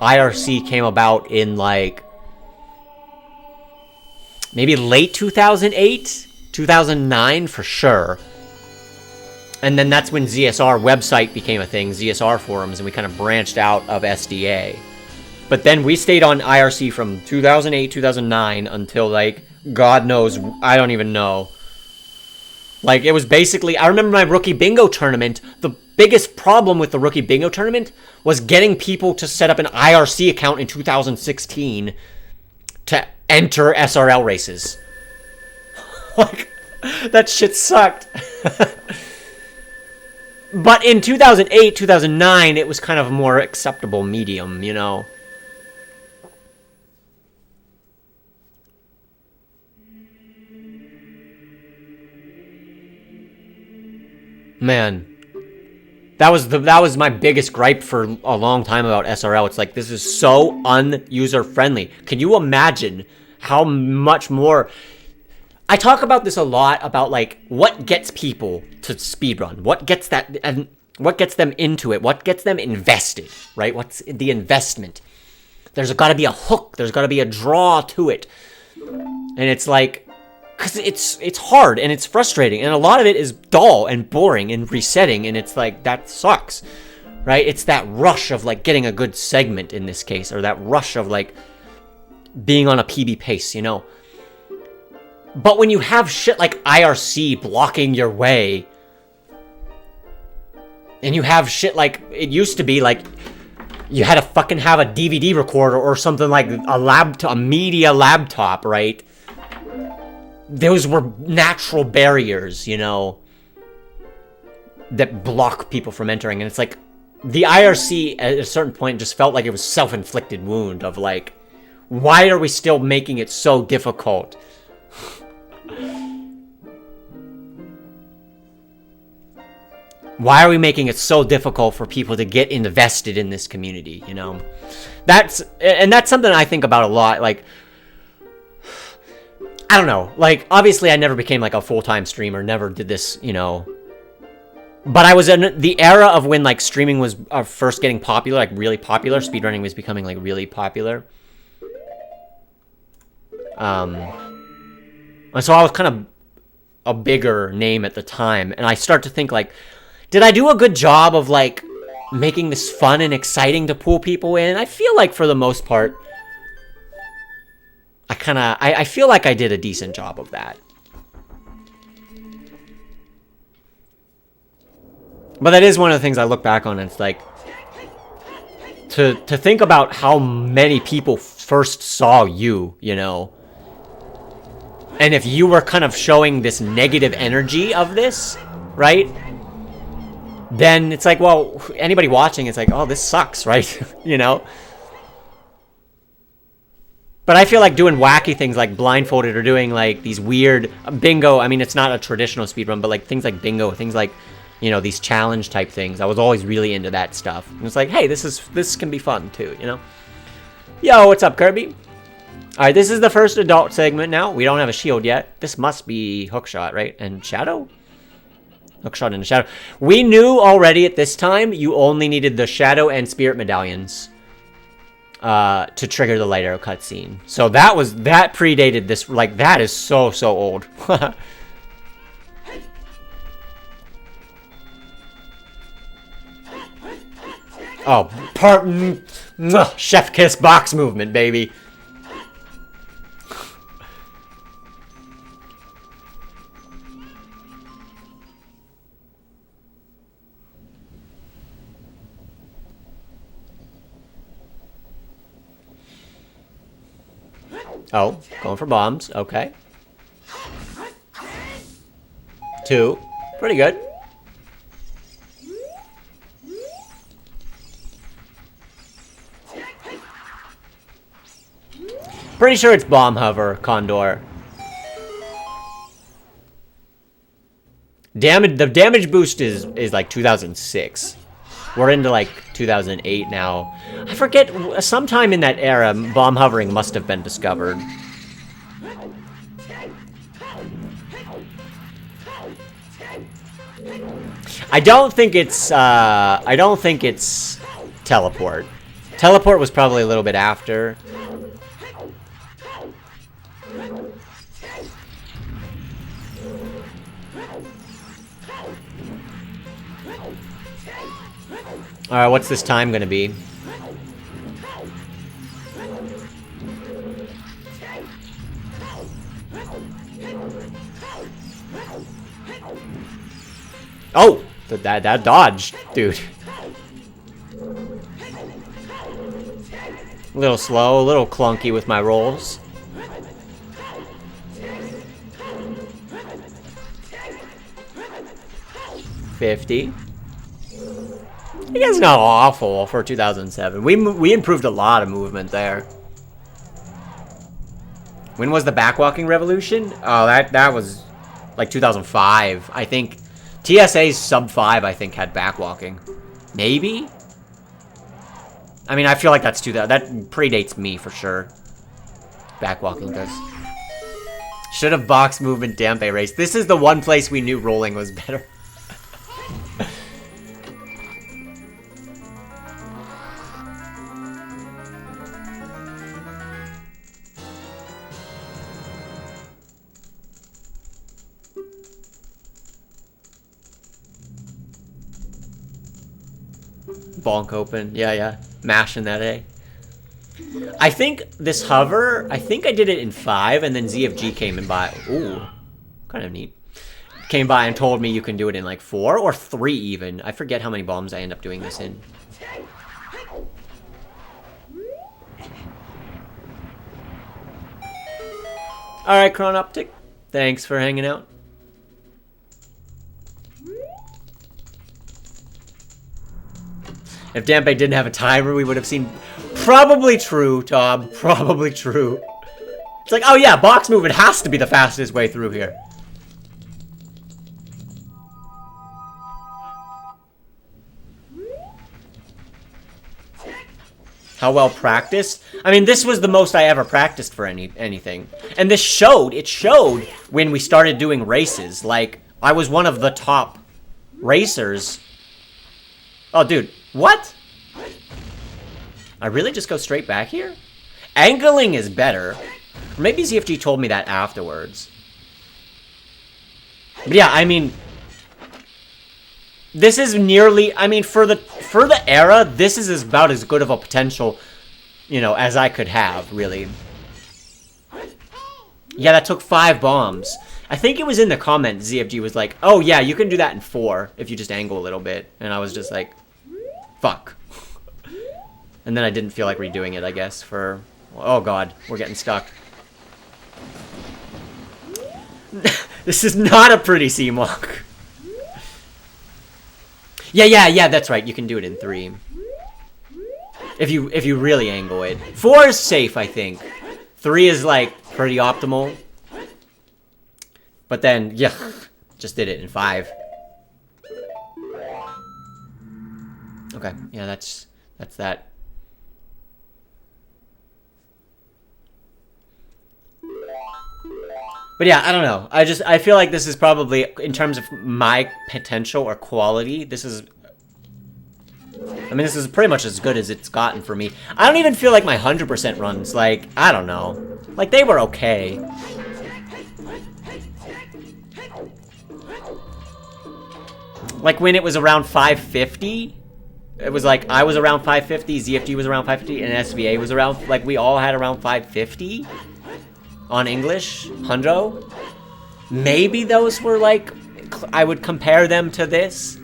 IRC came about in like maybe late 2008, 2009 for sure. And then that's when ZSR website became a thing, ZSR forums, and we kind of branched out of SDA. But then we stayed on IRC from 2008, 2009 until like, God knows, I don't even know. Like, it was basically, I remember my rookie bingo tournament. The biggest problem with the rookie bingo tournament was getting people to set up an IRC account in 2016 to enter SRL races. Like, that shit sucked. But in 2008, 2009, it was kind of a more acceptable medium, you know? Man, that was my biggest gripe for a long time about SRL. It's like, this is so un-user friendly. Can you imagine how much more... I talk about this a lot, about like what gets people to speedrun, what gets them into it, what gets them invested, right? What's the investment? There's got to be a hook, there's got to be a draw to it. And it's like, because it's hard and it's frustrating, and a lot of it is dull and boring and resetting, and it's like, that sucks, right? It's that rush of like getting a good segment in this case, or that rush of like being on a PB pace, you know? But when you have shit like IRC blocking your way, and you have shit like, it used to be like, you had to fucking have a DVD recorder or something, like a media laptop, right? Those were natural barriers, you know, that block people from entering. And it's like, the IRC at a certain point just felt like it was self-inflicted wound of like, why are we still making it so difficult? Why are we making it so difficult for people to get invested in this community, you know? That's something I think about a lot. Like, I don't know. Like, obviously I never became like a full-time streamer, never did this, you know. But I was in the era of when like streaming was first getting popular, like really popular. Speedrunning was becoming like really popular. And so I was kind of a bigger name at the time, and I start to think like, did I do a good job of like making this fun and exciting to pull people in? I feel like for the most part, I feel like I did a decent job of that. But that is one of the things I look back on, and it's like, to think about how many people first saw you, you know? And if you were kind of showing this negative energy of this, right? Then it's like, well, anybody watching, it's like, oh, this sucks, right? You know? But I feel like doing wacky things like Blindfolded, or doing like these weird bingo. I mean, it's not a traditional speedrun, but like things like bingo, things like, you know, these challenge type things. I was always really into that stuff. And it's like, hey, this can be fun too, you know? Yo, what's up, Kirby? Alright, this is the first adult segment now. We don't have a shield yet. This must be Hookshot, right? And Shadow? Hookshot and Shadow. We knew already at this time you only needed the Shadow and Spirit medallions to trigger the light arrow cutscene. So that predated this. Like, that is so old. Oh, chef kiss box movement, baby. Oh, going for bombs. Okay. 2. Pretty good. Pretty sure it's bomb hover, Condor. The damage boost is like 2006. We're into like 2008 now. I forget, sometime in that era, bomb hovering must have been discovered. I don't think it's teleport. Teleport was probably a little bit after. Alright, what's this time gonna be? Oh! That dodge, dude. A little slow, a little clunky with my rolls. $50. I guess not awful for 2007. We improved a lot of movement there. When was the backwalking revolution? Oh, that was like 2005. I think TSA's sub 5 I think had backwalking. Maybe? I mean, I feel like that's 2000. That predates me for sure. Backwalking does. Should have box movement Dampe race. This is the one place we knew rolling was better. Bonk open. Yeah. Mashing that A. I think this hover, I think I did it in 5, and then ZFG came in by. Ooh. Kind of neat. Came by and told me you can do it in like 4 or 3 even. I forget how many bombs I end up doing this in. Alright, Chronoptic. Thanks for hanging out. If Dampe didn't have a timer, we would have seen... Probably true, Tom. Probably true. It's like, oh yeah, box movement has to be the fastest way through here. How well practiced? I mean, this was the most I ever practiced for anything. And this showed, it showed when we started doing races. Like, I was one of the top racers. Oh, dude. What? I really just go straight back here? Angling is better. Maybe ZFG told me that afterwards. But yeah, I mean... This is nearly... I mean, for the era, this is about as good of a potential, you know, as I could have, really. Yeah, that took 5 bombs. I think it was in the comment, ZFG was like, oh yeah, you can do that in 4 if you just angle a little bit. And I was just like... Fuck. And then I didn't feel like redoing it, I guess, for... Oh god, we're getting stuck. This is not a pretty C-Mock. Yeah, that's right. You can do it in 3. If you really angle it. 4 is safe, I think. 3 is, like, pretty optimal. But then, yeah, just did it in 5. Okay, yeah, that's that. But yeah, I don't know. I feel like this is probably, in terms of my potential or quality, this is... I mean, this is pretty much as good as it's gotten for me. I don't even feel like my 100% runs, like, I don't know. Like, they were okay. Like, when it was around 550... It was like, I was around 550, ZFG was around 550, and SVA was around, like, we all had around 550 on English, hundo. Maybe those were, like, I would compare them to this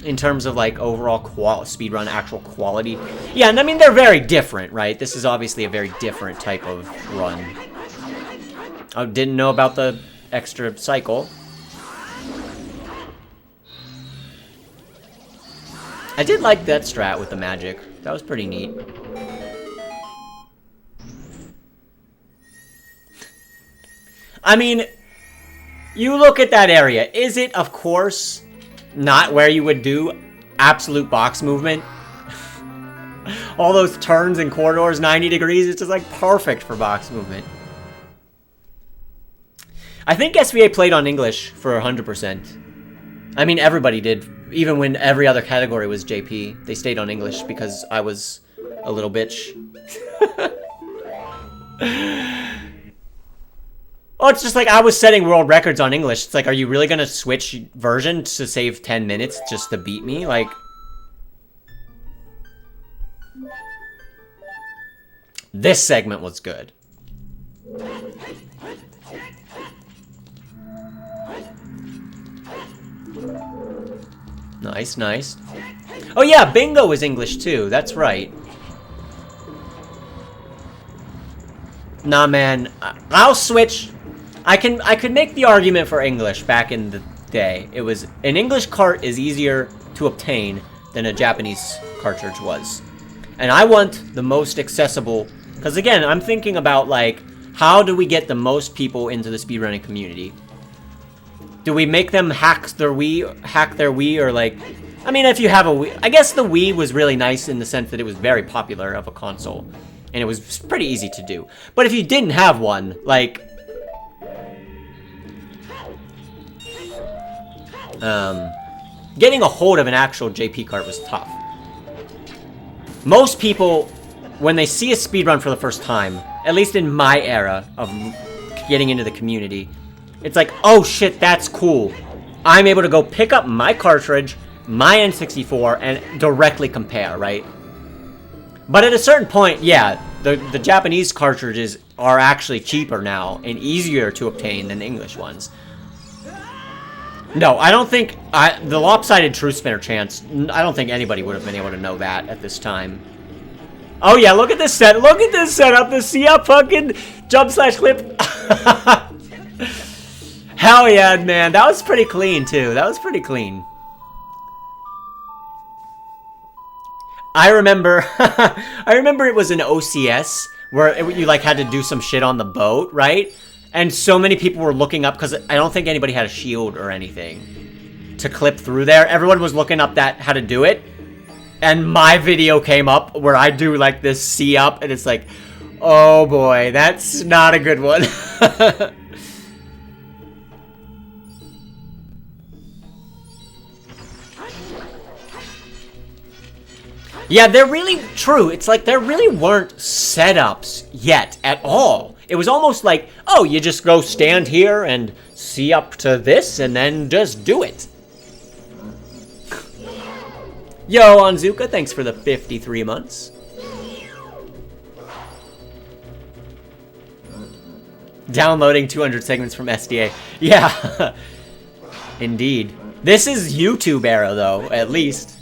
in terms of, like, overall speedrun actual quality. Yeah, and I mean, they're very different, right? This is obviously a very different type of run. I didn't know about the extra cycle. I did like that strat with the magic. That was pretty neat. I mean, you look at that area. Is it, of course, not where you would do absolute box movement? All those turns and corridors, 90 degrees, it's just like perfect for box movement. I think SVA played on English for 100%. I mean, everybody did. Even when every other category was JP, they stayed on English because I was a little bitch. Oh, it's just like I was setting world records on English. It's like, are you really going to switch version to save 10 minutes just to beat me? Like, this segment was good. Nice, nice. Oh yeah, bingo is English too. That's right. Nah, man. I'll switch. I could make the argument for English back in the day. It was an English cart is easier to obtain than a Japanese cartridge was. And I want the most accessible, because again, I'm thinking about like, how do we get the most people into the speedrunning community? Do we make them hack their Wii, or like, I mean, if you have a Wii, I guess the Wii was really nice in the sense that it was very popular of a console, and it was pretty easy to do. But if you didn't have one, like, getting a hold of an actual JP cart was tough. Most people, when they see a speedrun for the first time, at least in my era of getting into the community, it's like, oh shit, that's cool. I'm able to go pick up my cartridge, my N64, and directly compare, right? But at a certain point, yeah, the Japanese cartridges are actually cheaper now and easier to obtain than the English ones. No, I don't think, the lopsided true spinner chance, I don't think anybody would have been able to know that at this time. Oh yeah, look at this setup, the see up fucking jump slash clip. Hell yeah, man. That was pretty clean, too. That was pretty clean. I remember... I remember it was an OCS where you, like, had to do some shit on the boat, right? And so many people were looking up, because I don't think anybody had a shield or anything to clip through there. Everyone was looking up how to do it. And my video came up where I do, like, this C-up, and it's like, oh boy, that's not a good one. Yeah, they're really true. It's like there really weren't setups yet at all. It was almost like, oh, you just go stand here and see up to this and then just do it. Yo, Onzuka, thanks for the 53 months. Downloading 200 segments from SDA. Yeah, indeed. This is YouTube era, though, at least.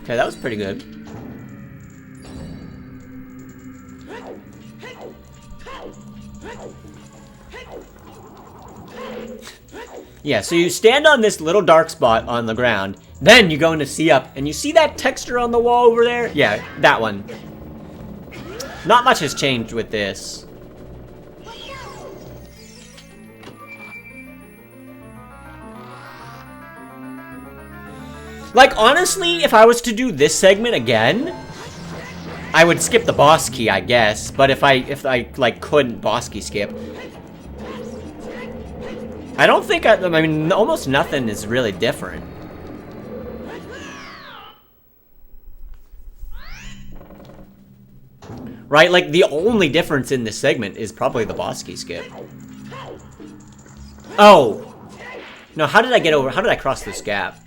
Okay, that was pretty good. Yeah, so you stand on this little dark spot on the ground, then you go into see up, and you see that texture on the wall over there? Yeah, that one. Not much has changed with this. Like, honestly, if I was to do this segment again, I would skip the boss key, I guess. But if I like, couldn't boss key skip, I don't think I mean, almost nothing is really different. Right? Like, the only difference in this segment is probably the boss key skip. Oh! No, how did I cross this gap?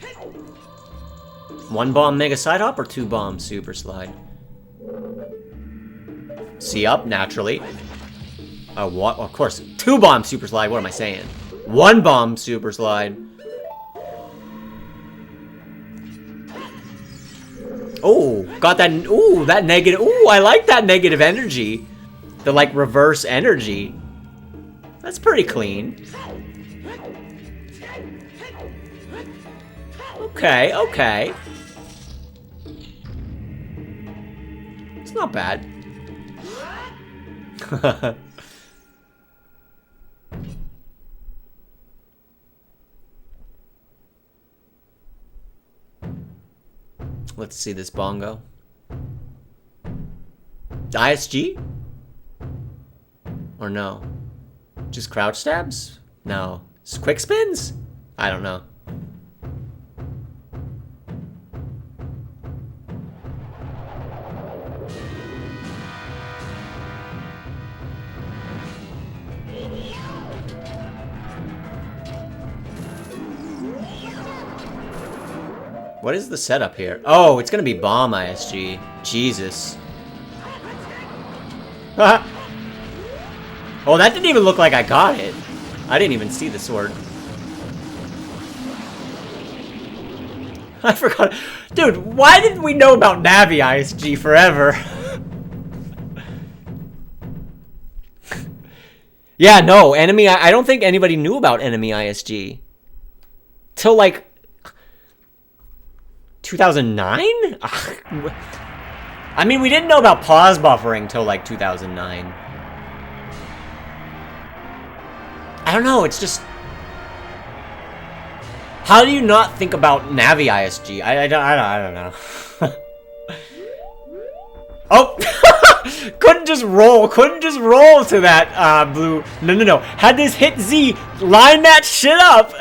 1 bomb mega side hop or 2 bomb super slide? See up, naturally. Oh, what? Of course. 2 bomb super slide, what am I saying? 1 bomb super slide. Oh, got that. Ooh, that negative. Ooh, I like that negative energy. The, like, reverse energy. That's pretty clean. Okay, okay. It's not bad. Let's see this bongo. ISG? Or no? Just crouch stabs? No. Quick spins? I don't know. What is the setup here? Oh, it's gonna be bomb ISG. Jesus. Oh, that didn't even look like I got it. I didn't even see the sword. I forgot. Dude, why didn't we know about Navi ISG forever? Yeah, no, enemy. I don't think anybody knew about enemy ISG. Till like 2009? I mean, we didn't know about pause buffering till like 2009. I don't know, it's just... How do you not think about Navi ISG? I don't know. Oh! Couldn't just roll to that blue. No. Had this hit Z, line that shit up!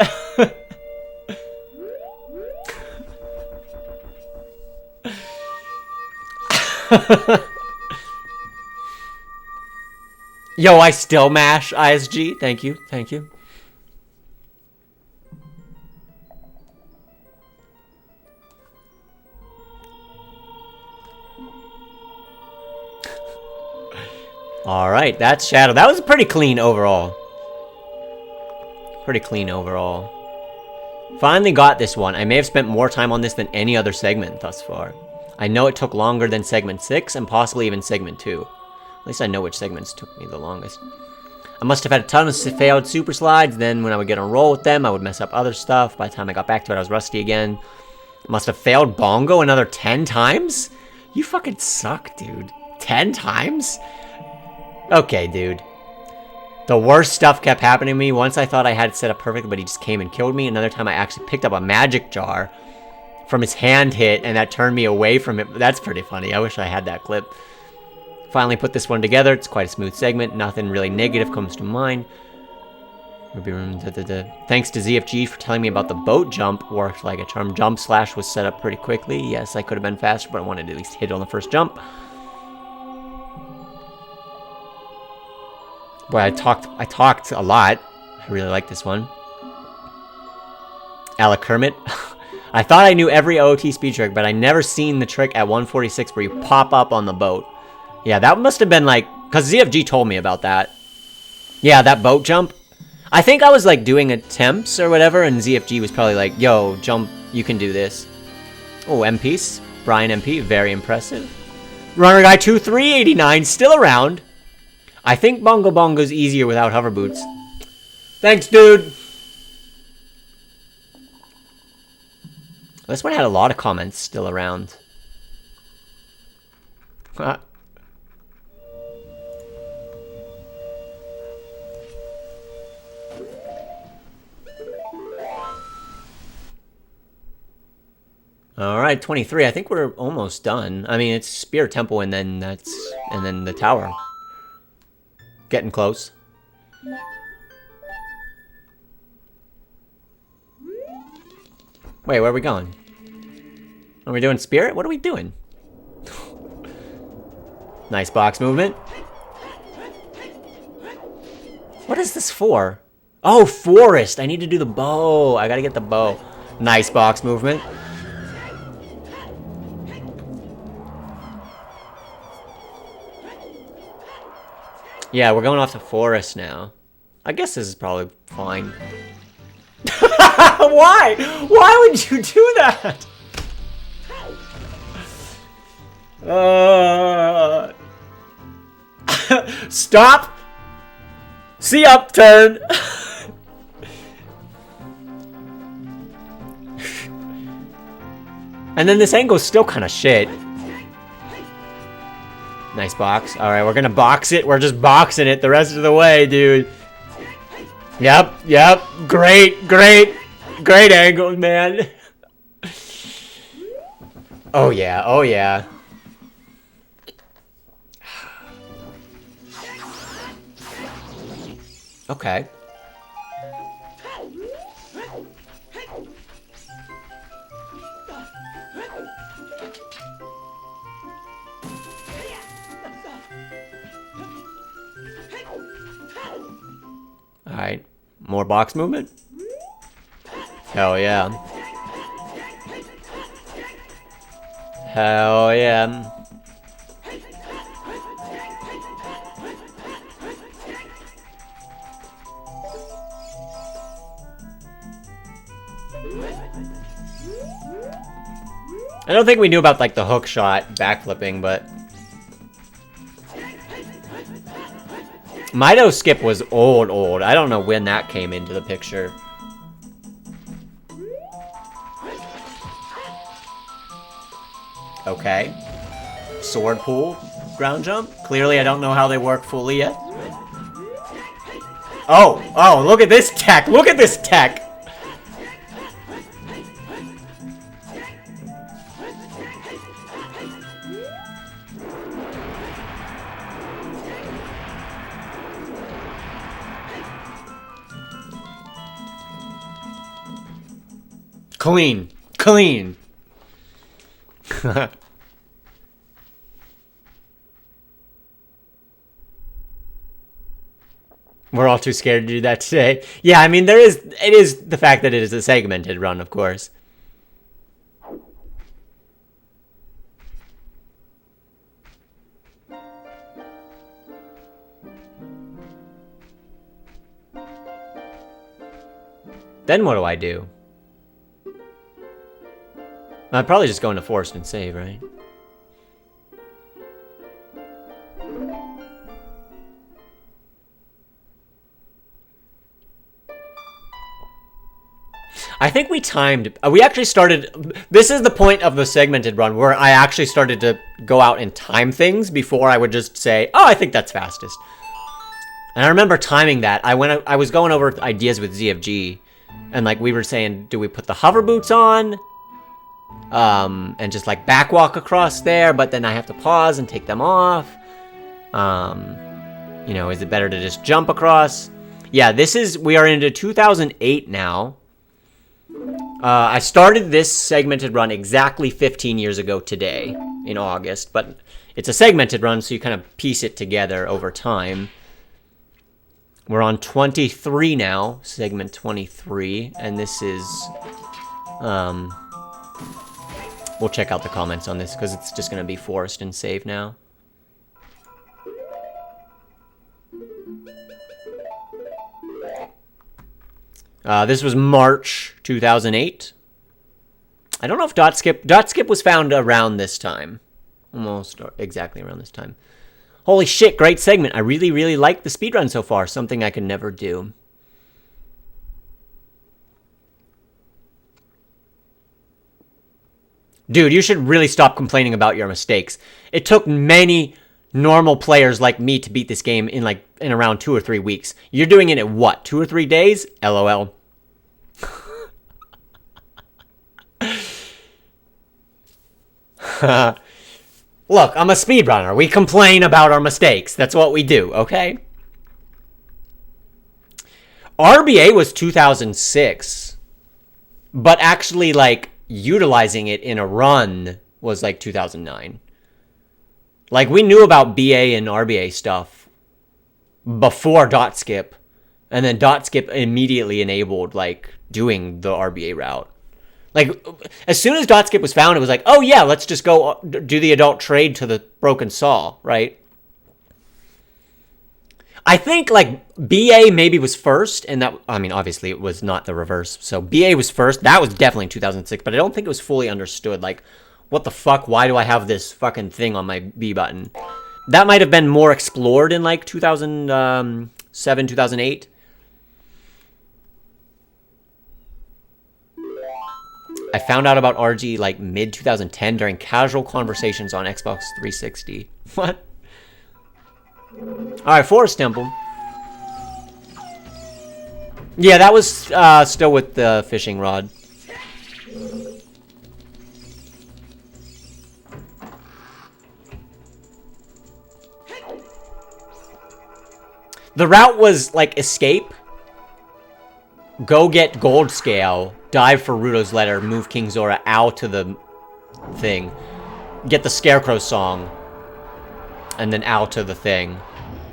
Yo, I still mash ISG. Thank you. Alright, that's Shadow. That was pretty clean overall. Finally got this one. I may have spent more time on this than any other segment thus far. I know it took longer than segment 6 and possibly even segment 2. At least I know which segments took me the longest. I must have had a ton of failed super slides, then when I would get on a roll with them, I would mess up other stuff. By the time I got back to it, I was rusty again. Must have failed bongo another 10 times? You fucking suck, dude. 10 times? Okay, dude. The worst stuff kept happening to me. Once I thought I had it set up perfectly, but he just came and killed me. Another time I actually picked up a magic jar from his hand hit, and that turned me away from it. That's pretty funny. I wish I had that clip. Finally put this one together. It's quite a smooth segment. Nothing really negative comes to mind. Thanks to ZFG for telling me about the boat jump. Worked like a charm. Jump slash was set up pretty quickly. Yes, I could have been faster, but I wanted to at least hit on the first jump. Boy, I talked a lot. I really like this one. Alec Kermit. I thought I knew every OoT speed trick, but I never seen the trick at 146 where you pop up on the boat. Yeah, that must have been like... Because ZFG told me about that. Yeah, that boat jump. I think I was like doing attempts or whatever, and ZFG was probably like, yo, jump, you can do this. Oh, MPs. Brian MP, very impressive. Runner Guy 2389, still around. I think Bongo Bongo's easier without hover boots. Thanks, dude. This one had a lot of comments still around. Alright, 23. I think we're almost done. I mean, it's Spear Temple and then the tower. Getting close. Wait, where are we going? Are we doing Spirit? What are we doing? Nice box movement. What is this for? Oh, forest. I need to do the bow. I gotta get the bow. Nice box movement. Yeah, we're going off to forest now. I guess this is probably fine. Why? Why would you do that? Stop See upturn. And then this angle's still kind of shit. Nice box. All right, we're gonna box it. We're just boxing it the rest of the way, dude. Yep, yep. Great, great, great angle, man. Oh yeah, oh yeah. Okay. Alright. More box movement? Hell yeah. Hell yeah. I don't think we knew about like the hook shot backflipping, but Mido skip was old. I don't know when that came into the picture. Okay. Sword pull, ground jump. Clearly I don't know how they work fully yet. Oh, look at this tech. Look at this tech. Clean. Clean. We're all too scared to do that today. Yeah, I mean, it is the fact that it is a segmented run, of course. Then what do I do? I'd probably just go into forced and save, right? I think we timed... we actually started... This is the point of the segmented run where I actually started to go out and time things before I would just say, oh, I think that's fastest. And I remember timing that. I was going over ideas with ZFG, and like we were saying, do we put the hover boots on? And just like backwalk across there, but then I have to pause and take them off. You know, is it better to just jump across? Yeah, we are into 2008 now. I started this segmented run exactly 15 years ago today, in August, but it's a segmented run, so you kind of piece it together over time. We're on 23 now, segment 23, and this is, we'll check out the comments on this, because it's just going to be forced and save now. This was March 2008. I don't know if dot skip was found around this time. Almost exactly around this time. Holy shit, great segment. I really, really like the speedrun so far. Something I could never do. Dude, you should really stop complaining about your mistakes. It took many normal players like me to beat this game in around 2 or 3 weeks. You're doing it in what, 2 or 3 days? LOL. Look, I'm a speedrunner. We complain about our mistakes. That's what we do, okay? RBA was 2006. But actually, like, utilizing it in a run was, like, 2009. Like, we knew about BA and RBA stuff before dot skip. And then dot skip immediately enabled, like, doing the RBA route. Like, as soon as dot skip was found, it was like, oh yeah, let's just go do the adult trade to the broken saw, right? I think, like, BA maybe was first, and that, I mean, obviously it was not the reverse. So BA was first. That was definitely in 2006, but I don't think it was fully understood. Like, what the fuck? Why do I have this fucking thing on my B button? That might have been more explored in, like, 2000, 2007, 2008. I found out about RG like mid 2010 during casual conversations on Xbox 360. What? Alright, Forest Temple. Yeah, that was still with the fishing rod. The route was like escape, go get gold scale, dive for Ruto's letter, move King Zora out to the thing, get the Scarecrow song, and then out to the thing,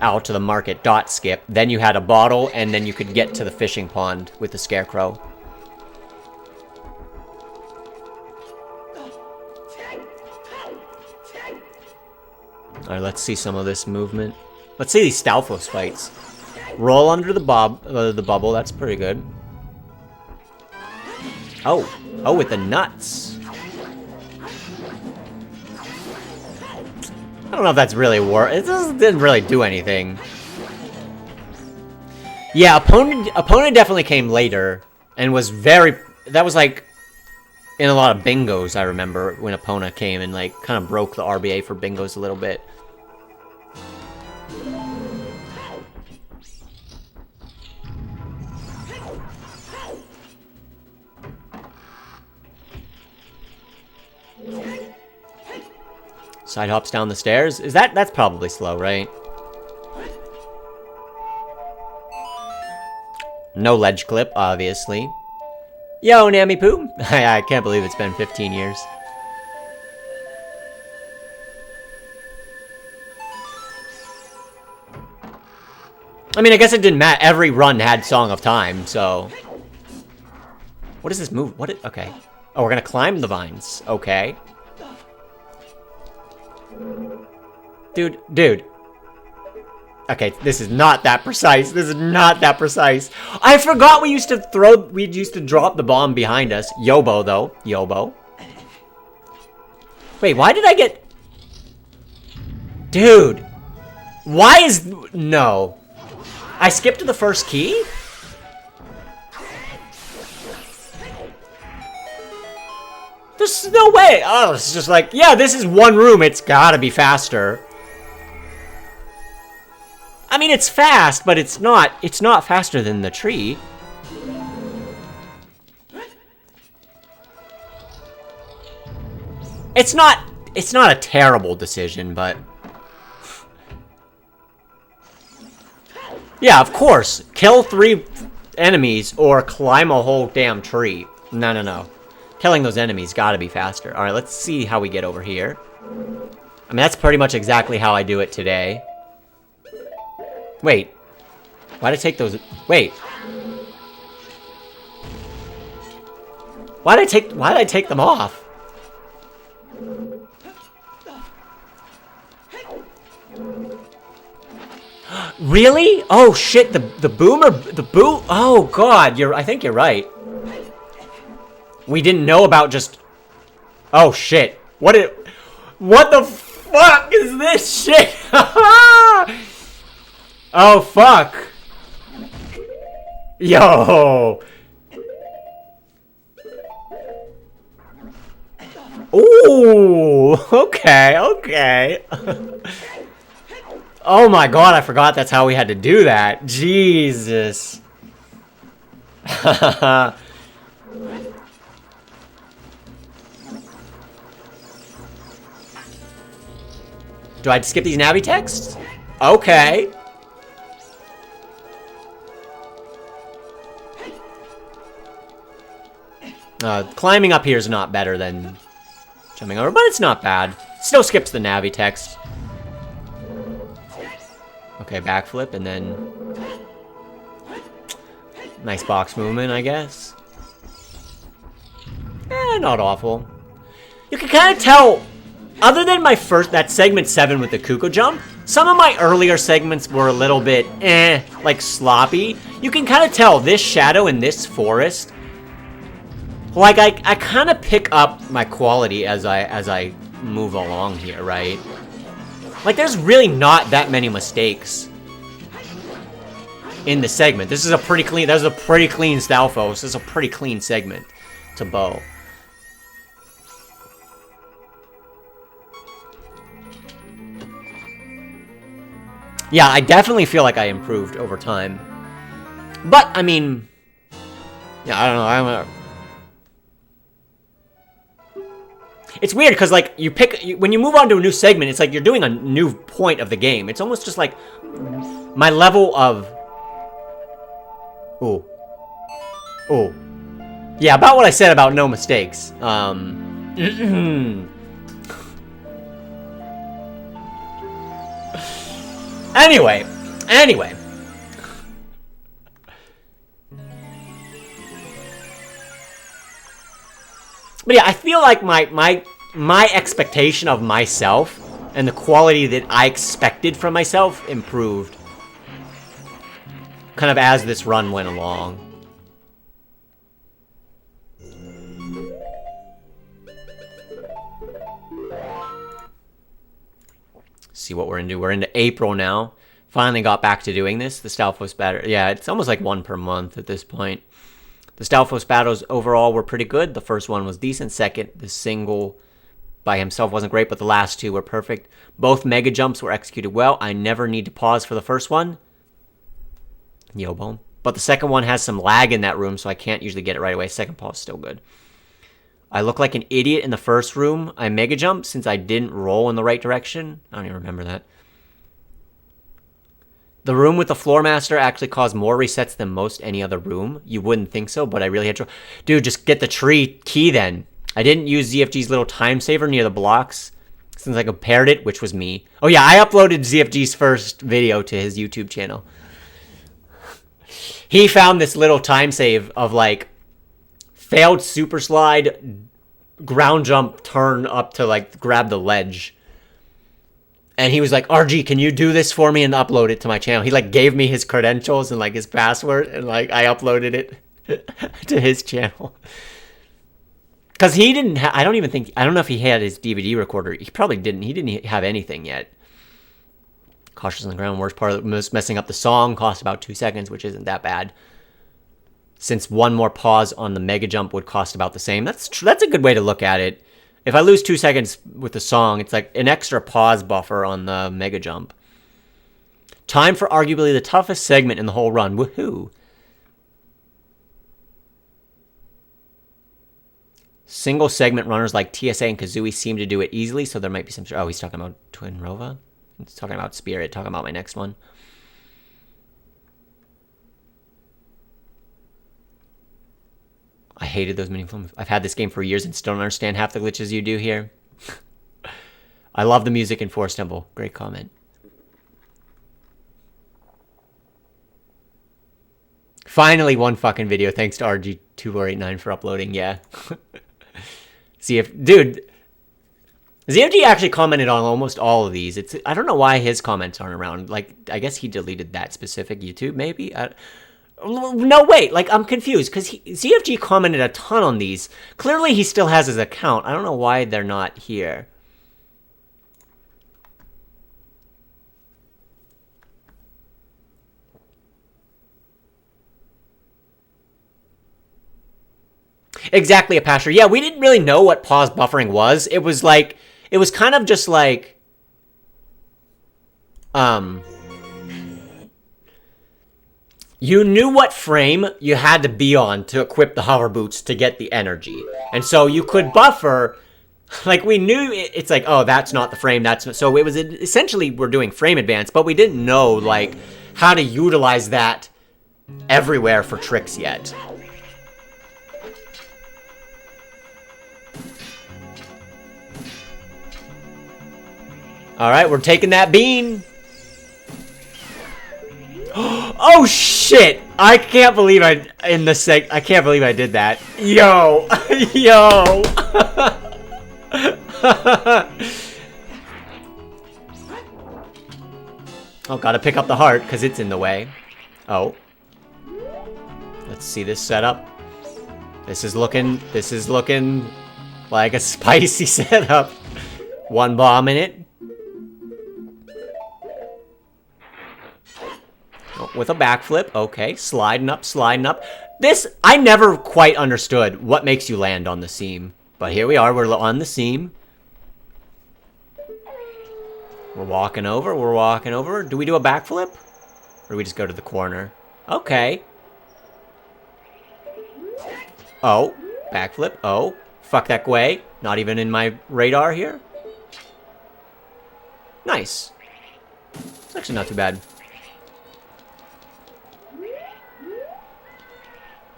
out to the market, dot skip. Then you had a bottle, and then you could get to the fishing pond with the Scarecrow. Alright, let's see some of this movement. Let's see these Stalfos fights. Roll under the bubble, that's pretty good. Oh, with the nuts. I don't know if that's really it didn't really do anything. Yeah, opponent definitely came later and was that was like in a lot of bingos, I remember, when Opponent came and like kind of broke the RBA for bingos a little bit. Side hops down the stairs. That's probably slow, right? No ledge clip, obviously. Yo, Nammy Poo. I can't believe it's been 15 years. I mean, I guess it didn't matter. Every run had Song of Time, so... What is this move? Okay. Oh, we're gonna climb the vines. Okay. Dude. Okay, this is not that precise. This is not that precise. I forgot we used to drop the bomb behind us. Yobo, though. Yobo. Wait, why did I get... Dude. Why is... No. I skipped to the first key? There's no way. Oh, it's just like, yeah, this is one room. It's gotta be faster. I mean, it's fast, but it's not faster than the tree. It's not a terrible decision, but... Yeah, of course. Kill 3 enemies or climb a whole damn tree. No. Killing those enemies gotta be faster. Alright, let's see how we get over here. I mean, that's pretty much exactly how I do it today. Wait. Why'd I take those... Wait. Why'd I take them off? Really? Oh shit, the boomer... Oh god, I think you're right. We didn't know about just... Oh shit. What the fuck is this shit? Oh fuck. Yo. Ooh. Okay. Oh my god, I forgot that's how we had to do that. Jesus. Do I skip these Navi texts? Okay. Climbing up here is not better than jumping over, but it's not bad. Still skips the Navi text. Okay, backflip, and then... Nice box movement, I guess. Not awful. You can kind of tell... Other than that segment 7 with the Kuko jump, some of my earlier segments were a little bit, like sloppy. You can kind of tell this shadow in this forest, like I kind of pick up my quality as I move along here, right? Like there's really not that many mistakes. in the segment. This is a pretty clean, that was a pretty clean Stalfos. This is a pretty clean segment to bow. Yeah, I definitely feel like I improved over time. But, I mean... Yeah, I don't know. It's weird, because, like, you pick... when you move on to a new segment, it's like you're doing a new point of the game. It's almost just like... my level of... Ooh. Ooh. Yeah, about what I said about no mistakes. Anyway. But yeah, I feel like my expectation of myself and the quality that I expected from myself improved kind of as this run went along. See what we're into. We're into April now. Finally got back to doing this. The Stalfos battle. Yeah, it's almost like one per month at this point. The Stalfos battles overall were pretty good. The first one was decent. Second, the single by himself wasn't great, but the last two were perfect. Both mega jumps were executed well. I never need to pause for the first one. Yo-boom. But the second one has some lag in that room, so I can't usually get it right away. Second pause is still good. I look like an idiot in the first room. I mega jumped since I didn't roll in the right direction. I don't even remember that. The room with the floor master actually caused more resets than most any other room. You wouldn't think so, but I really had to... Dude, just get the tree key then. I didn't use ZFG's little time saver near the blocks since I compared it, which was me. Oh yeah, I uploaded ZFG's first video to his YouTube channel. He found this little time save of like... failed super slide, ground jump, turn up to like grab the ledge. And he was like, RG, can you do this for me and upload it to my channel? He like gave me his credentials and like his password and like I uploaded it to his channel. Cause he didn't I don't know if he had his DVD recorder. He probably didn't. He didn't have anything yet. Cautious on the ground. Worst part of messing up the song cost about 2 seconds, which isn't that bad. Since one more pause on the mega jump would cost about the same. That's a good way to look at it. If I lose 2 seconds with the song, it's like an extra pause buffer on the mega jump. Time for arguably the toughest segment in the whole run. Woohoo! Single segment runners like TSA and Kazooie seem to do it easily, so there might be some... Oh, he's talking about Twin Rova? He's talking about Spirit, talking about my next one. I hated those mini films. I've had this game for years and still don't understand half the glitches you do here. I love the music in Forest Temple. Great comment. Finally, one fucking video. Thanks to RG2489 for uploading. Yeah. Dude, ZFG actually commented on almost all of these. I don't know why his comments aren't around. Like, I guess he deleted that specific YouTube, maybe? No, wait, like, I'm confused, because ZFG commented a ton on these. Clearly, he still has his account. I don't know why they're not here. Exactly, Apasher. Yeah, we didn't really know what pause buffering was. It was like, it was kind of just like, you knew what frame you had to be on to equip the hover boots to get the energy. And so you could buffer, like we knew it's like, oh, that's not the frame, that's not, so it was essentially we're doing frame advance, but we didn't know like how to utilize that everywhere for tricks yet. All right, we're taking that bean. Oh shit! I can't believe I can't believe I did that. Yo, yo. Oh, gotta pick up the heart because it's in the way. Oh, let's see this setup. This is looking like a spicy setup. One bomb in it. with a backflip. Okay, sliding up, sliding up. This, I never quite understood what makes you land on the seam. But here we are, we're on the seam. We're walking over, we're walking over. Do we do a backflip? Or do we just go to the corner? Okay. Oh, backflip. Oh, fuck that way. Not even in my radar here. Nice. It's actually not too bad.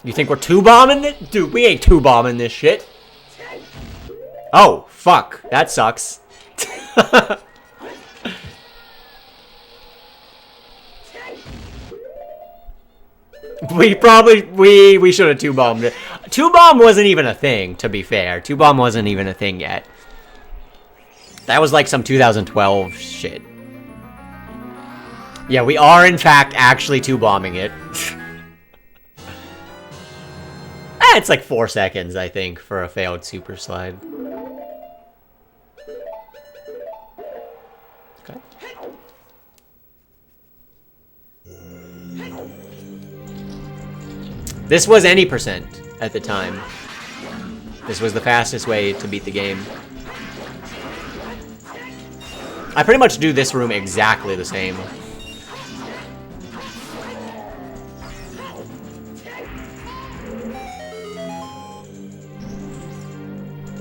You think we're two-bombing it? Dude, we ain't two-bombing this shit. Oh, fuck. That sucks. We should have two-bombed it. Two-bomb wasn't even a thing, to be fair. Two-bomb wasn't even a thing yet. That was like some 2012 shit. Yeah, we are in fact actually two-bombing it. It's like 4 seconds, I think, for a failed super slide. Okay. This was any percent at the time. This was the fastest way to beat the game. I pretty much do this room exactly the same.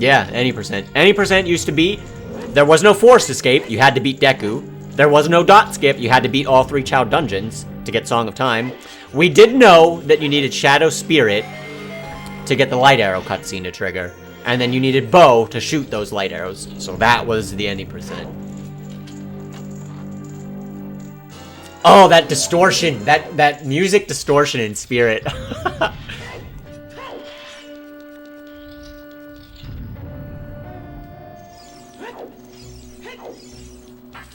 Yeah, any percent. Any percent used to be, there was no forced escape, you had to beat Deku. There was no dot skip, you had to beat all 3 Chao dungeons to get Song of Time. We did know that you needed Shadow Spirit to get the light arrow cutscene to trigger. And then you needed Bow to shoot those light arrows. So that was the any percent. Oh, that distortion, that music distortion in Spirit.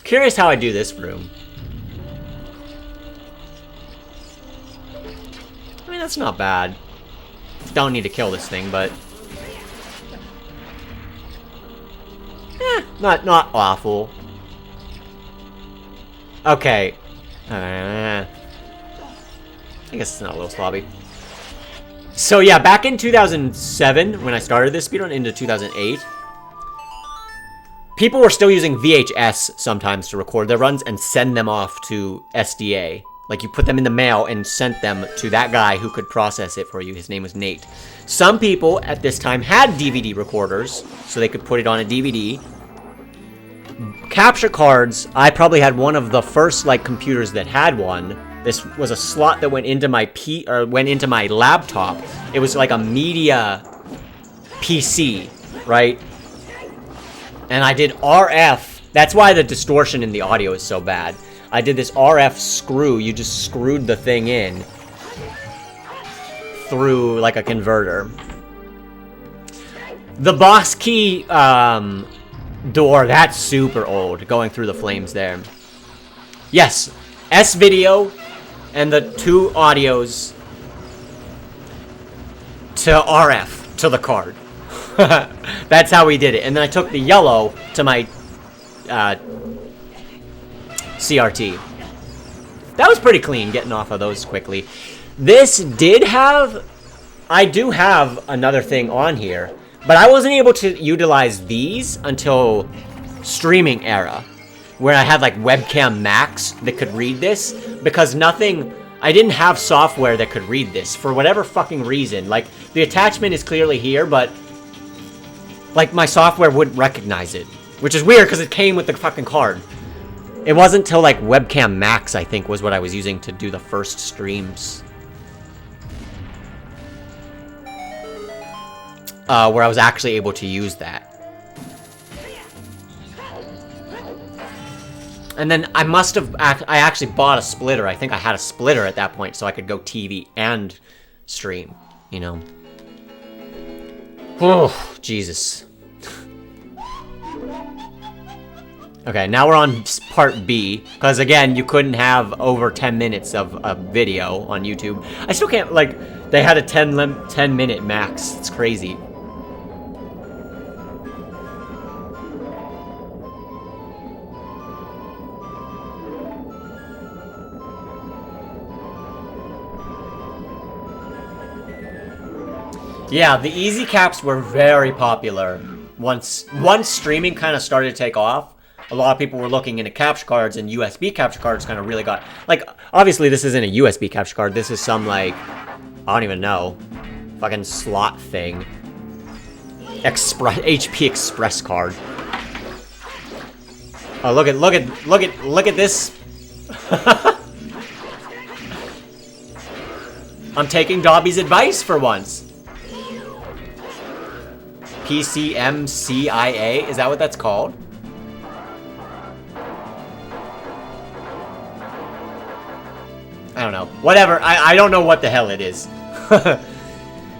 Curious how I do this room. I mean, that's not bad. Don't need to kill this thing, but... not awful. Okay. I guess it's not a little slobby. So yeah, back in 2007, when I started this speedrun, into 2008... people were still using VHS sometimes to record their runs and send them off to SDA. Like, you put them in the mail and sent them to that guy who could process it for you. His name was Nate. Some people at this time had DVD recorders, so they could put it on a DVD. Capture cards, I probably had one of the first, like, computers that had one. This was a slot that went into my laptop. It was like a media PC, right? And I did RF. That's why the distortion in the audio is so bad. I did this RF screw. You just screwed the thing in through like a converter. The boss key door, that's super old. Going through the flames there. Yes, S-video and the 2 audios to RF, to the card. That's how we did it. And then I took the yellow to my CRT. That was pretty clean, getting off of those quickly. This did have... I do have another thing on here, but I wasn't able to utilize these until streaming era, where I had like webcam max that could read this, because nothing... I didn't have software that could read this, for whatever fucking reason. Like, the attachment is clearly here, but... like, my software wouldn't recognize it. Which is weird, because it came with the fucking card. It wasn't till, like, Webcam Max, I think, was what I was using to do the first streams. Where I was actually able to use that. And then I must have... I actually bought a splitter. I think I had a splitter at that point, so I could go TV and stream, you know. Oh, Jesus. Okay, now we're on part B, because again, you couldn't have over 10 minutes of a video on YouTube. I still can't, like, they had a 10-minute max. It's crazy. Yeah, the easy caps were very popular. Once streaming kind of started to take off, a lot of people were looking into capture cards, and USB capture cards kind of really got... Like, obviously this isn't a USB capture card. This is some, like... I don't even know. Fucking slot thing. HP Express card. Oh, look at this. I'm taking Dobby's advice for once. PCMCIA, is that what that's called? I don't know. Whatever, I don't know what the hell it is. But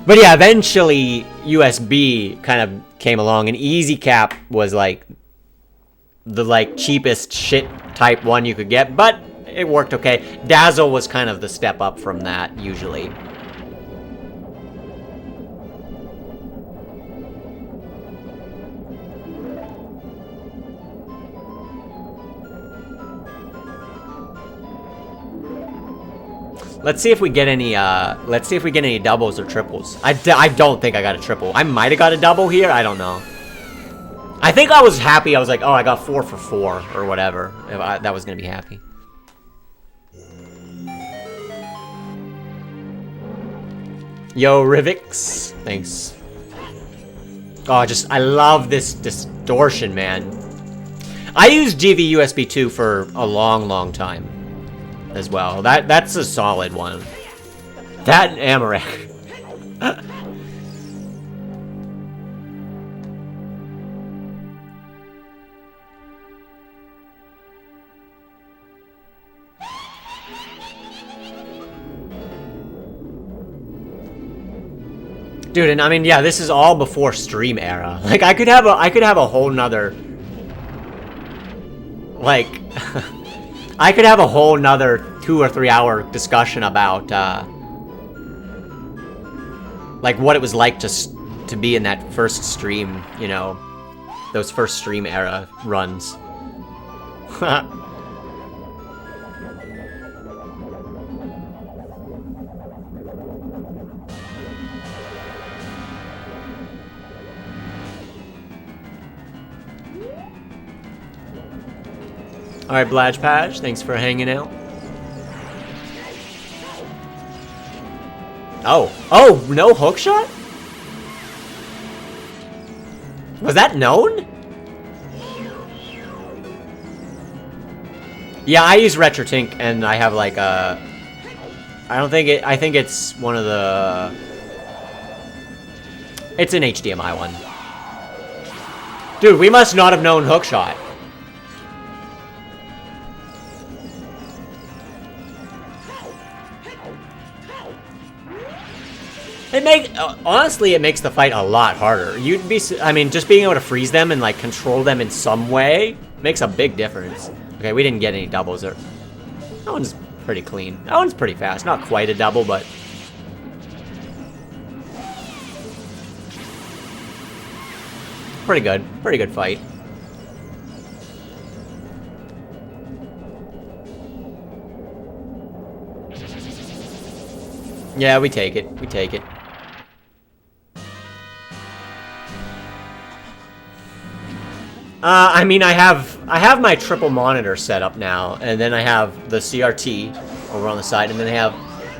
yeah, eventually USB kind of came along, and Easy Cap was like the cheapest shit type one you could get, but it worked okay. Dazzle was kind of the step up from that usually. Let's see if we get any, doubles or triples. I don't think I got a triple. I might have got a double here. I don't know. I think I was happy. I was like, oh, I got 4 for 4 or whatever. That was going to be happy. Yo, Rivix. Thanks. Oh, I love this distortion, man. I used GV USB 2 for a long time as well. That's a solid one. That and Amaranth. Dude, and I mean, yeah, this is all before stream era. Like, I could have a whole nother, like, I could have a whole nother 2 or 3 hour discussion about, like, what it was like to be in that first stream, you know, those first stream era runs. Alright, Bladgepatch, thanks for hanging out. Oh, no hookshot? Was that known? Yeah, I use RetroTink, and I have like a... I think it's one of the... It's an HDMI one. Dude, we must not have known hookshot. Honestly, it makes the fight a lot harder. I mean, just being able to freeze them and like control them in some way makes a big difference. Okay, we didn't get any doubles there. That one's pretty clean. That one's pretty fast. Not quite a double, but pretty good. Pretty good fight. Yeah, we take it. We take it. I mean, I have my triple monitor set up now, and then I have the CRT over on the side, and then I have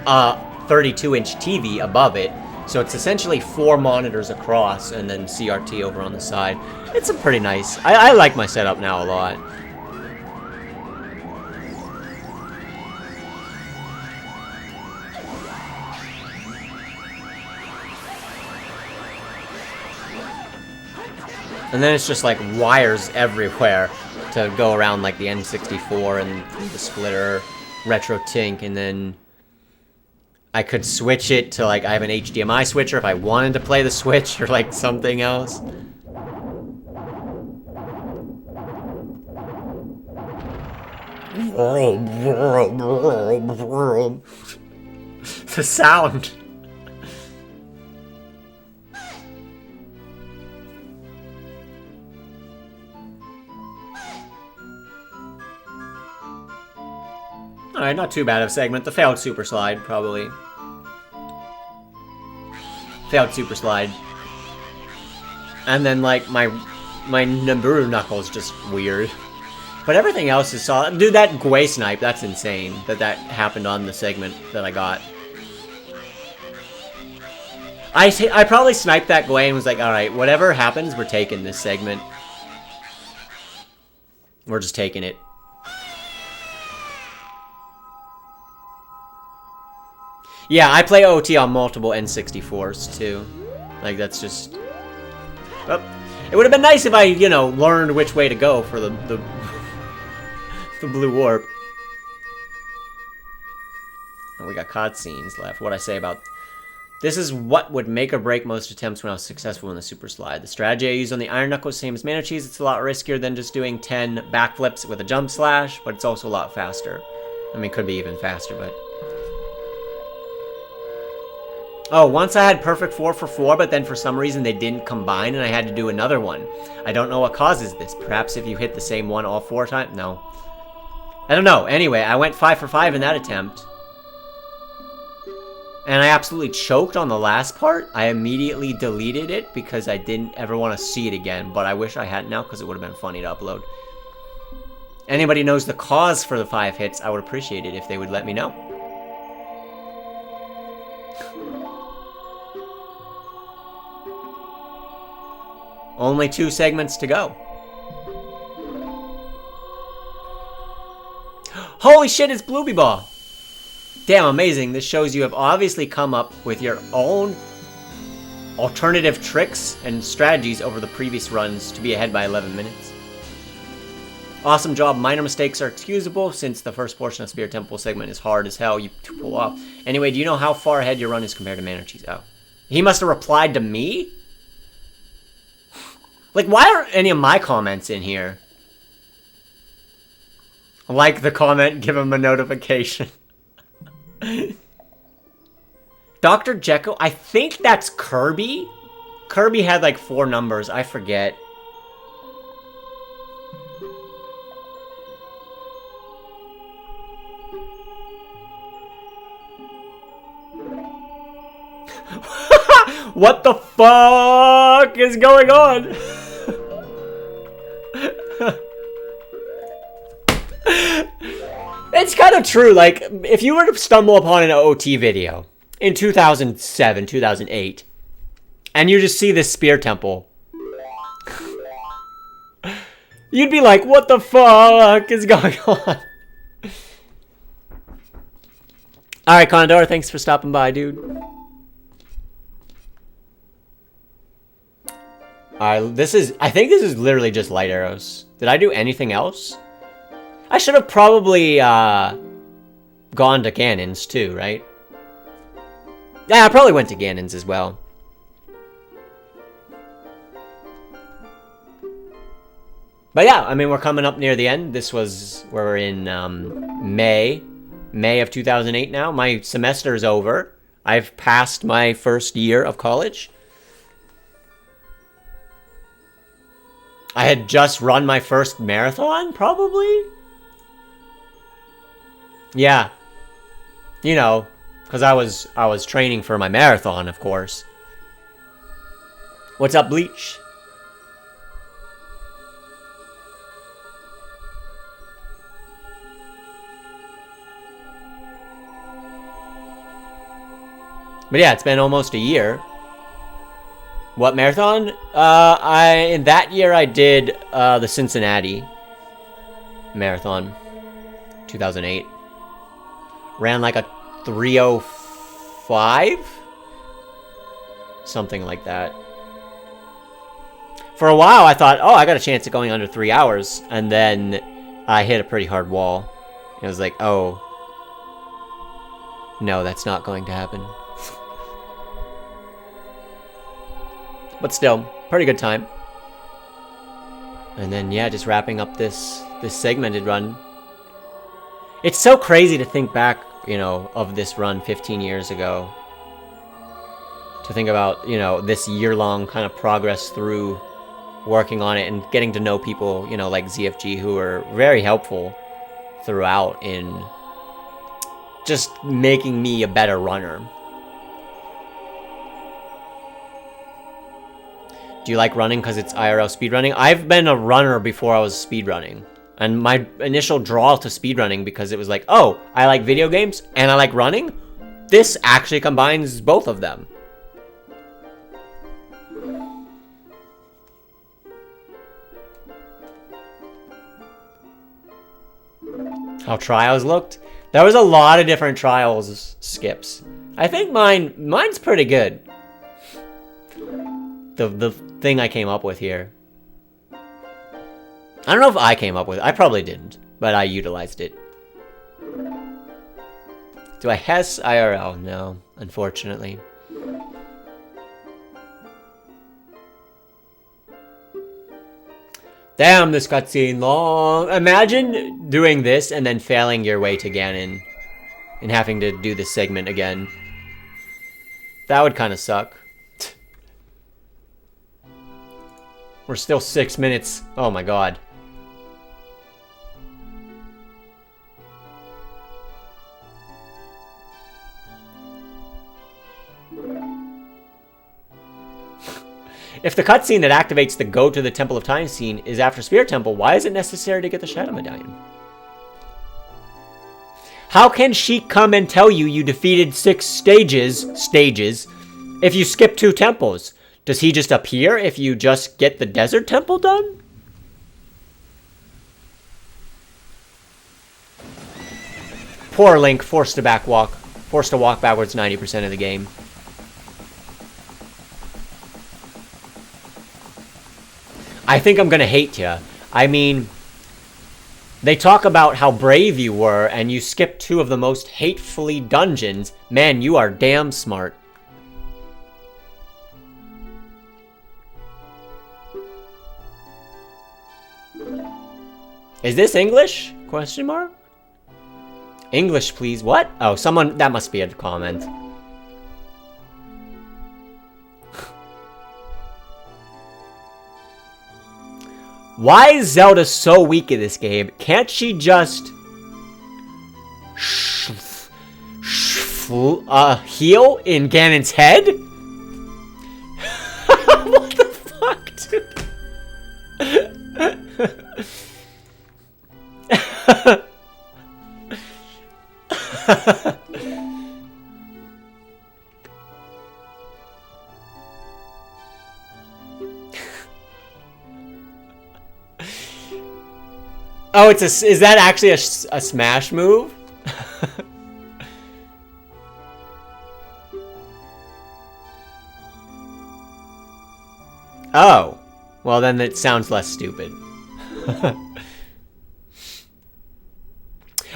a 32-inch TV above it. So it's essentially 4 monitors across, and then CRT over on the side. It's a pretty nice. I like my setup now a lot. And then it's just like wires everywhere to go around like the N64 and the splitter, RetroTink, and then I could switch it to like, I have an HDMI switcher if I wanted to play the Switch or like something else. The sound. Alright, not too bad of a segment. The failed super slide, probably. failed super slide. And then like my Nibiru knuckle is just weird. But everything else is solid. Dude, that Gwei snipe, that's insane that happened on the segment that I got. I probably sniped that Gwei and was like, alright, whatever happens, we're taking this segment. We're just taking it. Yeah, I play OT on multiple N64s too. Like, that's just... Oh. It would have been nice if I, you know, learned which way to go for the blue warp. And we got cutscenes left. What I say about... This is what would make or break most attempts when I was successful in the super slide. The strategy I use on the Iron Knuckle is the same as Mana Cheese. It's a lot riskier than just doing 10 backflips with a jump slash, but it's also a lot faster. I mean, it could be even faster, but... Oh, once I had perfect 4 for 4, but then for some reason they didn't combine and I had to do another one. I don't know what causes this. Perhaps if you hit the same one all 4 times? No. I don't know. Anyway, I went 5 for 5 in that attempt. And I absolutely choked on the last part. I immediately deleted it because I didn't ever want to see it again. But I wish I hadn't now because it would have been funny to upload. Anybody knows the cause for the 5 hits, I would appreciate it if they would let me know. Only 2 segments to go. Holy shit, it's Blueby Ball! Damn, amazing. This shows you have obviously come up with your own alternative tricks and strategies over the previous runs to be ahead by 11 minutes. Awesome job. Minor mistakes are excusable since the first portion of Spear Temple segment is hard as hell to pull off. Anyway, do you know how far ahead your run is compared to Mana Cheese? Oh. He must have replied to me? Like, why aren't any of my comments in here? Like the comment, give him a notification. Dr. Jekyll, I think that's Kirby. Kirby had like 4 numbers, I forget. What the fuck is going on? It's kind of true, like, if you were to stumble upon an OT video in 2007, 2008, and you just see this Spear Temple, you'd be like, what the fuck is going on? Alright, Condor, thanks for stopping by, dude. Alright, I think this is literally just light arrows. Did I do anything else? I should have probably gone to Ganon's too, right? Yeah, I probably went to Ganon's as well. But yeah, I mean, we're coming up near the end. We're in May of 2008 now. My semester is over. I've passed my first year of college. I had just run my first marathon, probably? Yeah. You know, because I was training for my marathon, of course. What's up, Bleach? But yeah, it's been almost a year. What marathon? In that year I did the Cincinnati marathon, 2008. Ran like a 3:05, something like that. For a while I thought, oh, I got a chance at going under 3 hours, and then I hit a pretty hard wall. It was like, oh, no, that's not going to happen. But still, pretty good time. And then, yeah, just wrapping up this segmented run. It's so crazy to think back, you know, of this run 15 years ago. To think about, you know, this year-long kind of progress through working on it and getting to know people, you know, like ZFG, who are very helpful throughout in just making me a better runner. Do you like running because it's IRL speedrunning? I've been a runner before I was speedrunning. And my initial draw to speedrunning, because it was like, oh, I like video games and I like running. This actually combines both of them. How trials looked? There was a lot of different trials skips. I think mine's pretty good. The thing I came up with here. I don't know if I came up with it. I probably didn't, but I utilized it. Do I Hess IRL? No, unfortunately. Damn, this cutscene long. Imagine doing this and then failing your way to Ganon and having to do this segment again. That would kind of suck. We're still 6 minutes. Oh my god. If the cutscene that activates the Go to the Temple of Time scene is after Spirit Temple, why is it necessary to get the Shadow Medallion? How can Sheik come and tell you you defeated 6 stages, if you skip 2 temples? Does he just appear if you just get the Desert Temple done? Poor Link, forced to walk backwards 90% of the game. I think I'm gonna hate you. I mean, they talk about how brave you were and you skipped 2 of the most hatefully dungeons. Man, you are damn smart. Is this English? Question mark? English, please. What? Oh, someone... That must be a comment. Why is Zelda so weak in this game? Can't she just... heal in Ganon's head? What the fuck, dude? Oh, is that actually a smash move? Oh, well then it sounds less stupid.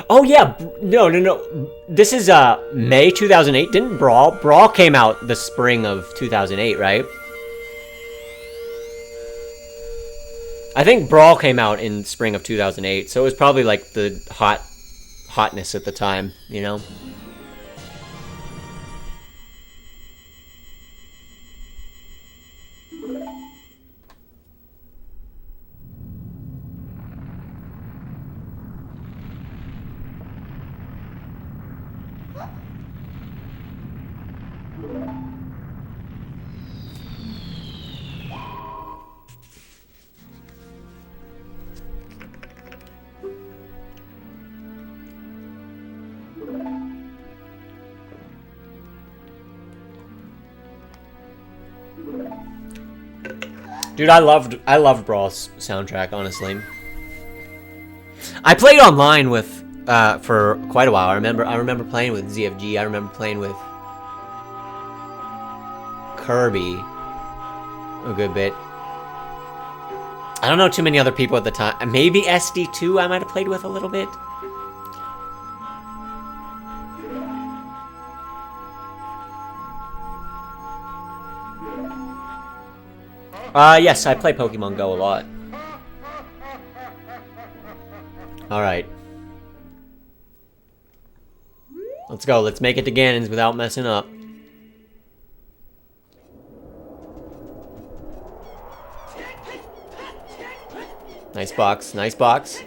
Oh yeah, no. This is May 2008. Didn't Brawl came out the spring of 2008, right? I think Brawl came out in spring of 2008, so it was probably like the hotness at the time, you know? Dude, I loved Brawl's soundtrack, honestly. I played online with for quite a while. I remember playing with ZFG. I remember playing with Kirby a good bit. I don't know too many other people at the time. Maybe SD2 I might have played with a little bit. Yes, I play Pokemon Go a lot. Alright. Let's go. Let's make it to Ganon's without messing up. Nice box. Nice box.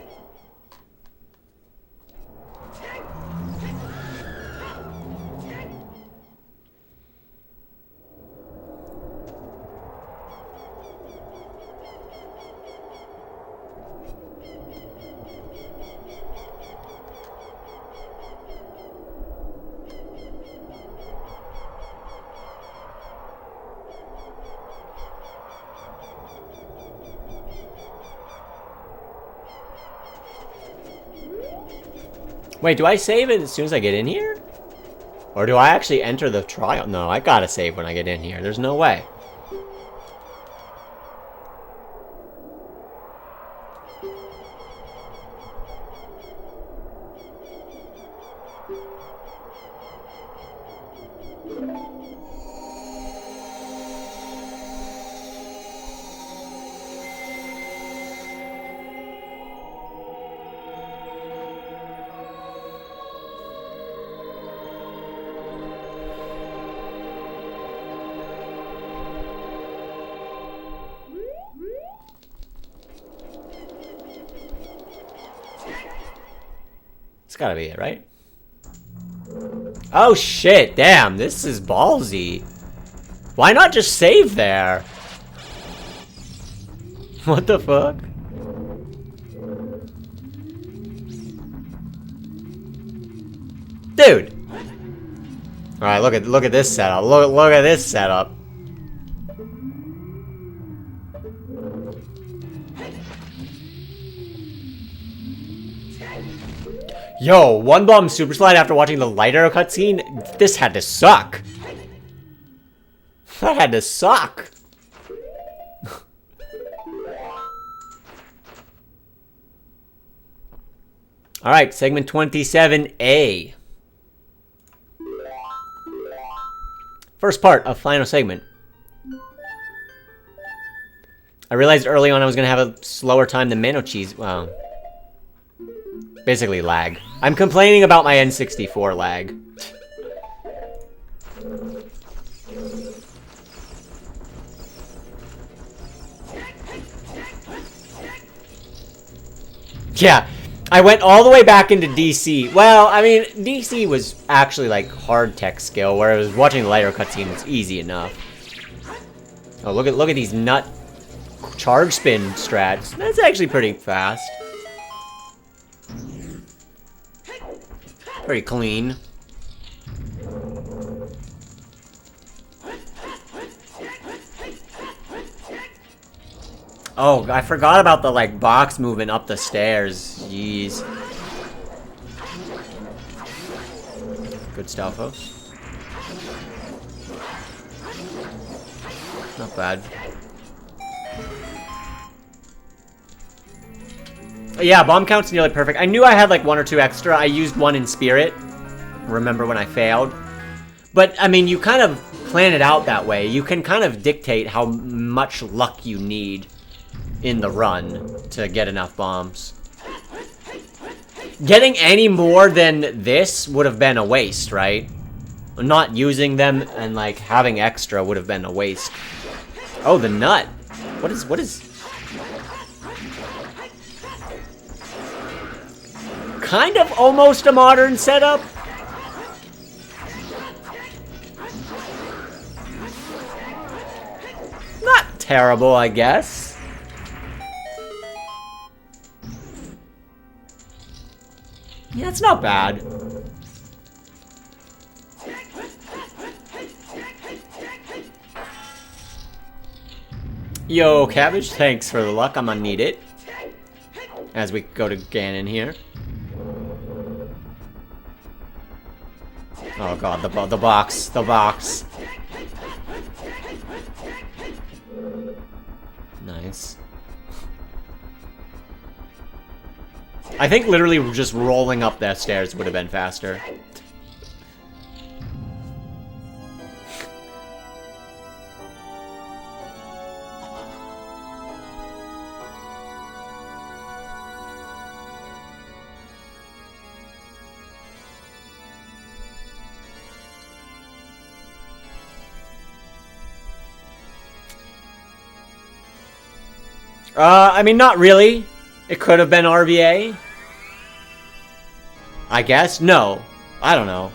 Wait, do I save it as soon as I get in here? Or do I actually enter the trial? No, I gotta save when I get in here. There's no way. It's gotta be it, right? Oh shit, damn, this is ballsy. Why not just save there? What the fuck? Dude! Alright, look at this setup. Look at this setup. Yo, one bomb super slide after watching the light arrow cutscene? This had to suck. That had to suck. Alright, segment 27A. First part of final segment. I realized early on I was going to have a slower time than Mano Cheese. Well, basically lag. I'm complaining about my N64 lag. Yeah, I went all the way back into DC. Well, I mean, DC was actually like hard tech skill, whereas watching the lighter cutscene was easy enough. Oh, look at these nut charge spin strats. That's actually pretty fast. Pretty clean. Oh, I forgot about the, like, box movement up the stairs. Jeez. Good stuff, folks. Not bad. Yeah, bomb count's nearly perfect. I knew I had, like, one or two extra. I used one in Spirit. Remember when I failed? But, I mean, you kind of plan it out that way. You can kind of dictate how much luck you need in the run to get enough bombs. Getting any more than this would have been a waste, right? Not using them and like having extra would have been a waste. Oh, the nut. What is kind of almost a modern setup? Not terrible, I guess. Yeah, it's not bad. Yo, Cabbage, thanks for the luck. I'm gonna need it. As we go to Ganon here. Oh god, the box. Nice. I think literally just rolling up that stairs would have been faster. I mean, not really. It could have been RBA. I guess? No. I don't know.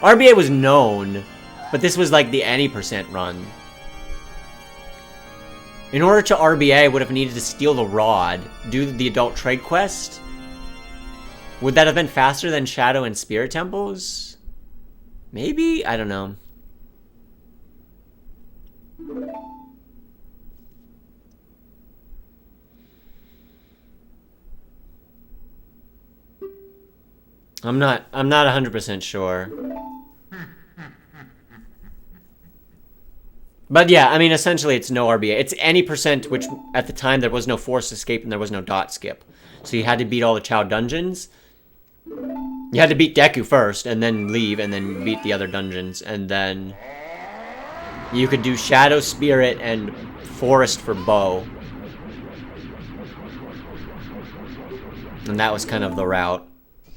RBA was known, but this was like the any percent run. In order to RBA, I would have needed to steal the rod, do the adult trade quest. Would that have been faster than Shadow and Spirit Temples? Maybe? I don't know. I'm not 100% sure. But yeah, I mean, essentially it's no RBA. It's any percent, which at the time there was no forced escape and there was no dot skip. So you had to beat all the Chow dungeons. You had to beat Deku first, and then leave, and then beat the other dungeons. And then you could do Shadow Spirit and Forest for Bow. And that was kind of the route.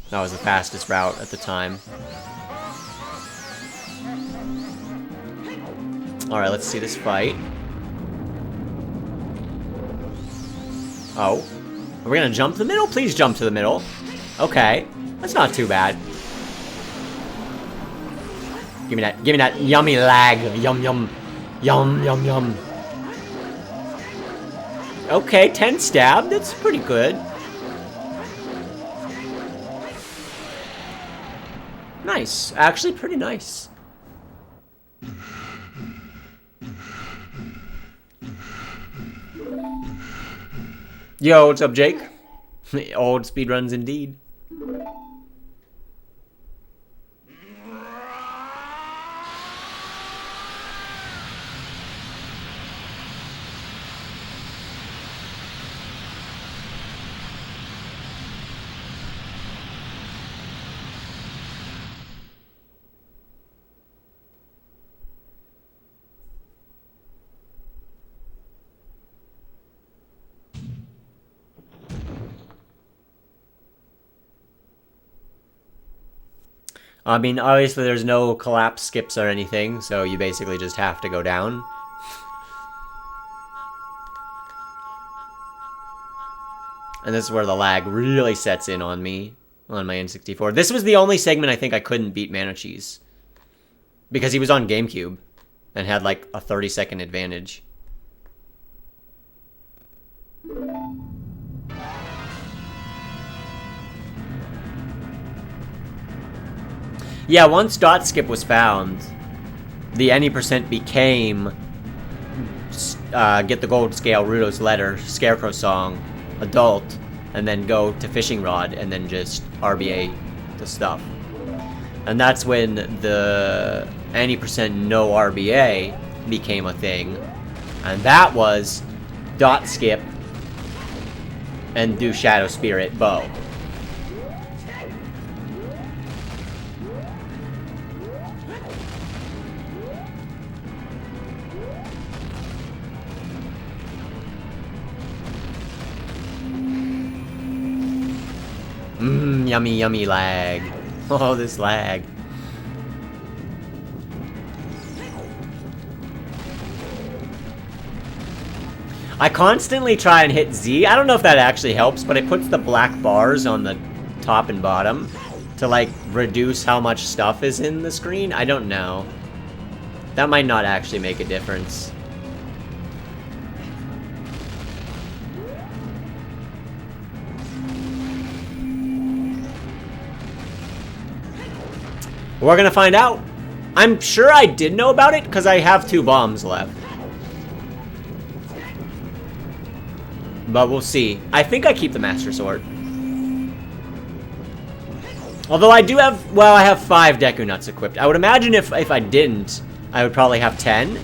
That was the fastest route at the time. Alright, let's see this fight. Oh. Are we gonna jump to the middle? Please jump to the middle. Okay. That's not too bad. Give me that yummy lag. Yum, yum. Yum, yum, yum. Okay, 10 stab. That's pretty good. Nice. Actually, pretty nice. Yo, what's up, Jake? Old speedruns indeed. I mean, obviously there's no collapse skips or anything, so you basically just have to go down. And this is where the lag really sets in on me, on my N64. This was the only segment I think I couldn't beat Manichees. Because he was on GameCube, and had like a 30-second advantage. Yeah, once dot skip was found, the any percent became get the gold scale, Rudo's letter, Scarecrow song, adult, and then go to fishing rod, and then just RBA the stuff. And that's when the any percent no RBA became a thing, and that was dot skip and do Shadow Spirit bow. Yummy, yummy lag. Oh, this lag. I constantly try and hit Z. I don't know if that actually helps, but it puts the black bars on the top and bottom to, like, reduce how much stuff is in the screen. I don't know. That might not actually make a difference. We're gonna find out. I'm sure I did know about it because I have 2 bombs left. But we'll see. I think I keep the Master Sword. Although I do have, well, I have 5 Deku Nuts equipped. I would imagine if I didn't, I would probably have 10.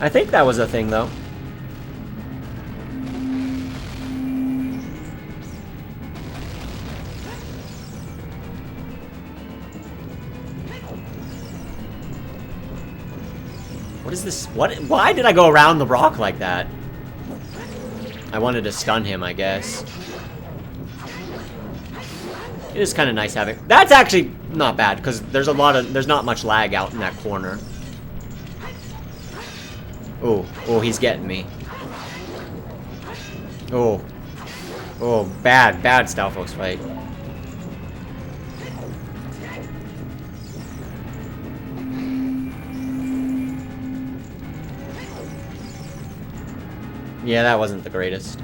I think that was a thing, though. What is this? What? Why did I go around the rock like that? I wanted to stun him, I guess. It is kind of nice having... That's actually not bad, because there's not much lag out in that corner. Oh, he's getting me. Oh, bad Stalfos fight. Yeah, that wasn't the greatest.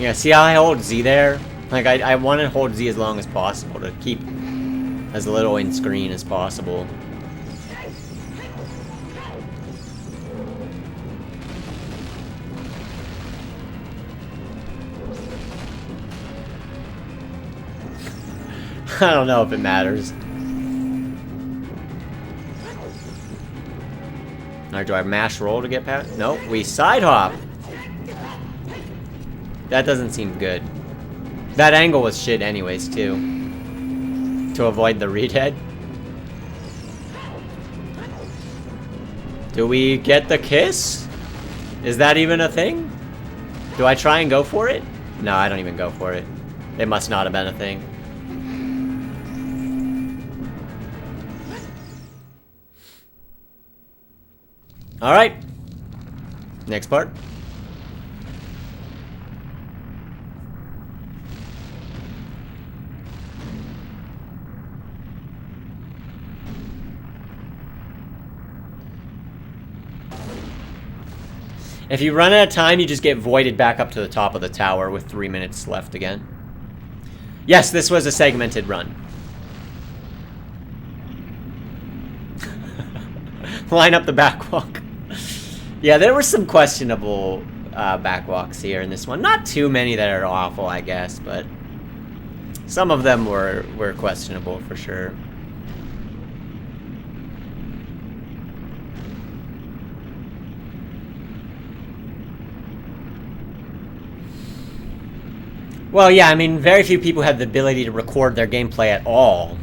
Yeah, see how I hold Z there? Like, I want to hold Z as long as possible to keep as little in screen as possible. I don't know if it matters. Alright, do I mash roll to get past? Nope, we side hop. That doesn't seem good. That angle was shit anyways, too. To avoid the read head. Do we get the kiss? Is that even a thing? Do I try and go for it? No, I don't even go for it. It must not have been a thing. Alright. Next part. If you run out of time, you just get voided back up to the top of the tower with 3 minutes left again. Yes, this was a segmented run. Line up the backwalk. Yeah, there were some questionable backwalks here in this one. Not too many that are awful, I guess, but some of them were questionable for sure. Well, yeah, I mean, very few people have the ability to record their gameplay at all.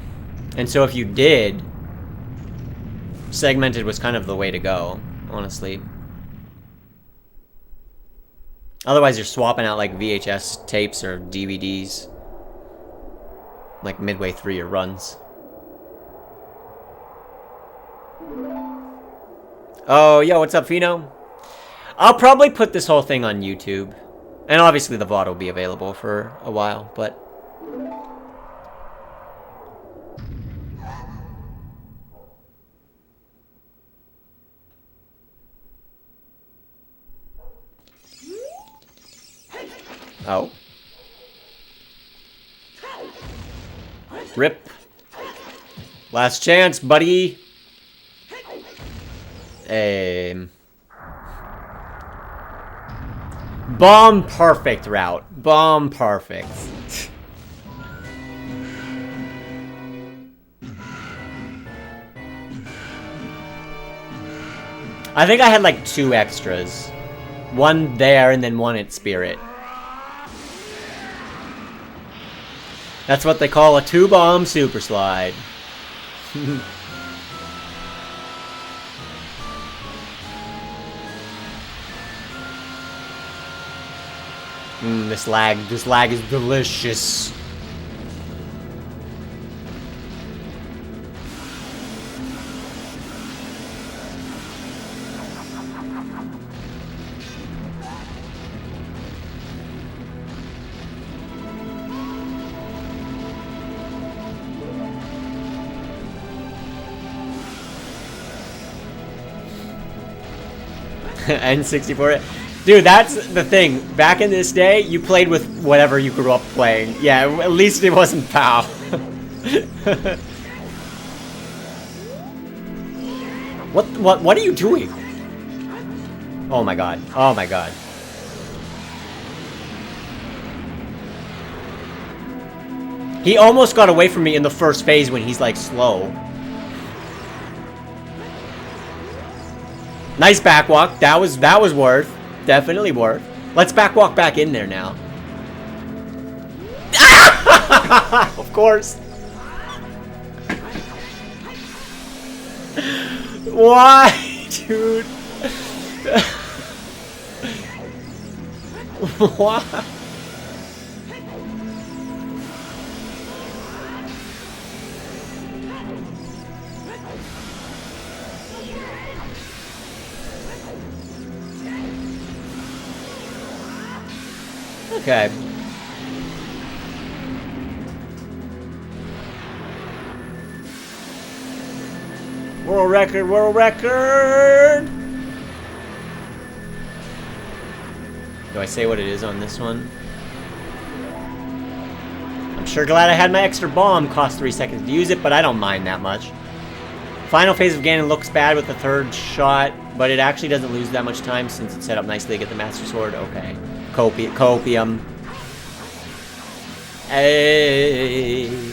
And so if you did, segmented was kind of the way to go, honestly. Otherwise, you're swapping out, like, VHS tapes or DVDs, like, midway through your runs. Oh, yo, what's up, Fino? I'll probably put this whole thing on YouTube. And obviously the VOD will be available for a while, but... Oh. Rip. Last chance, buddy. Bomb perfect route. Bomb perfect. I think I had like 2 extras. One there and then one at Spirit. That's what they call a 2-bomb super slide. This lag is delicious. N64. Dude, that's the thing. Back in this day, you played with whatever you grew up playing. Yeah, at least it wasn't POW. What are you doing? Oh my god. Oh my god. He almost got away from me in the first phase when he's like slow. Nice backwalk. That was worth. Definitely worth. Let's backwalk back in there now. Of course. Why, dude? Why? Okay. World record, world record! Do I say what it is on this one? sure glad I had my extra bomb. Cost 3 seconds to use it, but I don't mind that much. Final phase of Ganon looks bad with the third shot, but it actually doesn't lose that much time since it's set up nicely to get the Master Sword. Okay. Copium. Hey.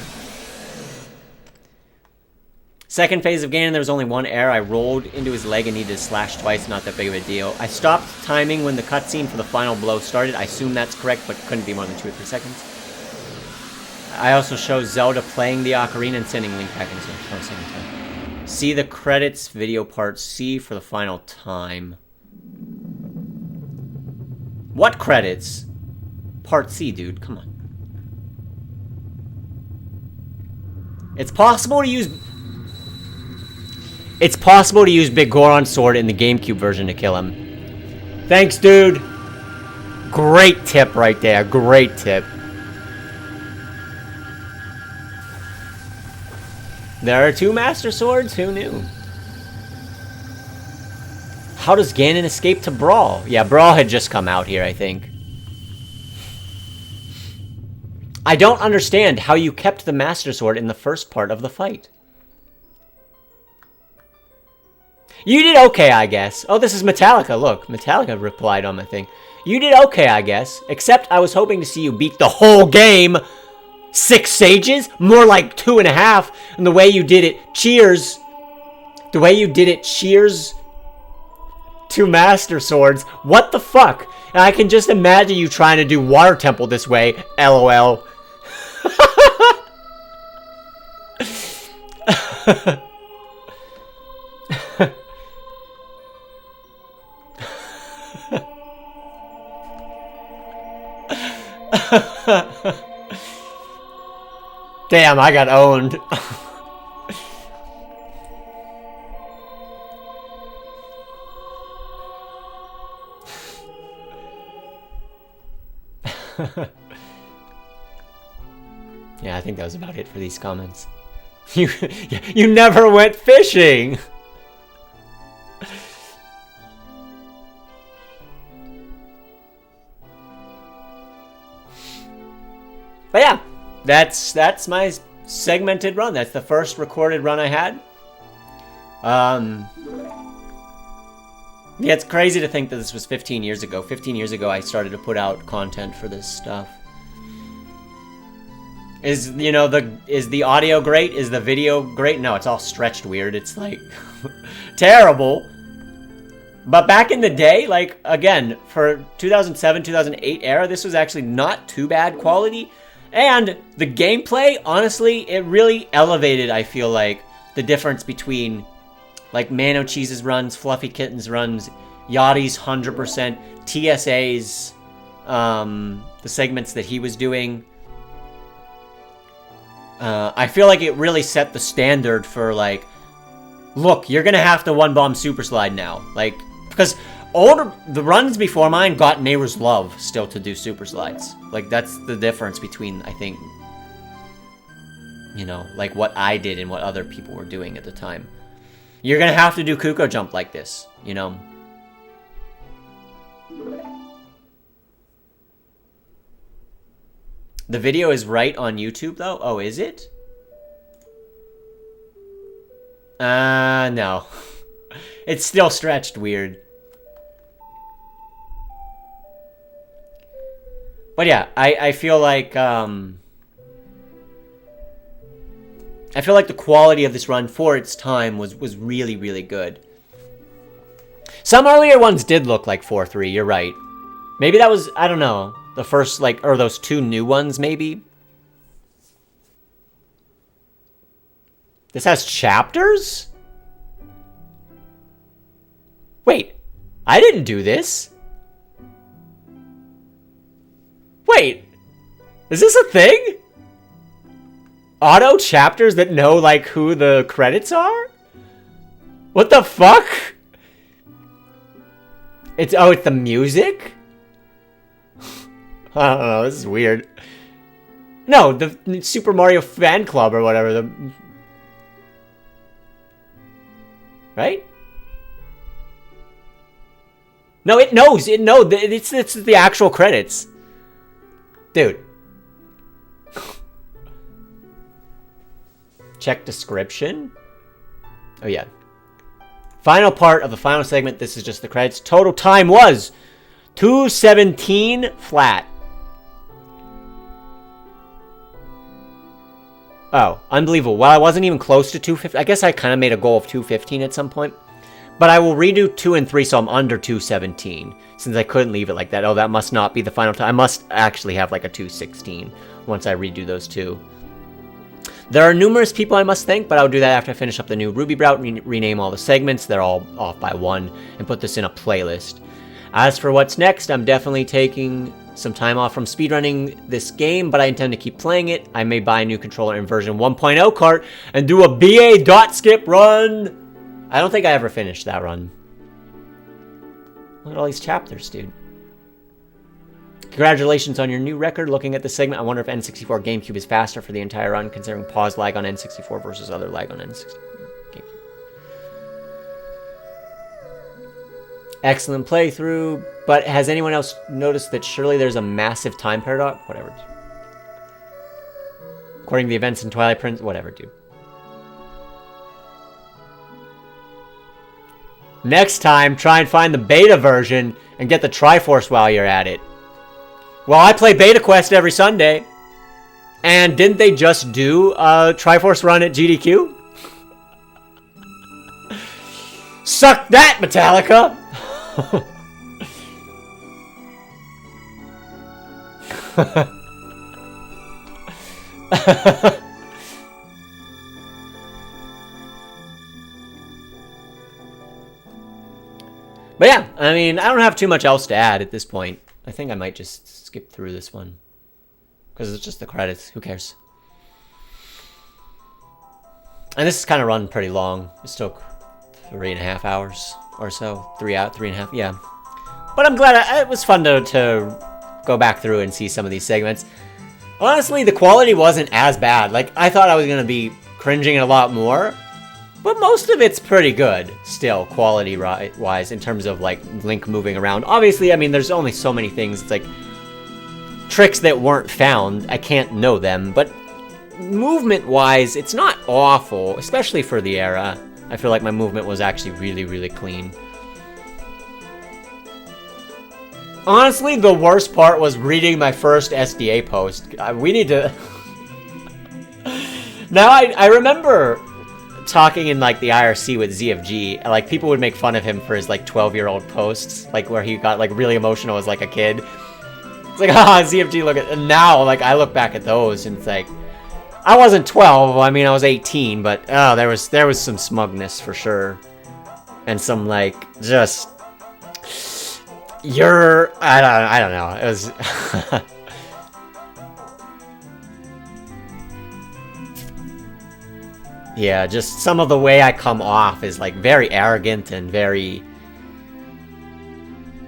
Second phase of Ganon, there was only one error. I rolled into his leg and needed to slash twice. Not that big of a deal. I stopped timing when the cutscene for the final blow started. I assume that's correct, but couldn't be more than 2 or 3 seconds. I also show Zelda playing the ocarina and sending Link back into the second time. See the credits, video part C for the final time. What credits? Part C, dude. Come on. It's possible to use Big Goron's sword in the GameCube version to kill him. Thanks, dude. Great tip right there. Great tip. There are 2 Master Swords? Who knew? How does Ganon escape to Brawl? Yeah, Brawl had just come out here, I think. I don't understand how you kept the Master Sword in the first part of the fight. You did okay, I guess. Oh, this is Metallica. Look, Metallica replied on my thing. You did okay, I guess. Except I was hoping to see you beat the whole game. 6 stages? More like 2.5. And the way you did it, cheers. The way you did it, cheers. 2 Master Swords. What the fuck? And I can just imagine you trying to do Water Temple this way. LOL. Damn, I got owned. Yeah, I think that was about it for these comments. You never went fishing. But yeah, that's my segmented run. That's the first recorded run I had. Yeah, it's crazy to think that this was 15 years ago. 15 years ago, I started to put out content for this stuff. Is the audio great? Is the video great? No, it's all stretched weird. It's like terrible. But back in the day, like again, for 2007, 2008 era, this was actually not too bad quality. And the gameplay, honestly, it really elevated, I feel like, the difference between like Mano Cheese's runs, Fluffy Kitten's runs, Yachty's 100%, TSA's, the segments that he was doing. I feel like it really set the standard for like, look, you're gonna have to one-bomb Super Slide now. Like, because the runs before mine got Neighbor's Love still to do Super Slides. Like, that's the difference between, I think, like what I did and what other people were doing at the time. You're gonna have to do Kuko Jump like this, The video is right on YouTube, though? Oh, is it? No. It's still stretched weird. But yeah, I feel like, I feel like the quality of this run for its time was really, really good. Some earlier ones did look like 4-3, you're right. Maybe that was, I don't know, the first, like, or those 2 new ones, maybe? This has chapters? Wait, I didn't do this. Wait, is this a thing? Auto chapters that know, like, who the credits are? What the fuck? It's the music? I don't know, this is weird. No, the Super Mario Fan Club or whatever, right? No, it knows, it's the actual credits. Dude. Check description. Oh, yeah. Final part of the final segment. This is just the credits. Total time was 2:17 flat. Oh, unbelievable. Well, I wasn't even close to 2:15. I guess I kind of made a goal of 2:15 at some point. But I will redo 2 and 3, so I'm under 2:17. Since I couldn't leave it like that. Oh, that must not be the final time. I must actually have like a 2:16 once I redo those two. There are numerous people I must thank, but I'll do that after I finish up the new Ruby route and rename all the segments. They're all off by 1 and put this in a playlist. As for what's next, I'm definitely taking some time off from speedrunning this game, but I intend to keep playing it. I may buy a new controller in version 1.0 cart and do a BA dot skip run. I don't think I ever finished that run. Look at all these chapters, dude. Congratulations on your new record. Looking at the segment, I wonder if N64 GameCube is faster for the entire run, considering pause lag on N64 versus other lag on N64 GameCube. Excellent playthrough, but has anyone else noticed that surely there's a massive time paradox? Whatever. According to the events in Twilight Prince, whatever, dude. Next time, try and find the beta version and get the Triforce while you're at it. Well, I play Beta Quest every Sunday. And didn't they just do a Triforce run at GDQ? Suck that, Metallica! But yeah, I mean, I don't have too much else to add at this point. I think I might just skip through this one. Because it's just the credits. Who cares? And this is kind of run pretty long. This took 3.5 hours or so. 3.5, yeah. But I'm glad it was fun to go back through and see some of these segments. Honestly, the quality wasn't as bad. Like, I thought I was going to be cringing a lot more. But most of it's pretty good, still, quality-wise, in terms of, like, Link moving around. Obviously, I mean, there's only so many things. It's like, tricks that weren't found, I can't know them. But movement-wise, it's not awful, especially for the era. I feel like my movement was actually really, really clean. Honestly, the worst part was reading my first SDA post. We need to... Now, I remember... talking in like the IRC with ZFG, like people would make fun of him for his like 12-year-old posts, like where he got like really emotional as like a kid. It's like, ah, ZFG, look at, and now like I look back at those and it's like, I wasn't 12, I mean I was 18, but oh, there was some smugness for sure, and some like just I don't know, it was. Yeah, just some of the way I come off is like very arrogant and very...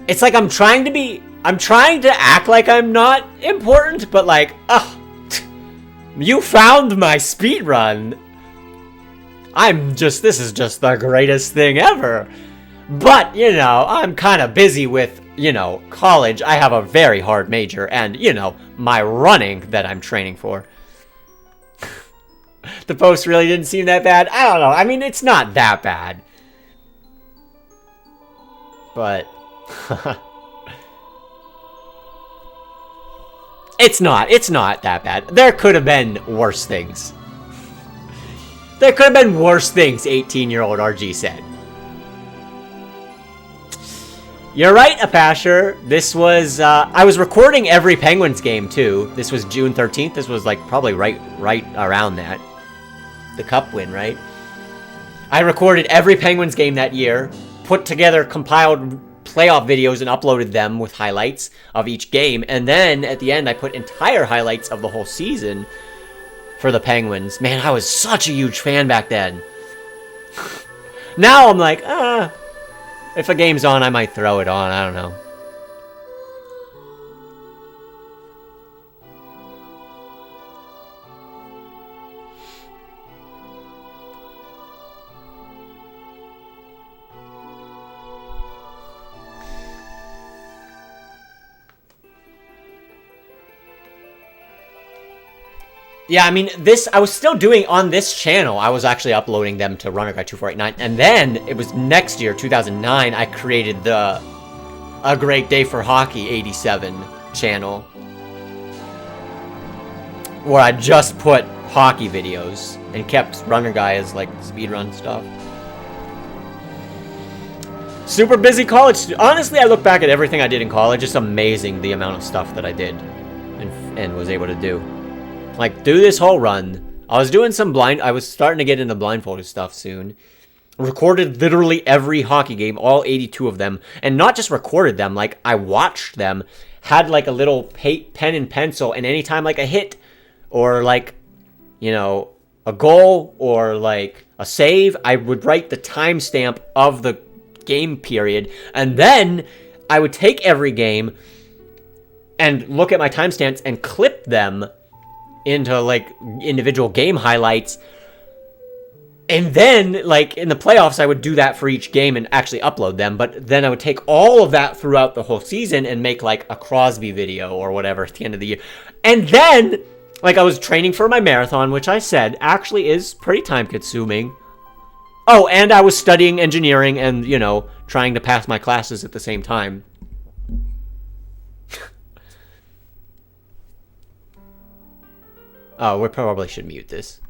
It's like I'm trying to act like I'm not important, but like, you found my speedrun. This is just the greatest thing ever. But, you know, I'm kind of busy with, you know, college. I have a very hard major and, you know, my running that I'm training for. The post really didn't seem that bad. I don't know. I mean, it's not that bad. But... It's not that bad. There could have been worse things. There could have been worse things, 18-year-old RG said. You're right, Apasher. This was, I was recording every Penguins game, too. This was June 13th. This was, like, probably right around that. The Cup win, right? I recorded every Penguins game that year, put together compiled playoff videos and uploaded them with highlights of each game, and then at the end I put entire highlights of the whole season for the Penguins. Man, I was such a huge fan back then. Now I'm like, if a game's on, I might throw it on. I don't know. Yeah, I mean, I was still doing on this channel. I was actually uploading them to Runner Guy 2489. And then it was next year, 2009, I created the A Great Day for Hockey 87 channel. Where I just put hockey videos and kept Runner Guy as like speedrun stuff. Super busy college student. Honestly, I look back at everything I did in college. It's amazing the amount of stuff that I did and was able to do. Like, do this whole run. I was doing some I was starting to get into blindfolded stuff soon. Recorded literally every hockey game, all 82 of them. And not just recorded them, like, I watched them. Had, like, a little pen and pencil. And anytime, like, a hit or, like, you know, a goal or, like, a save, I would write the timestamp of the game period. And then I would take every game and look at my timestamps and clip them into, like, individual game highlights. And then, like, in the playoffs, I would do that for each game and actually upload them. But then I would take all of that throughout the whole season and make, like, a Crosby video or whatever at the end of the year. And then, like, I was training for my marathon, which I said actually is pretty time-consuming. Oh, and I was studying engineering and, you know, trying to pass my classes at the same time. Oh, we probably should mute this.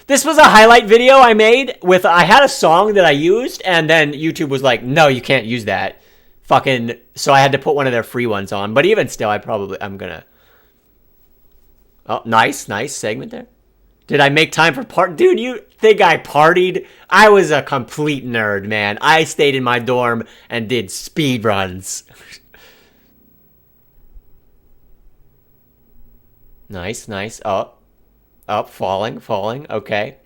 This was a highlight video I made with, I had a song that I used, and then YouTube was like, no, you can't use that. Fucking, so I had to put one of their free ones on. But even still, I'm gonna. Oh, nice segment there. Did I make time for Dude, you think I partied? I was a complete nerd, man. I stayed in my dorm and did speed runs. Nice. Up, falling. Okay.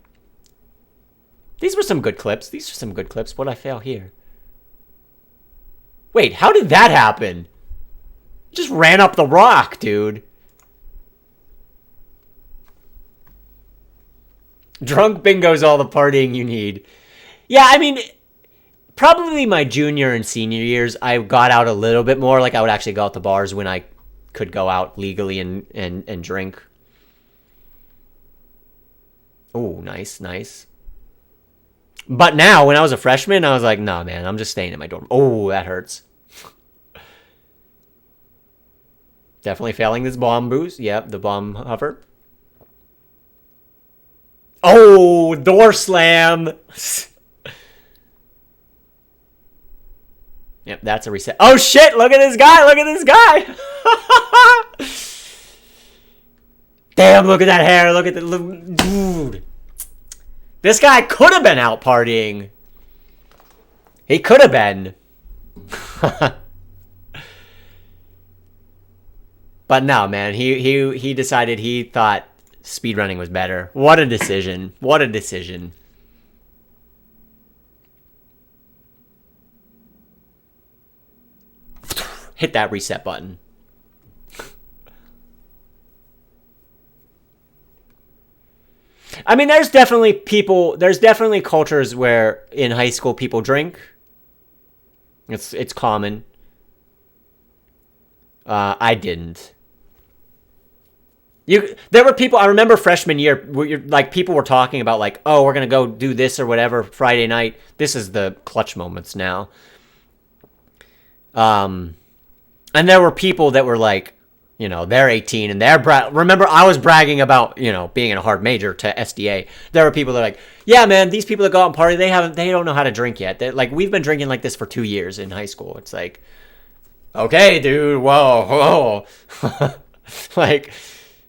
These were some good clips. What'd I fail here? Wait, how did that happen? Just ran up the rock, dude. Drunk bingo's all the partying you need. Yeah, I mean, probably my junior and senior years, I got out a little bit more. Like, I would actually go out to bars when I could go out legally and drink. Oh, nice. But now, when I was a freshman, I was like, nah, man, I'm just staying in my dorm. Oh, that hurts. Definitely failing this bomb boost. Yep, the bomb hover. Oh, door slam. Yep, that's a reset. Oh, shit, look at this guy. Damn, look at that hair. Look at the... Dude. This guy could have been out partying. He could have been. But no, man. He decided he thought speedrunning was better. What a decision. Hit that reset button. I mean, there's definitely cultures where in high school people drink. It's common. I didn't. There were people, I remember freshman year, like, people were talking about, like, oh, we're going to go do this or whatever Friday night. This is the clutch moments now. And there were people that were like, you know, they're 18 and remember, I was bragging about, you know, being in a hard major to SDA. There were people that are like, yeah, man, these people that go out and party, they don't know how to drink yet. Like, we've been drinking like this for 2 years in high school. It's like, okay, dude, whoa. Like,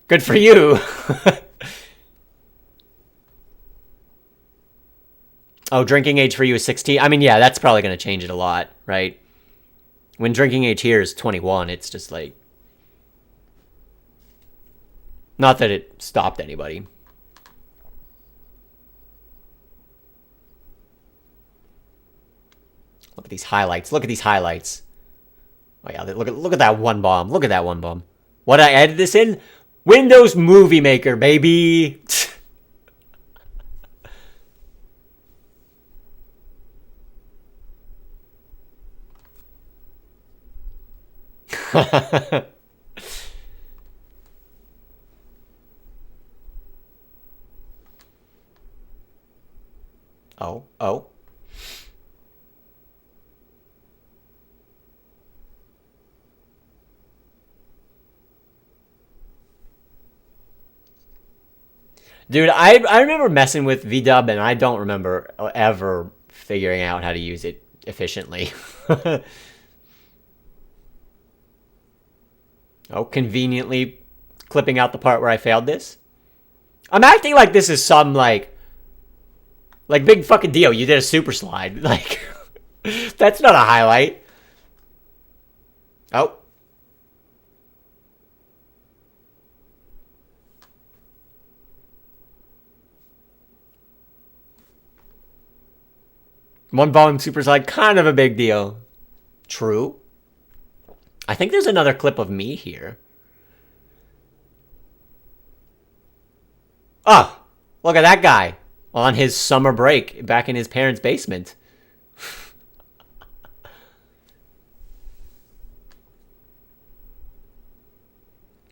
good for you. Oh, drinking age for you is 16. I mean, yeah, that's probably going to change it a lot, right? When drinking age here is 21, it's just like, not that it stopped anybody. Look at these highlights. Oh yeah, look at that one bomb. What did I add this in? Windows Movie Maker, baby. Oh, oh. Dude, I remember messing with VDub, and I don't remember ever figuring out how to use it efficiently. Oh, conveniently clipping out the part where I failed this. I'm acting like this is some, like big fucking deal. You did a super slide. Like, that's not a highlight. Oh. One volume super slide, kind of a big deal. True. I think there's another clip of me here. Oh, look at that guy on his summer break back in his parents' basement.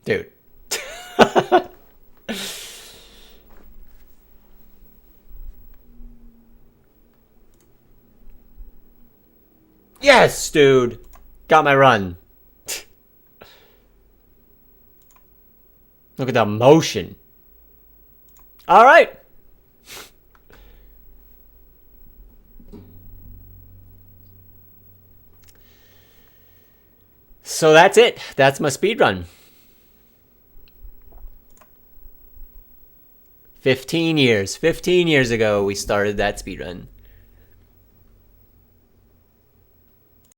Dude. Yes, dude. Got my run. Look at the motion. All right. So that's it. That's my speedrun. 15 years. 15 years ago, we started that speedrun.